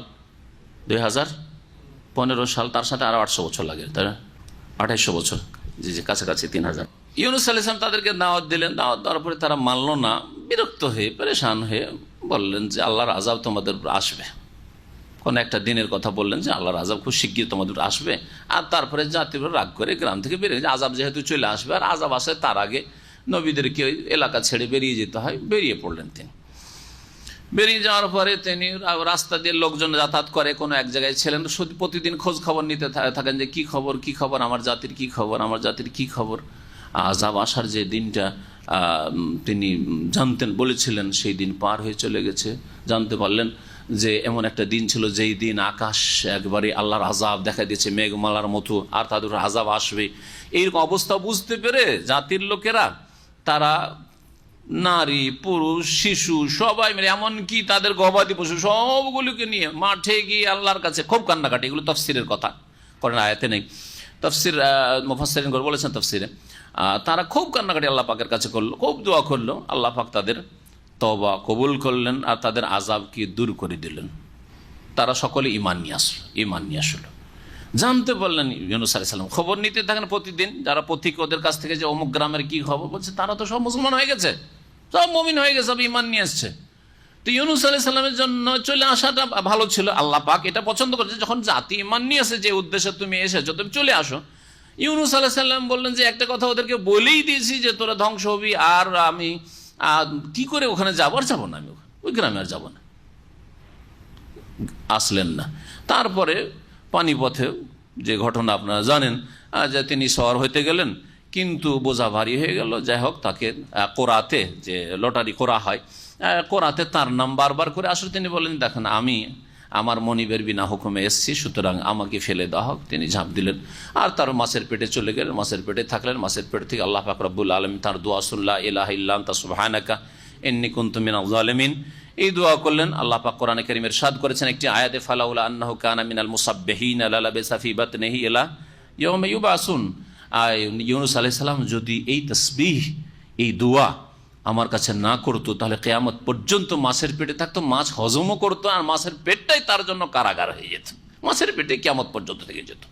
Speaker 2: 2015 সাল, তার সাথে আরো 800 বছর লাগে, তাই না? 2800 বছর, যে কাছাকাছি 3000। ইউনুস আলাইহিস সালাম তাদেরকে দাওয়াত দিলেন, দাওয়াত দেওয়ার পরে তারা মানল না, বিরক্ত হয়ে পেরেশান হয়ে বললেন যে আল্লাহর আযাব তোমাদের উপর আসবে। কোন একটা দিনের কথা বললেন যে আল্লাহর আযাব খুব শিগগির তোমাদের উপর আসবে। আর তারপরে জাতির রাগ করে গ্রাম থেকে বেরিয়ে, আযাব যেহেতু চলে আসবে, আর আযাব আসে তার আগে নবীদেরকে এলাকা ছেড়ে বেরিয়ে যেতে হয়। বেরিয়ে পড়লেন তিনি। বেরিয়ে যাওয়ার পরে তিনি রাস্তা দিয়ে লোকজন যাতায়াত করে, কোনো এক জায়গায় ছিলেন, প্রতিদিন খোঁজ খবর নিতে থাকেন যে কি খবর, কি খবর, আমার জাতির কি খবর, আমার জাতির কি খবর। আযাব আসার যে দিনটা তিনি জানতেন বলেছিলেন, সেই দিন পার হয়ে চলে গেছে। জানতে পারলেন যে এমন একটা দিন ছিল যেই দিন আকাশ একবারে আল্লাহর আযাব দেখা দিয়েছে মেঘমালার মতো, আর তাদের আযাব আসবে। এইরকম অবস্থা বুঝতে পেরে জাতির লোকেরা, তারা নারী পুরুষ শিশু সবাই মিলে, এমনকি তাদের গবাদি পশু সবগুলোকে নিয়ে মাঠে গিয়ে আল্লাহর কাছে খুব কান্নাকাটি। এগুলো তাফসিরের কথা, করেন আয়াতে নেই, তাফসির মুফাসসিরিন বলেছেন তাফসিরে। তারা খুব কান্নাকাটি আল্লাহ পাকের কাছে করলো, খুব দোয়া করলো। আল্লাহ পাক তাদের তওবা কবুল করলেন আর তাদের আযাবকে দূর করে দিলেন। তারা সকলে ঈমান নিয়ে আসলো। জানতে পারলেন ইউনুস আলাইহিস সালাম, খবর নিতে থাকেন প্রতিদিন, যারা পথিক ওদের কাছ থেকে, যে অমুক গ্রামের কি খবর, বলছে তারা তো সব মুসলমান হয়ে গেছে, সব মুমিন হয়ে গেছে, সব ঈমান নিয়ে আসছে। তো ইউনুস আলাইহিস সালামের জন্য চলে আসাটা ভালো ছিল। আল্লাহ পাক এটা পছন্দ করেছে, যখন জাতি ঈমান নিয়ে আসে, যে উদ্দেশ্যে তুমি এসেছো, তুমি চলে আসো। ইউনুস আলাইহিস সালাম বললেন যে একটা কথা ওদেরকে বলেই দিয়েছি যে তোরা ধ্বংস হবি, আর আমি কি করে ওখানে যাবো? আর যাবো না, আমি ওই গ্রামে আর যাবো না। আসলেন না। তারপরে পানিপথে যে ঘটনা আপনারা জানেন, যে তিনি সওয়ার হইতে গেলেন কিন্তু বোঝা ভারী হয়ে গেল। যাই হোক, তাকে কোরাতে, যে লটারি করা হয়, কোরাতে তার নাম বারবার করে আসলে তিনি বলেন, দেখেন আমি আমার মনিবের বিনা হুকুমে এসছি, সুতরাং আমাকে ফেলে দেওয়া হোক। তিনি ঝাঁপ দিলেন আর তার মাছের পেটে চলে গেলেন, মাছের পেটে থাকলেন। মাছের পেট থেকে আল্লাহ পাক রব্বুল আলামিন তার দোয়া শুনলা, ইলাহা ইল্লা আনতা সুবহানাকা ইন্নী কুনতু মিনাজ জালিমিন, এই দোয়া করলেন। আল্লাহ পাক কোরআনে কারীমে ইরশাদ করেছেন একটি আয়াতে, ফালাউলা আন্নাহু কানা মিনাল মুসাব্বিহিন লালাবিসা ফি বাতনিহি ইলা ইয়াউমি ইউবাসুন। ইউনূস আলাইহিস সালাম যদি এই তাসবিহ, এই দোয়া আমার কাছে না করতো, তাহলে কিয়ামত পর্যন্ত মাছের পেটে থাকতো, মাছ হজমও করতো, আর মাছের পেটটাই তার জন্য কারাগার হয়ে যেত, মাছের পেটে কিয়ামত পর্যন্ত থেকে যেত।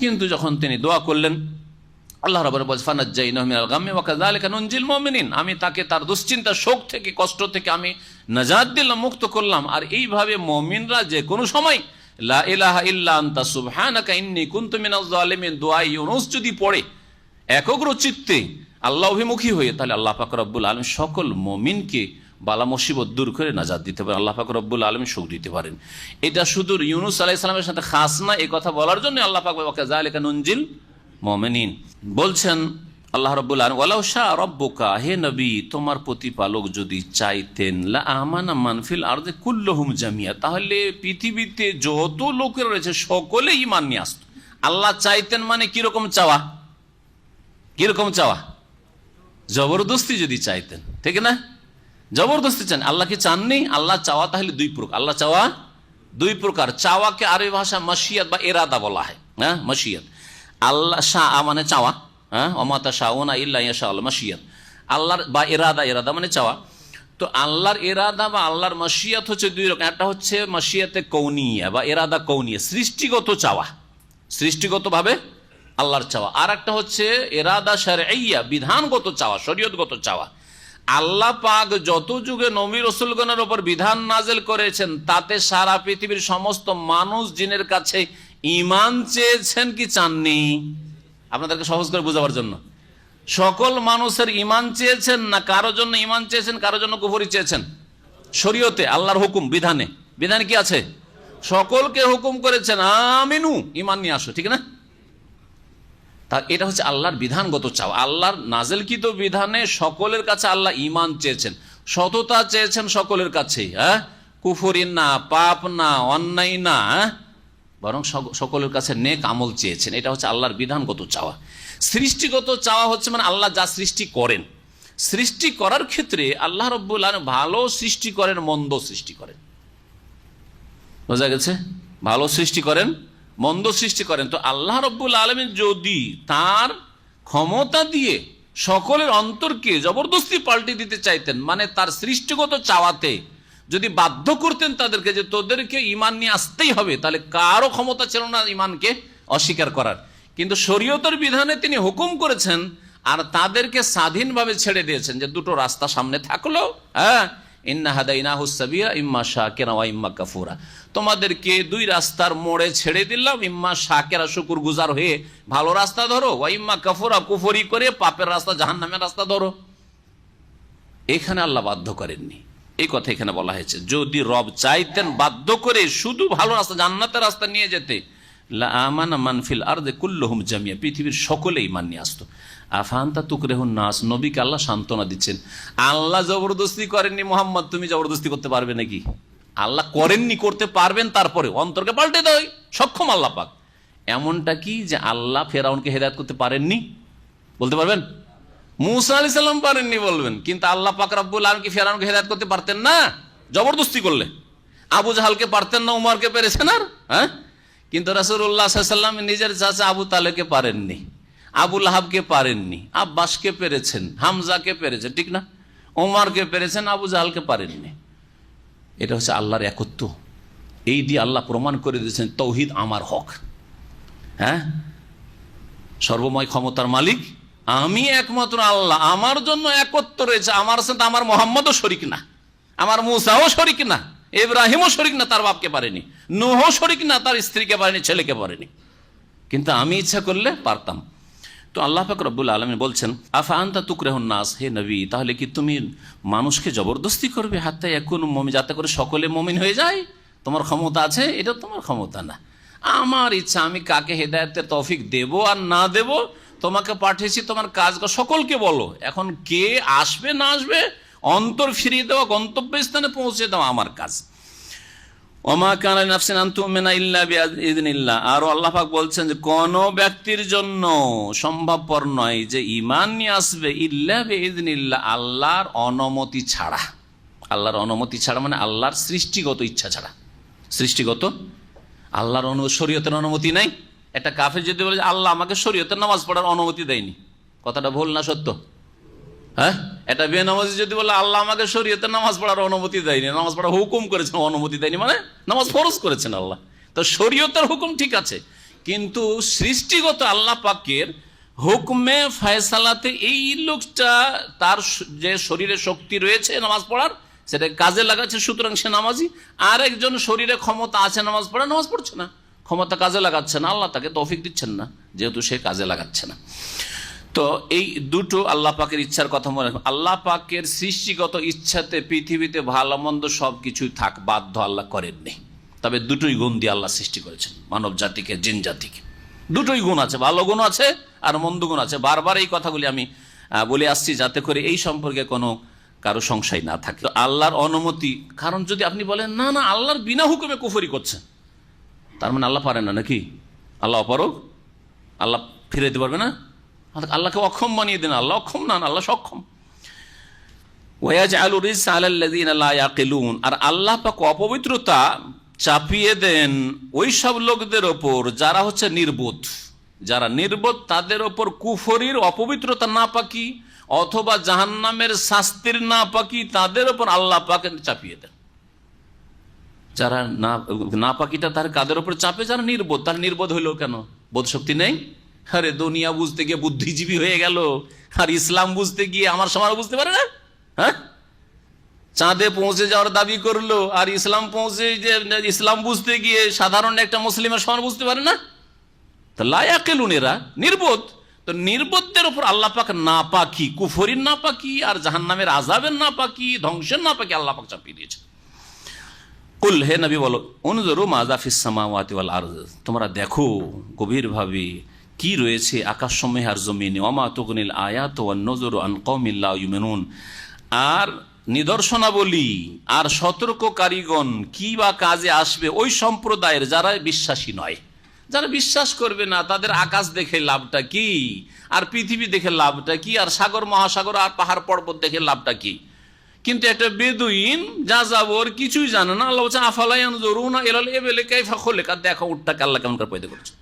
Speaker 2: কিন্তু যখন তিনি দোয়া করলেন, আল্লাহ রাব্বুল আলামিন বলেন, ফানাজ্জাইনাহু মিনাল গাম্মি ওয়া কাযালিকা নুনজিল মুমিনিন, আমি তাকে তার দুশ্চিন্তা, শোক থেকে, কষ্ট থেকে আমি নাজাত দিলাম, মুক্ত করলাম। আর এইভাবে মুমিনরা যে কোনো সময় লা ইলাহা ইল্লা আনতা সুবহানাকা ইন্নী কুনতু মিনাজ জালিমিন দোয়া ইউনূস যদি পড়ে একগ্র চিত্তে, আল্লাহ অভিমুখী হয়ে, তাহলে আল্লাহ পাক রব্বুল আলামিন সকল মুমিনকে বালা মুসিবত দূর করে নাজাত দিতে পারেন, আল্লাহ পাক রব্বুল আলামিন সুখ দিতে পারেন। এটা শুধু ইউনূস আলাইহিস সালামের সাথে খাস না, এই কথা বলার জন্য আল্লাহ পাক ওয়া কাযালিকা নুনজিল মুমিনিন বলছেন আল্লাহ রাব্বুল আলামিন, ওয়ালাউ শা রাব্বুকা, হে নবী তোমার প্রতিপালক যদি চাইতেন, লা আমানা মান ফিল আরদি কুল্লুহুম জামিয়া, তাহলে পৃথিবীতে যত লোকের রয়েছে সকলে ঈমান নিয়ে আসতো। আল্লাহ চাইতেন মানে কিরকম চাওয়া? কিরকম চাওয়া? জবরদস্তি যদি চাইতেন, ঠিক না? জবরদস্তি চান, আল্লাহ কি চাননি? আল্লাহ চাওয়া তাহলে দুই প্রকার, আল্লাহ চাওয়া দুই প্রকার। চাওয়াকে আরবি ভাষা মাশিয়াত বা ইরাদা বলা হয়, হ্যাঁ মাশিয়াত। আল্লাহ শাহ মানে চাওয়া, হ্যাঁ, অমাতা শাউনা ইল্লা ইয়াশা আল্লাহ মাশিয়াত। আল্লাহর বা ইরাদা, ইরাদা মানে চাওয়া। তো আল্লাহর ইরাদা বা আল্লাহর মাশিয়াত হচ্ছে দুই রকম। একটা হচ্ছে মাশিয়াতে কৌনিয়া বা ইরাদা কৌনিয়া, সৃষ্টিগত চাওয়া, সৃষ্টিগতভাবে আল্লাহর চাওয়া। আর একটা হচ্ছে ইরাদা শারঈয়া, বিধানগত চাওয়া, শরীয়তগত চাওয়া। আল্লাহ পাক যত যুগে নবী রাসূলগণের উপর বিধান নাযিল করেছেন, তাতে সারা পৃথিবীর সমস্ত মানুষ জিনের কাছে ঈমান চেয়েছেন কি চাননি? আপনাদেরকে সহজ করে বোঝাবার জন্য, সকল মানুষের ঈমান চেয়েছেন না কারোর জন্য ঈমান চেয়েছেন, কারোর জন্য কুফরি চেয়েছেন? শরীয়তে আল্লাহর হুকুম, বিধানে, বিধানে কি আছে? সকলকে হুকুম করেছেন আমিনু, ঈমান নিয়ে আসো, ঠিক না? তা এটা হচ্ছে আল্লাহর বিধানগত চাওয়া। আল্লাহর নাযিলকৃত বিধানে সকলের কাছে আল্লাহ ঈমান চেয়েছেন, সততা চেয়েছেন সকলের কাছে, হ্যাঁ, কুফরি না, পাপ না, অন্যায় না, বরং সকলের কাছে নেক আমল চেয়েছেন। এটা হচ্ছে আল্লাহর বিধানগত চাওয়া। সৃষ্টিগত চাওয়া হচ্ছে মানে আল্লাহ যা সৃষ্টি করেন, সৃষ্টি করার ক্ষেত্রে আল্লাহ রাব্বুল আলামিন ভালো সৃষ্টি করেন, মন্দ সৃষ্টি করেন। বোঝা গেছে? ভালো সৃষ্টি করেন, মন্দ সৃষ্টি করেন। তো আল্লাহ রাব্বুল আলামিন যদি তার ক্ষমতা দিয়ে সকলের অন্তরকে জবরদস্তি পাল্টে দিতে চাইতেন, মানে তার সৃষ্টিগত চাওয়াতে যদি বাধ্য করতেন তাদেরকে যে তোদেরকে ঈমান নিয়ে আসতেই হবে, তাহলে কারো ক্ষমতা ছিল না ঈমানকে অস্বীকার করার। কিন্তু শরীয়তের বিধানে তিনি হুকুম করেছেন আর তাদেরকে স্বাধীনভাবে ছেড়ে দিয়েছেন যে দুটো রাস্তা সামনে থাকলো, হ্যাঁ, ইন্না হাদাইনাহুস সাবিলা ইম্মা শাকিরা ওয়া ইম্মা কাফুরা, তোমাদেরকে দুই রাস্তার মোড়ে ছেড়ে দিলাম, ইম্মা শাকিরা শুকরগুজার হয়ে ভালো রাস্তা ধরো, ওয়া ইম্মা কাফুরা কুফরি করে পাপের রাস্তা, জাহান্নামের রাস্তা ধরো। এখানে আল্লাহ বাধ্য করেননি, এই কথা এখানে বলা হয়েছে। যদি রব চাইতেন বাধ্য করে শুধু ভালো রাস্তা, জান্নাতের রাস্তা নিয়ে যেতে, লা আমানা মান ফিল আরদি কুল্লুহুম জামিয়া, পৃথিবীর সকলেই ঈমান নিয়ে আসতো। আফান্তা তুকরিহুন নাস, নবীকে আল্লাহ সান্ত্বনা দিচ্ছেন। আল্লাহ জবরদস্তি করেননি, মোহাম্মদ তুমি জবরদস্তি করতে পারবে নাকি? আল্লাহ করেননি, করতে পারবেন, তারপরে অন্তরকে পাল্টে দেয় সক্ষম আল্লাহ পাক। এমনটা কি যে আল্লাহ ফেরাউনকে হেদায়েত করতে পারেননি? বলতে পারবেন? মুসা আলাইহিস সালাম পারেননি বলবেন, কিন্তু আল্লাহ পাক রব্বুল আলামিন কি ফেরাউনকে হেদায়েত করতে পারতেন না জবরদস্তি করলে? আবু জাহালকে পারতেন না, উমরকে পেরেছেন, আর হ্যাঁ, কিন্তু রাসূলুল্লাহ সাল্লাল্লাহু আলাইহি ওয়াসাল্লাম নিজের চাচা আবু তালেবকে পারেননি, আবু লাহাবকে পারেননি, আব্বাসকে পেরেছেন, হামজাকে পেরেছেন, ঠিক না? ওমরকে পেরেছেন, আবু জাহালকে পারেননি। এটা হচ্ছে আল্লাহর একত্ব। এই দিয়ে আল্লাহ প্রমাণ করে দিয়েছেন তৌহিদ আমার হক, হ্যাঁ, সর্বময় ক্ষমতার মালিক আমি একমাত্র আল্লাহ, আমার জন্য একত্ব রয়েছে, আমার সাথে আমার মোহাম্মদও শরিক না, আমার মুসাও শরিক না, ইব্রাহিমও শরিক না, তার বাপকে পারেনি, নূহও শরিক না, তার স্ত্রীকে পারেনি, ছেলেকে পারেনি, কিন্তু আমি ইচ্ছা করলে পারতাম। তো আল্লাহ পাক রব্বুল আলামিন বলছেন, আফা আনতা তুকরিহুন নাস, হে নবী তাহলে কি তুমি মানুষকে জবরদস্তি করবে হাত্তা ইয়াকুনু মুমিন, যাতে করে সকলে মুমিন হয়ে যায়? তোমার ক্ষমতা আছে? এটা তোমার ক্ষমতা না। আমার ইচ্ছা, আমি কাকে হেদায়েতের তৌফিক দেব আর না দেব, তোমাকে পাঠিয়েছি তোমার কাজ সকলকে বলো। এখন কে আসবে না আসবে, অন্তর ফিরিয়ে দেওয়া, গন্তব্যস্থানে পৌঁছে দেওয়া আমার কাজ। ওমা কানা লিনাফসিন আন তুমিনা ইল্লা বিইذনিল্লাহ। আর আল্লাহ পাক বলছেন যে কোন ব্যক্তির জন্য সম্ভবপর নয় যে ঈমান নিয়ে আসবে ইল্লা বিইذনিল্লাহ, আল্লাহর অনুমতি ছাড়া। আল্লাহর অনুমতি ছাড়া মানে আল্লাহর সৃষ্টিগত ইচ্ছা ছাড়া। সৃষ্টিগত আল্লাহর শরীয়তের অনুমতি নাই। একটা কাফের যদি বলে যে আল্লাহ আমাকে শরীয়তের নামাজ পড়ার অনুমতি দেয়নি, কথাটা ভুল না সত্য? হ্যাঁ, এটা বেনামাজি যদি বলে আল্লাহ আমাকে শরীয়তের নামাজ পড়ার অনুমতি দেয়নি, নামাজ পড়ার হুকুম করেছেন, অনুমতি দেয়নি মানে নামাজ ফরজ করেছেন আল্লাহ। তো শরীয়তের হুকুম ঠিক আছে, কিন্তু সৃষ্টিগত আল্লাহ পাকের হুকমে ফয়সালাতে এই লোকটা তার যে শরীরে শক্তি রয়েছে নামাজ পড়ার সেটা কাজে লাগাচ্ছে, সুতরাং সে নামাজি। আর একজন শরীরে ক্ষমতা আছে নামাজ পড়া, নামাজ পড়ছে না, ক্ষমতা কাজে লাগাচ্ছে না, আল্লাহ তাকে তৌফিক দিচ্ছেন না যেহেতু সে কাজে লাগাচ্ছে না। তো এই দুটো আল্লাহ পাকের ইচ্ছার কথা মনে রাখবেন। আল্লাহ পাকের সৃষ্টিগত ইচ্ছাতে পৃথিবীতে ভালো মন্দ সব কিছুই থাক, বাধ্য আল্লাহ করেননি। তবে দুটোই গুণ দিয়ে আল্লাহ সৃষ্টি করেছেন মানব জাতিকে, জিন জাতিকে। দুটোই গুণ আছে, ভালো গুণ আছে আর মন্দ গুণ আছে। বারবার এই কথাগুলি আমি বলে আসছি যাতে করে এই সম্পর্কে কোনো কারো সংশয় না থাকে। আল্লাহর অনুমতি, কারণ যদি আপনি বলেন না না আল্লাহর বিনা হুকুমে কুফরি করছে, তার মানে আল্লাহ পারেন না নাকি? আল্লাহ অপারগ, আল্লাহ ফিরে দিতে পারবে না? আল্লাহকে অক্ষম বানিয়ে দেন, আল্লাহ অক্ষম না, আল্লাহ সক্ষম। ওয়াজআলু রিজসা আলাল লাযিনা লা ইয়াকিলুন, আর আল্লাহ পাক অপবিত্রতা চাপিয়ে দেন ওই সব লোকদের ওপর যারা হচ্ছে নির্বোধ। যারা নির্বোধ তাদের ওপর কুফরির, অপবিত্রতা, নাপাকি অথবা জাহান্নামের শাস্তির নাপাকি তাদের ওপর আল্লাহ পাক চাপিয়ে দেন। যারা নাপাকিটা তার কাদের ওপর চাপে? যারা নির্বোধ। তার নির্বোধ হইলো কেন? বোধ শক্তি নেই? আরে দুনিয়া বুঝতে গিয়ে বুদ্ধিজীবী হয়ে গেল, আর ইসলাম বুঝতে গিয়ে আমার সমান বুঝতে পারে না। হ্যাঁ, চাঁদে পৌঁছে যাওয়ার দাবি করলো, আর ইসলাম পৌঁছে যে ইসলাম বুঝতে গিয়ে সাধারণ একটা মুসলিমের সমান বুঝতে পারে না। তো লা ইয়াকিলুন, এরা নির্বোধ। তো নির্বোধদের উপর আল্লাহ পাক নাপাকি, কুফরির নাপাকি আর জাহান্নামের আযাবের নাপাকি, ধ্বংসের নাপাকি আল্লাহ পাক চাপিয়ে দিয়েছে। কুল, হে নবী বলো, উনজুরু মাযা ফিস সামাওয়াতি ওয়াল আরদ, তোমরা দেখো গভীরভাবে কি রয়েছে আকাশসমূহে আর জমিনে। ওমা তুগনিল আয়াতু ওয়ান নুযুরু আন কওমিন লা ইউমিনুন, আর নিদর্শনাবলী আর সতর্ককারীগণ কি বা কাজে আসবে ওই সম্প্রদায়ের যারা বিশ্বাসী নয়। যারা বিশ্বাস করবে না তাদের আকাশ দেখে লাভটা কি, আর পৃথিবী দেখে লাভটা কি, আর সাগর মহাসাগর আর পাহাড় পর্বত দেখে লাভটা কি? কিন্তু একটা বেদুইন যাযাবর কিছুই জানে না। আল্লাহ বলছে আফালা ইয়ানজুরুনা ইলাল ইবিলি কাইফা খুলিকাত, দেখো উটটাকে আল্লাহ কেমন করে পয়দা করেছেন।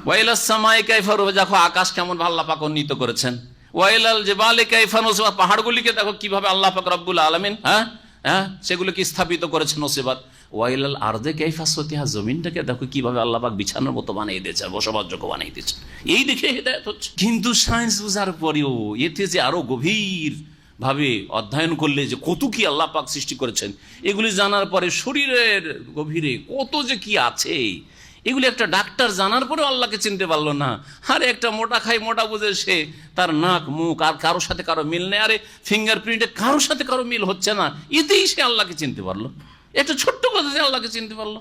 Speaker 2: ওয়াইলাস সামাই কাইফা রুফিআত, দেখো আকাশ কেমন আল্লাহ পাক উন্নীত করেছেন। ওয়াইলাল জিবালি কাইফা নুসিবাত, পাহাড়গুলিকে দেখো কিভাবে আল্লাহ পাক রব্বুল আলামিন সেগুলোকে স্থাপিত করেছেন নসিবাত। ওয়াইলাল আরদে কাইফা সতিহা, জমিনটাকে দেখো কিভাবে আল্লাহ পাক বিছানোর মতো বানিয়ে দিয়েছে, বসবাসযোগ্য বানিয়ে দিয়েছে। এই দেখে হিদায়াত হচ্ছে। কিন্তু সায়েন্স বোঝার পরেও এতে যে আরো গভীর ভাবে অধ্যয়ন করলে যে কত কি আল্লাহ পাক সৃষ্টি করেছেন, এগুলি জানার পরে শরীরের গভীরে কত যে কি আছে, এগুলি একটা ডাক্তার জানার পরেও আল্লাহকে চিনতে পারলো না। আরে একটা মোটা খাই মোটা বুঝে সে, তার নাক মুখ আর কারোর সাথে কারো মিল নেই, আরে ফিঙ্গারপ্রিন্টে কারোর সাথে কারো মিল হচ্ছে না, এতেই সে আল্লাহকে চিনতে পারলো। একটা ছোট্ট কথা যে আল্লাহকে চিনতে পারলো।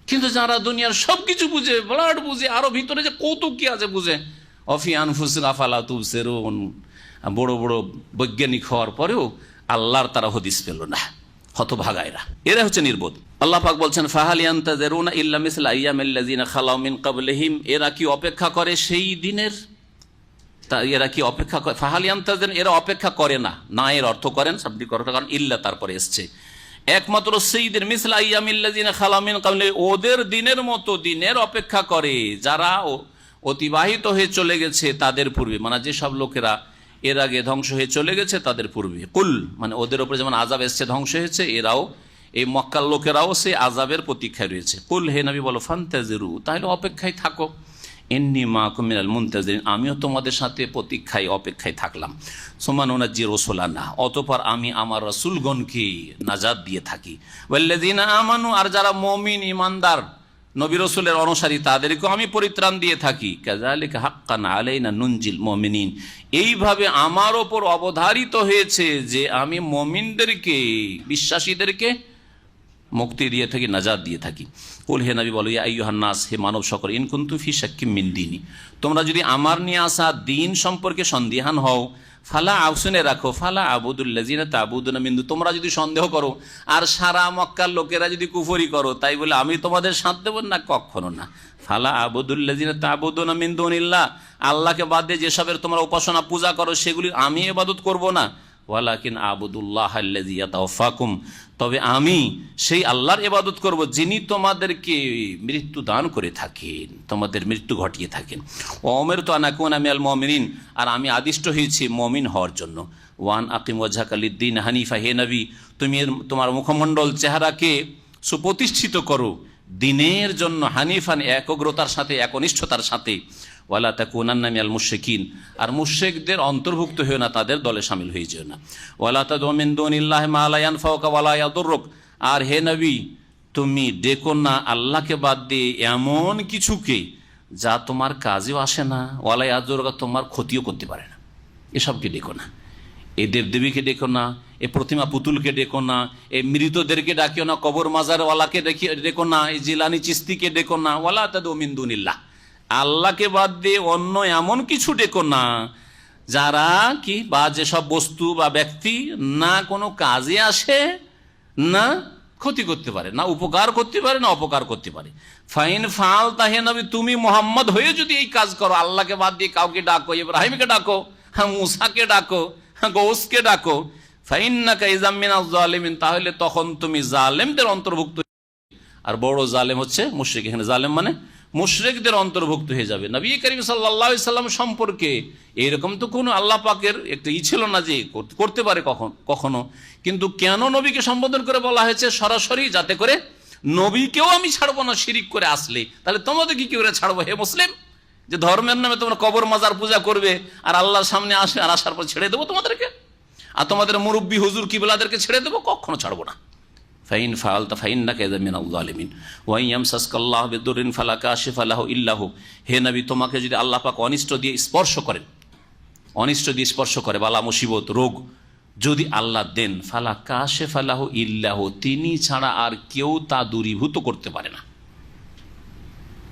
Speaker 2: কিন্তু যারা দুনিয়ার সবকিছু বুঝে, ব্লাড বুঝে, আরো ভিতরে যে কত কি আছে বুঝে, অফি আনফুসিকুম আফালা তুবসিরুন, বড় বড় বৈজ্ঞানিক হওয়ার পরেও আল্লাহর তারা হদিস পেল না, হতভাগায়রা। এরা হচ্ছে নির্বোধ। আল্লাহ পাক বলছেন ফাহাল ইয়ান্তাযিরুনা ইল্লা মিসলা আইয়ামিল লাযিনা খালাউ মিন ক্বাবলিহিম, এরা কি অপেক্ষা করে সেই দিনের? এরা কি অপেক্ষা করে? ফাহাল ইয়ান্তাযির, এরা অপেক্ষা করে না, না এর অর্থ করেন শাব্দিক অর্থ, কারণ ইল্লা তারপরে এসছে। একমাত্র সেই দিন মিসলা আইয়ামিল লাযিনা খালাউ মিন ক্বাবলিহিম, ওদের দিনের মতো দিনের অপেক্ষা করে যারা অতিবাহিত হয়ে চলে গেছে তাদের পূর্বে, মানে যেসব লোকেরা এর আগে ধ্বংস হয়ে চলে গেছে তাদের পূর্বে। কুল, মানে ওদের উপরে যেমন আযাব এসছে, ধ্বংস হয়েছে, এরাও এই মক্কার লোকেরাও সেই আযাবের প্রতীক্ষায় রয়েছে। কুল, হে নবী বলো, ফান্তাজিরু, তাহলে অপেক্ষায় থাকো। ইন্নী মাকুম মিনাল মুনতাজিরিন, আমিও তোমাদের সাথে প্রতীক্ষায় অপেক্ষায় থাকলাম। সুম্মা নুনাজ্জি রাসূলানা, অতঃপর আমি আমার রাসূলগণকে নাজাত দিয়ে থাকি। ওয়াল্লাযিনা আমানু, আর যারা মুমিন ঈমানদার নবী রাসূলের অনুসারী তাদেরকেও আমি পরিত্রাণ দিয়ে থাকি। কাযালিকা হাক্কান আলাইনা নুনজিল মুমিনিন, এইভাবে আমার ওপর অবধারিত হয়েছে যে আমি মুমিনদেরকে, বিশ্বাসীদেরকে মুক্তি দিয়ে থাকি, নাজাত দিয়ে থাকি। কুল হে নবী বলো, ইয়া আইয়ুহান নাস, হে মানব সকল, ইন কুনতুম ফি শাক্কিম মিন দীনি, তোমরা যদি আমার নিয়ে আসা দিন সম্পর্কে সন্দিহান হও, ফালা শুনে রাখো, ফালা আবুদুল্লাযিনা তা'বুদুনা মিন দুন, তোমরা যদি সন্দেহ করো আর সারা মক্কার লোকেরা যদি কুফরি করো তাই বলে আমি তোমাদের সাথ দেব না, কখনো না। ফালা আবুদুল্লাযিনা তা'বুদুনা মিন দুনিল্লাহ, আল্লাহকে বাদ দিয়ে যেসবের তোমরা উপাসনা পূজা করো সেগুলি আমি ইবাদত করব না। ওয়ালাকিন আবুদুল্লাহ আল্লাযী ইয়াতাওয়াফাকুম, তবে আমি সেই আল্লাহর ইবাদত করব যিনি তোমাদেরকে মৃত্যু দান করে থাকেন, তোমাদের মৃত্যু ঘটিয়ে থাকেন। ওয়াউমিরতু আন আকুনা মিনাল মুমিনিন, আর আমি আদিষ্ট হয়েছি মুমিন হওয়ার জন্য। ওয়ান আকিম ওয়াজহাকা লিদ্দীন হানিফা, হে নবী তুমি তোমার মুখমণ্ডল চেহারাকে সুপ্রতিষ্ঠিত করো দিনের জন্য, হানিফান একগ্রতার সাথে, একনিষ্ঠতার সাথে। ওয়ালা তাকুনান্না মিনাল মুশরিকিন, আর মুশরিকদের অন্তর্ভুক্ত হয়েও না, তাদের দলে শামিল হয়ে যেও না। ওয়ালা তাদউ মিন দুনিল্লাহি মা লা ইয়ানফাউকা ওয়া লা ইয়াদুররুক, আর হে নবী তুমি ডেকো না আল্লাহকে বাদ দিয়ে এমন কিছুকে যা তোমার কাজেও আসে না, ওয়া লা ইয়াদুররুকা, তোমার ক্ষতিও করতে পারে না, এসবকে ডেকো না। এই দেবদেবীকে ডেকো না, এই প্রতিমা পুতুলকে ডেকো না, এই মৃতদেরকে ডাকিও না, কবর মাজারওয়ালাকে ডেকো না, এই জিলানি চিস্তিকে ডেকো না। ওয়ালা তাদউ মিন দুনিল্লাহ, আল্লাহকে বাদ দিয়ে অন্য এমন কিছু ডেকো না যারা কি, বা যেসব বস্তু বা ব্যক্তি না কোনো কাজে আসে, না ক্ষতি করতে পারে, না উপকার করতে পারে, না অপকার করতে পারে। ফাইন ফাল তাহে নবী, তুমি মোহাম্মদ হয়ে যদি এই কাজ করো, আল্লাহকে বাদ দিয়ে কাউকে ডাকো, ইব্রাহিমকে ডাকো, হ্যাঁ মুসাকে ডাকো, হ্যাঁ গৌসকে ডাকো, ফাইন্নাকা ইযাম মিনাজ জালিমিন, তাহলে তখন তুমি জালেমদের অন্তর্ভুক্ত। আর বড় জালেম হচ্ছে মুশরিক, এখানে জালেম মানে মুশরিকদের অন্তর্ভুক্ত হয়ে যাবে। নবী করিম সাল্লাল্লাহু আলাইহি সাল্লাম সম্পর্কে এরকম তো কোনো আল্লাহ পাকের একটা ছিল না যে করতে পারে কখনো, কিন্তু কেন নবীকে সম্বোধন করে বলা হয়েছে সরাসরি, যাতে করে নবীকেও আমি ছাড়বো না শিরিক করে আসলে, তাহলে তোমাদের কি করে ছাড়বো হে মুসলিম, যে ধর্মের নামে তোমরা কবর মাজার পূজা করবে আর আল্লাহর সামনে আসবে, আর আসার পর ছেড়ে দেবো তোমাদেরকে, আর তোমাদের মুরব্বী হুজুর কিবলাদেরকে ছেড়ে দেবো, কখনো ছাড়বো না। ফাইন ফাআলতা ফাইন্নাকা ইযাম মিনাল যালিমিন ওয়া ইয়ামসাসকাল্লাহু বিদুররিন ফালা কাশিফা লাহু ইল্লা হু, হে নবী তোমাকে যদি আল্লাহ পাক অনিষ্ট দিয়ে স্পর্শ করে, বালা মুসিবত রোগ যদি আল্লাহ দেন, ফালা কাশিফা লাহু ইল্লা হু, তিনি ছাড়া আর কেউ তা দূরীভূত করতে পারে না,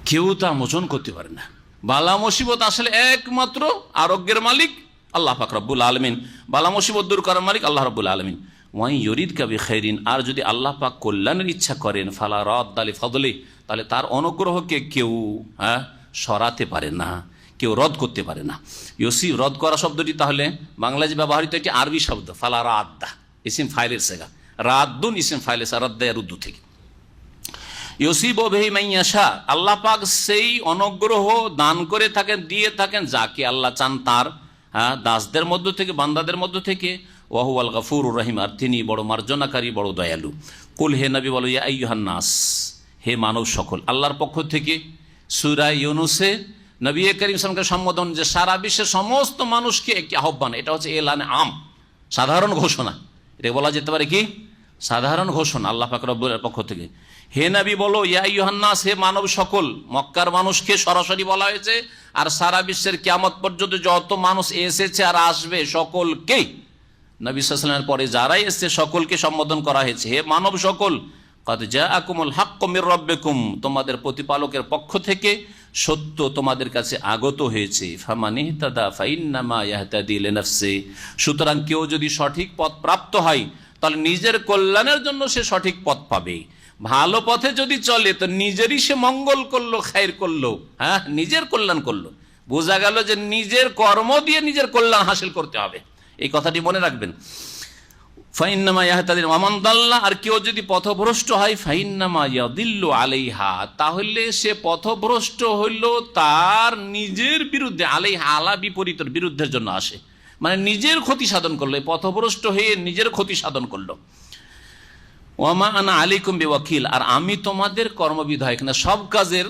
Speaker 2: কেউ তা মোচন করতে পারে না। বালা মুসিবত আসলে একমাত্র আরোগ্যের মালিক আল্লাহ পাক রব্বুল আলামিন, বালা মুসিবত দূর করার মালিক আল্লাহ রব্বুল আলামিন। ওয়াই ইউরিদকা বিখাইরিন, আর যদি আল্লাহ পাক কল্যাণের ইচ্ছা করেন, ফালা রাদ্দা লিফাদলি, তাহলে তার অনুগ্রহকে কেউ সরাতে পারে না, কেউ রদ করতে পারে না। রদ করা শব্দটি তাহলে বাংলায় যে ব্যবহৃত একটি আরবি শব্দ, ফালা রাদ্দা, ইসিম ফাইলের সেগা, রাদ্দুন ইসিম ফাইলে রাদ্দা রুদ্দু থেকে। ইউসিবু বিহি মান ইয়াশা, আল্লাহ পাক সেই অনুগ্রহ দান করে থাকেন, দিয়ে থাকেন যাকে আল্লাহ চান তার দাসদের মধ্য থেকে, বান্দাদের মধ্য থেকে। ওয়া হুয়াল গফুরুর রহিম, আর তিনি বড় মার্জনাকারী, বড় দয়ালু। কুল হে নবী বলো, ইয়া আইয়ুহান নাস, হে মানব সকল, আল্লাহর পক্ষ থেকে সূরা ইউনূসে নবী করিম সাল্লাল্লাহু আলাইহি ওয়াসাল্লামকে সম্বোধন, যে সারা বিশ্বের সমস্ত মানুষকে একটি আহ্বান, এটা হচ্ছে এলানে আম, সাধারণ ঘোষণা, এটা বলা যেতে পারে কি সাধারণ ঘোষণা আল্লাহ পাক রব্বুল পক্ষ থেকে। হে নবী বলো, ইয়া আইয়ুহান নাস, হে মানব সকল, মক্কার মানুষকে সরাসরি বলা হয়েছে, আর সারা বিশ্বের কিয়ামত পর্যন্ত যত মানুষ এসেছে আর আসবে সকলকেই, নবী সাল্লাল্লাহু আলাইহি ওয়াসাল্লামের পরে যারাই এসেছে সকলকে সম্বোধন করা হয়েছে, হে মানব সকল, কাদ জাআকুমুল হাক্কু মির রাব্বিকুম, তোমাদের প্রতিপালকের পক্ষ থেকে সত্য তোমাদের কাছে আগত হয়েছে। ফামান ইহতাদা ফাইন্নামা ইয়াহতাদি লিনাফসি, সুতরাং কেউ যদি সঠিক পথ প্রাপ্ত হয় তাহলে নিজের কল্যাণের জন্য সে সঠিক পথ পাবে। ভালো পথে যদি চলে তো নিজেরই সে মঙ্গল করলো, খায়ের করলো, হ্যাঁ নিজের কল্যাণ করলো। বোঝা গেল যে নিজের কর্ম দিয়ে নিজের কল্যাণ হাসিল করতে হবে, এই কথাটি মনে রাখবেন। ফাইন্নামা ইয়াহতাদি ওয়ামান দাল্লা, আর কেউ যদি পথভ্রষ্ট হয়, ফাইন্নামা ইয়াদিল্লু আলাইহা, তাহলে সে পথভ্রষ্ট হইল তার নিজের বিরুদ্ধে, আলাইহা আলা বিপরীতের বিরুদ্ধের জন্য আসে, মানে নিজের ক্ষতি সাধন করলো, পথভ্রষ্ট হয়ে নিজের ক্ষতি সাধন করলো। ওয়ামা আনা আলাইকুম বিওয়াকিল, আর আমি তোমাদের কর্মবিধায়ক না, সব কাজের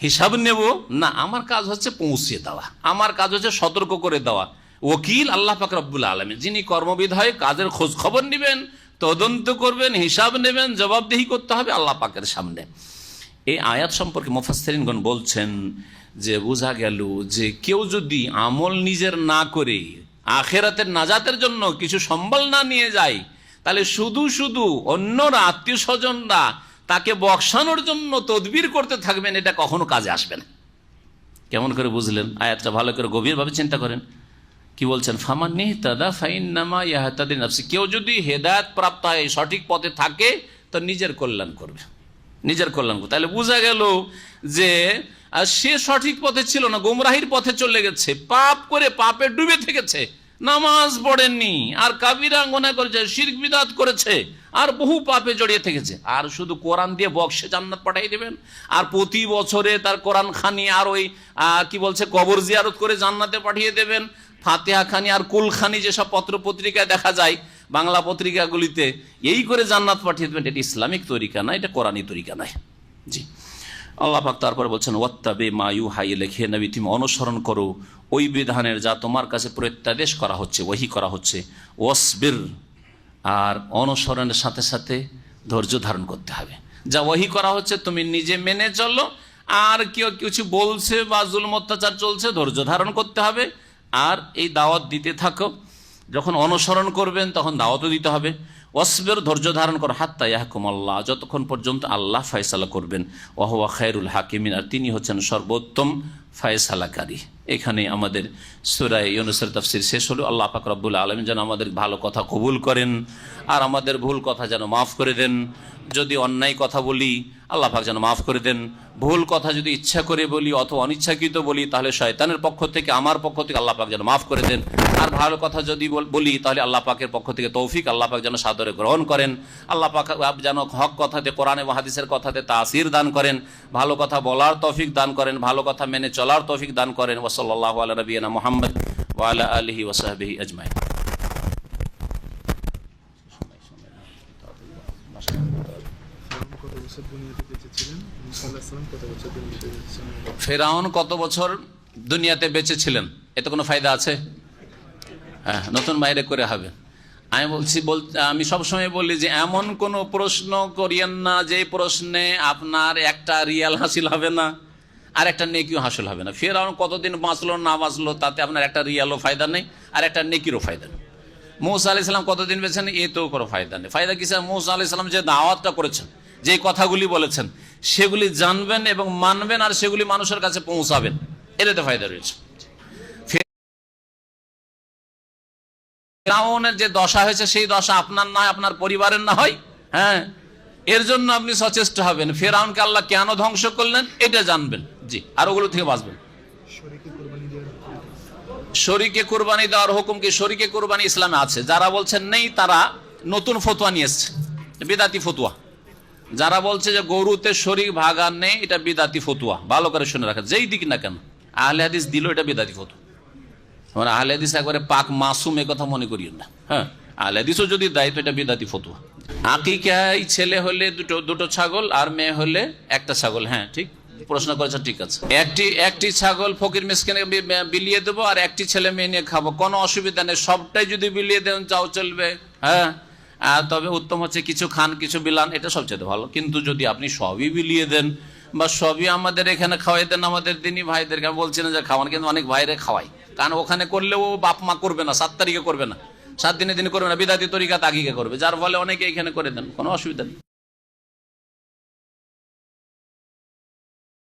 Speaker 2: হিসাব নেব না, আমার কাজ হচ্ছে পৌঁছে দেওয়া, আমার কাজ হচ্ছে সতর্ক করে দেওয়া। ওকিল আল্লাহ পাক রব্বুল আলামিন, যিনি কর্মবিধায়ক, কাজের খোঁজ খবর নেবেন, তদন্ত করবেন, হিসাব নেবেন, জবাবদিহি করতে হবে আল্লাহ পাকের সামনে। এই আয়াত সম্পর্কে মুফাসসিরিনগণ বলছেন যে বোঝা গেল যে কেউ যদি আমল নিজের না করে আখেরাতের নাজাতের জন্য কিছু সম্বল না নিয়ে যায়, তাহলে শুধু শুধু অন্যরা, আত্মীয় স্বজনরা তাকে বক্সানোর জন্য তদবির করতে থাকবেন, এটা কখনো কাজে আসবে না। কেমন করে বুঝলেন? আয়াতটা ভালো করে গভীরভাবে চিন্তা করেন। কি বলছেন? ফামান ইহতাদা ফাইন্নামা ইয়াহতাদি নাফসি। কেউ যদি হেদায়েত প্রাপ্ত হয়, সঠিক পথে থাকে, তো নিজের কল্যাণ করবে, নিজের কল্যাণ করবে। তাহলে বোঝা গেল যে সে সঠিক পথে ছিল না, গোমরাহির পথে চলে গেছে, পাপ করে পাপে ডুবে থেকেছে, নামাজ পড়েননি, আর কাবিরা গুনাহ করেছে, শিরক বিদআত করেছে, আর বহু পাপে জড়িয়ে থেকেছে। আর শুধু কোরআন দিয়ে বক্সে জান্নাত পাঠিয়ে দেবেন, আর প্রতি বছরে তার কোরআন খানি আর ওই কি বলছে কবর জিয়ারত করে জান্নাতে পাঠিয়ে দেবেন, ফাতিহা খানি আর কুল খানি যেসব পত্র পত্রিকায় দেখা যায় বাংলা পত্রিকাগুলিতে, এই করে জান্নাত পাঠিয়ে দেবেন। এটা ইসলামিক তরিকা না, এটা কোরআনী তরিকা নয়। জি, আল্লাহ পাক তারপরে বলছেন ওয়াত্তাবি মা ইউহা ইলাইকা, নবী তুমি অনুসরণ করো ওই বিধানের যা তোমার কাছে প্রত্যাদেশ করা হচ্ছে, ওহী করা হচ্ছে। ওয়াসবির, আর অনুসরণের সাথে সাথে ধৈর্য ধারণ করতে হবে। যা ওহী করা হচ্ছে তুমি নিজে মেনে চলো, আর কেউ কিছু বলছে বা জুলম অত্যাচার চলছে, ধৈর্য ধারণ করতে হবে, আর এই দাওয়াত দিতে থাকো। যখন অনুসরণ করবেন তখন দাওয়াতও দিতে হবে। ওয়াসবির, ধৈর্য ধারণ করো, হাত্তা ইয়াহকুম আল্লাহ, যতক্ষণ পর্যন্ত আল্লাহ ফয়সালা করবেন। ওয়া হুয়া খায়রুল হাকিমিন, আর তিনি হচ্ছেন সর্বোত্তম ফয়সালাকারী। এখানে আমাদের সূরা ইউনূসের তাফসীর শেষ হলো। আল্লাহ পাক রব্বুল আলামিন যেন আমাদের ভালো কথা কবুল করেন, আর আমাদের ভুল কথা যেন মাফ করে দেন। যদি অন্যায় কথা বলি আল্লাহ পাক যেন মাফ করে দেন। ভুল কথা যদি ইচ্ছা করে বলি অথবা অনিচ্ছাকৃত বলি, তাহলে শয়তানের পক্ষ থেকে, আমার পক্ষ থেকে আল্লাহ পাক যেন মাফ করে দেন। আর ভালো কথা যদি বলি, তাহলে আল্লাহ পাকের পক্ষ থেকে তৌফিক, আল্লাহ পাক যেন সাদরে গ্রহণ করেন। আল্লাহ পাক যেন হক কথাতে, কোরআন এবং হাদিসের কথাতে তাসির দান করেন, ভালো কথা বলার তৌফিক দান করেন, ভালো কথা মেনে চলার তৌফিক দান করেন। ওয়া সাল্লাল্লাহু আলা নবিয়িনা মুহাম্মদ ওয়া আলা আলিহি ওয়া সাহবিহি আজমাইন। ফেরাউন কত বছর দুনিয়াতে বেঁচে ছিলেন? এতে কোনো ফায়দা আছে? হ্যাঁ, নতুন বাইরে করে হবে। আমি সবসময় বলি যে এমন কোনো প্রশ্ন করিয়েন না যে প্রশ্নে আপনার একটা রিয়াল হাসিল হবে না আর একটা নেকিও হাসিল হবে না। ফেরাউন কতদিন বাঁচলো না বাঁচলো তাতে আপনার একটা রিয়ালও ফায়দা নেই আর একটা নেকিরও ফায়দা নেই। মূসা আলাইহিস সালাম কতদিন বেঁচেছেন, এতেও কোনো ফায়দা নেই। ফায়দা কিসে? মূসা আলাইহিস সালাম যে দাওয়াতটা করেছেন, যে কথাগুলি বলেছেন, সেগুলি জানবেন এবং মানবেন, আর সেগুলি মানুষের কাছে পৌঁছাবেন, এটাতে ফায়দা রয়েছে। ফেরাউনের যে দশা হয়েছে সেই দশা আপনার না হয়, আপনার পরিবারের না হয়, হ্যাঁ, এর জন্য আপনি সচেষ্ট হবেন। ফেরাউনকে আল্লাহ কেন ধ্বংস করলেন এটা জানবেন, জি, আর ওগুলো থেকে বাঁচবেন। শরীকে কুরবানি দেওয়ার হুকুম কি? শরীকে কুরবানি ইসলামে আছে। যারা বলছেন নেই তারা নতুন ফতোয়া নিয়ে এসছে, বিদাতি ফতোয়া। যারা বলছে যে গরুতে শরীক ভাগার নেই, এটা বিদাতি ফতোয়া। ভালো করে শুনে রাখেন, যেই দিক না কেন আহলে হাদিস দিল, এটা বিদাতি ফতোয়া। আমরা আহলে হাদিস একবারে পাক মাসুম, এ কথা মনে করিও না। হ্যাঁ, আহলে হাদিসও যদি দেয় তো এটা বিদাতি ফতোয়া। আকিকায় ছেলে হলে দুটো ছাগল, আর মেয়ে হলে একটা ছাগল। হ্যাঁ, ঠিক প্রশ্ন করেছে, ঠিক আছে। একটি ছাগল ফকির মিসকিনে বিলিয়ে দেবো, আর একটি ছেলে মেয়ে নিয়ে খাবো, কোনো অসুবিধা নেই। সবটাই যদি বিলিয়ে দেন যাও চলবে, হ্যাঁ। তবে উত্তম হচ্ছে কিছু খান কিছু বিলান, এটা সবচেয়ে ভালো। কিন্তু যদি আপনি সবই বিলিয়ে দেন বা সবই আমাদের এখানে খাওয়াই দেন, আমাদের দিনী ভাইদেরকে, আমি বলছি না যে খাওয়ান, কিন্তু অনেক ভাইরে খাওয়াই, কারণ ওখানে করলেও বাপ মা করবে না, 7 তারিখে করবে না, 7 দিনে করবে না, বিদাতি তরিকাত আগিকে করবে, যার ফলে অনেকে এখানে করে দেন, কোনো অসুবিধা নেই।